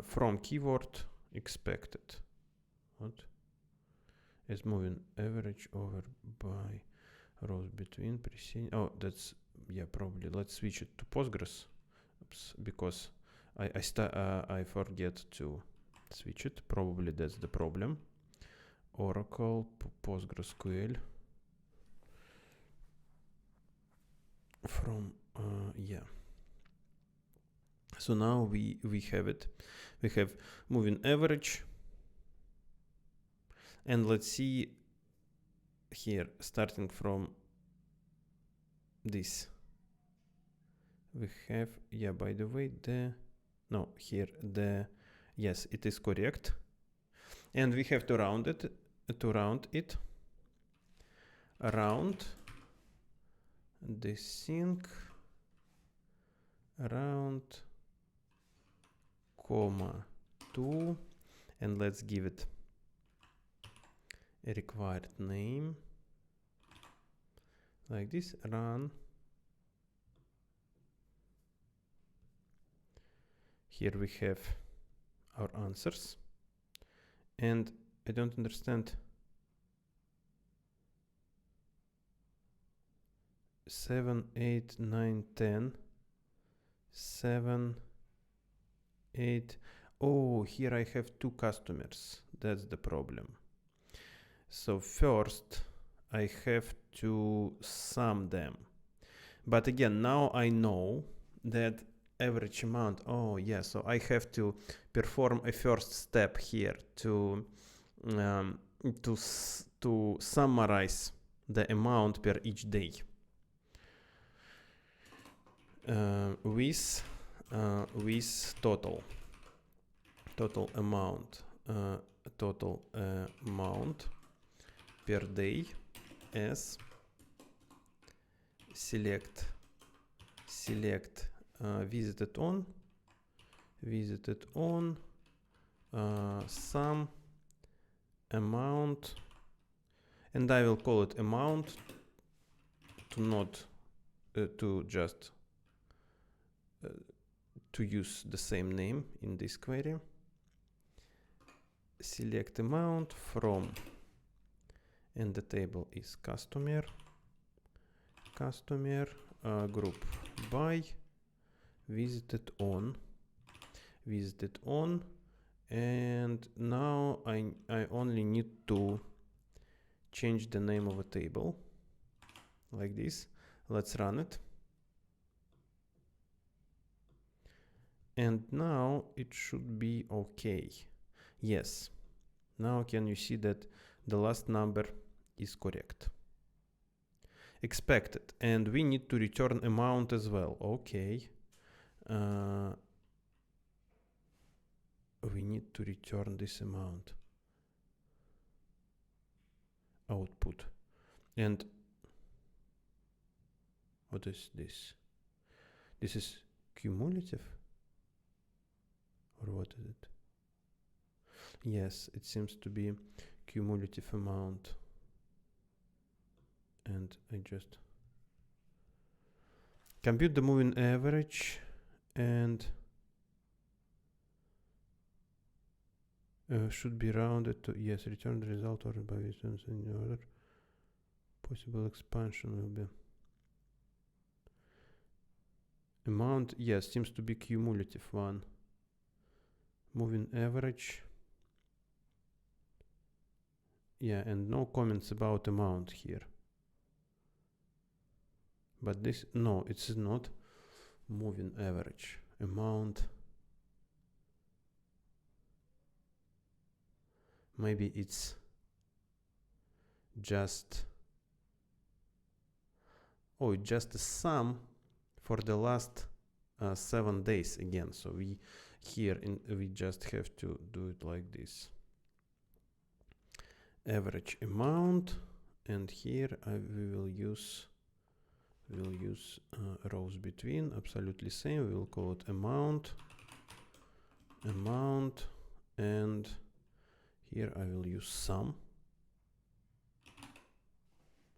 A: From keyword expected. What is moving average over by rows between preceding? Oh, that's, yeah, probably. Let's switch it to Postgres. Oops, because I forget to switch it. Probably that's the problem. Oracle, PostgreSQL. From yeah. So now we have it. We have moving average, and let's see here, starting from this. We have, yeah, by the way, yes, it is correct. And we have to round it, round the sync, round comma 2, and let's give it a required name like this. Run. Here we have our answers, and I don't understand. 7, 8, 9, 10, 7, 8. Oh, here I have 2 customers. That's the problem. So first I have to sum them. But again, now I know that average amount. Oh yeah, so I have to perform a first step here to summarize the amount per each day. With total amount per day as select visited on sum amount, and I will call it amount to not to just to use the same name in this query. Select amount from, and the table is customer group by visited on, and now I only need to change the name of a table like this. Let's run it. And now it should be okay. Yes. Now can you see that the last number is correct? Expected. And we need to return amount as well. Okay. We need to return this amount. Output. And what is this? This is cumulative? Or what is it? Yes, it seems to be cumulative amount. And I just compute the moving average and should be rounded to, yes, return the result ordered by distance in order. Possible expansion will be amount, yes, seems to be cumulative one. Moving average. Yeah, and no comments about amount here. But this, no, it's not moving average. Amount. Maybe it's just, oh, it's just a sum for the last 7 days again. So we just have to do it like this. Average amount, and here we will use rows between, absolutely same. We will call it amount, and here I will use sum.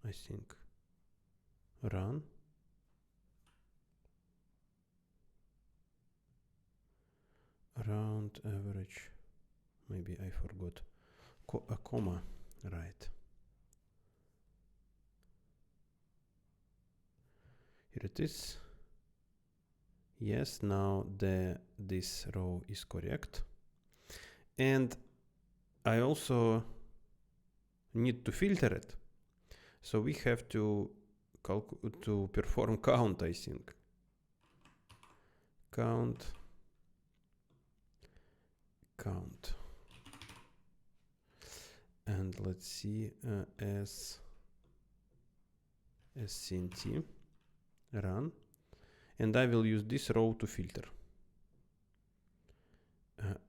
A: I think run. Round average. Maybe I forgot a comma, right? Here it is. Yes, now this row is correct. And I also need to filter it. So we have to perform count, I think. Count. And let's see, as scnt, run. And I will use this row to filter.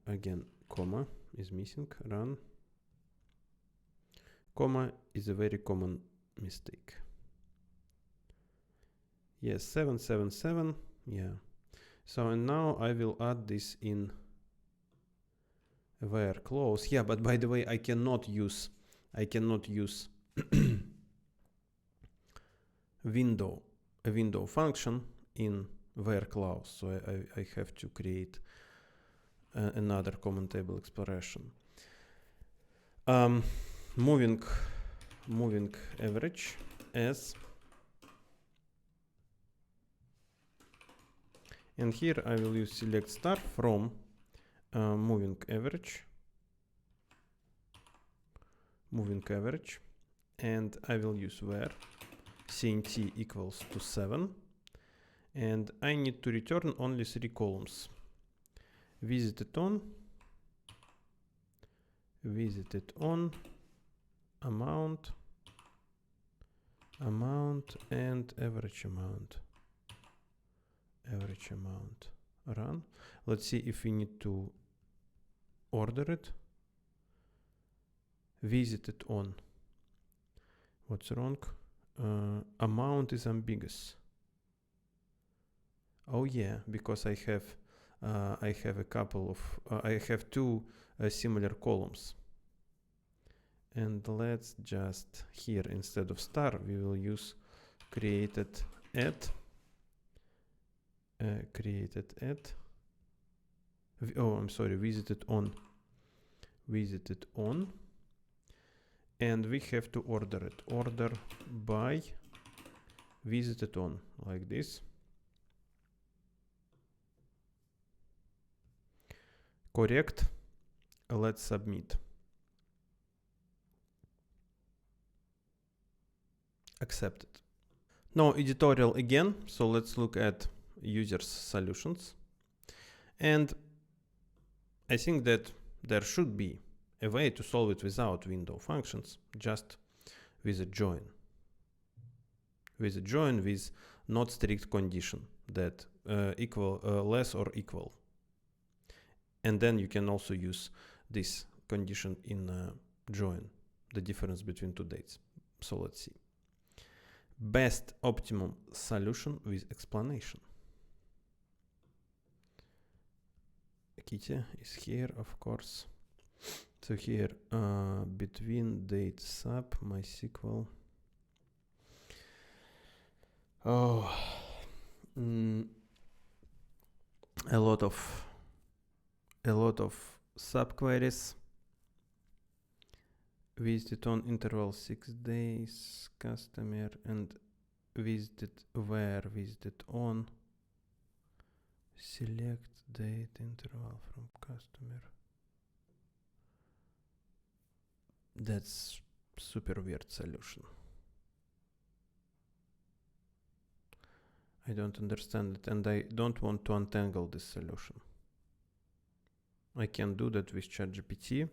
A: Again, comma is missing, run. Comma is a very common mistake. Yes, 777, yeah. So, and now I will add this in where close. Yeah, but by the way, I cannot use a window function in where clause, so I have to create another common table expression. Moving average as, and here I will use select star from moving average, and I will use where cnt equals to 7, and I need to return only 3 columns: visited on, amount, and average amount. Run. Let's see if we need to order it. Visited on. What's wrong? Amount is ambiguous. Oh yeah, because I have a couple of I have 2 similar columns. And let's just here, instead of star, we will use created at. Visited on, and we have to order it. Order by visited on, like this. Correct. Let's submit. Accepted. Now editorial again, so let's look at users solutions, and I think that there should be a way to solve it without window functions, just with a join, with not strict condition that equal less or equal, and then you can also use this condition in join, the difference between 2 dates. So let's see. Best optimum solution with explanation. Kitty is here, of course. So here, between date sub MySQL. Oh, a lot of subqueries. Visited on interval 6 days, customer, and visited where, visited on, select date interval from customer. That's super weird solution. I don't understand it, and I don't want to untangle this solution. I can do that with ChatGPT.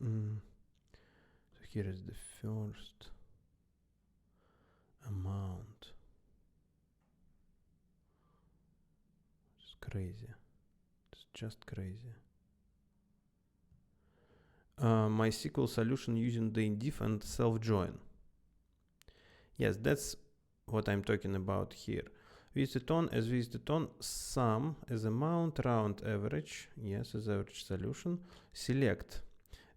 A: So here is the first amount. It's crazy. It's just crazy. MySQL solution using the indiff and self-join. Yes, that's what I'm talking about here. Visited on as visited on, sum as amount, round average. Yes, as average solution. Select.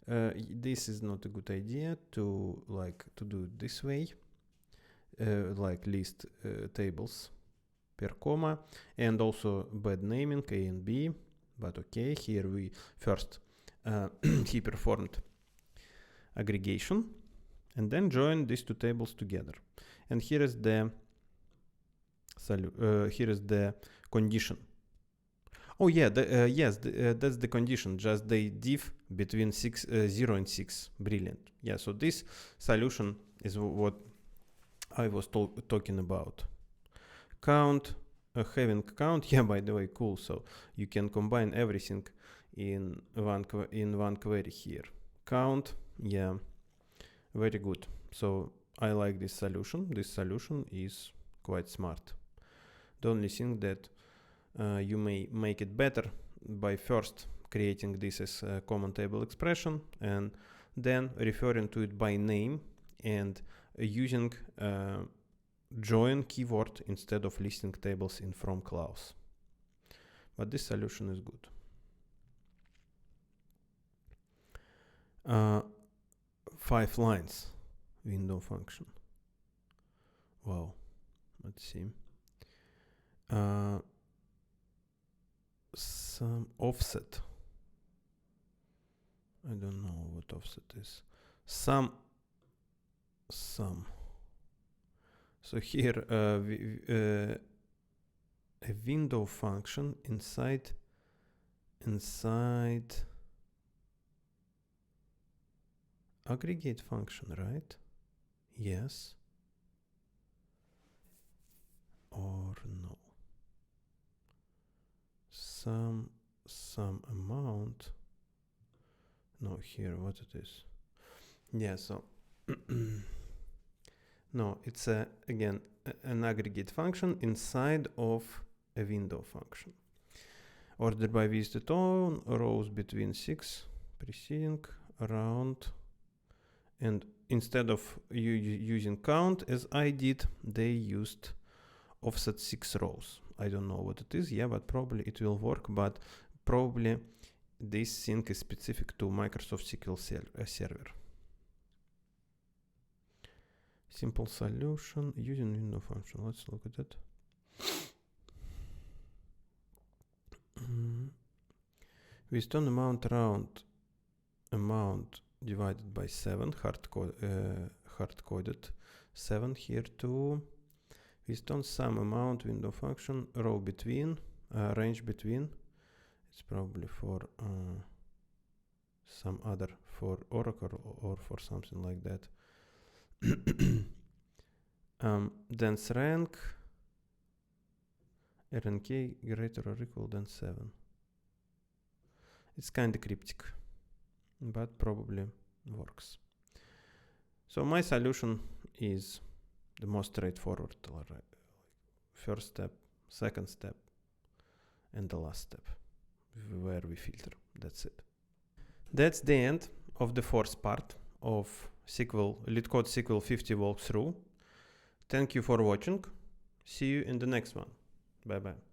A: This is not a good idea to do it this way, like list tables per comma, and also bad naming A and B, but okay, here we first he performed aggregation and then joined these 2 tables together, and here is the condition. Oh yeah, that's the condition, just the diff between 0 and 6. Brilliant. Yeah, so this solution is what I was talking about. Count, having count, yeah, by the way, cool. So you can combine everything in one query here. Count, yeah, very good. So I like this solution. This solution is quite smart. The only thing that you may make it better by first creating this as a common table expression and then referring to it by name and using join keyword instead of listing tables in from clause. But this solution is good. 5 lines window function. Wow. Let's see. Some offset. I don't know what offset is. Some. So here a window function inside aggregate function, right? Yes or no? Some amount. No, here what it is. Yeah, so no, it's again an aggregate function inside of a window function. Order by visited on, rows between 6 preceding, around, and instead of using count as I did, they used offset 6 rows. I don't know what it is, yeah, but probably it will work, but probably this thing is specific to Microsoft SQL server. Simple solution using window function. Let's look at it. With on amount round amount divided by 7, hard-coded 7 here too. With on some amount window function row between, range between. It's probably for some other, for Oracle or for something like that. Dense rank RNK greater or equal than 7. It's kind of cryptic, but probably works. So my solution is the most straightforward. First step, second step, and the last step, where we filter. That's it. That's the end of the fourth part of LeetCode SQL 50 walkthrough. Thank you for watching. See you in the next one. Bye bye.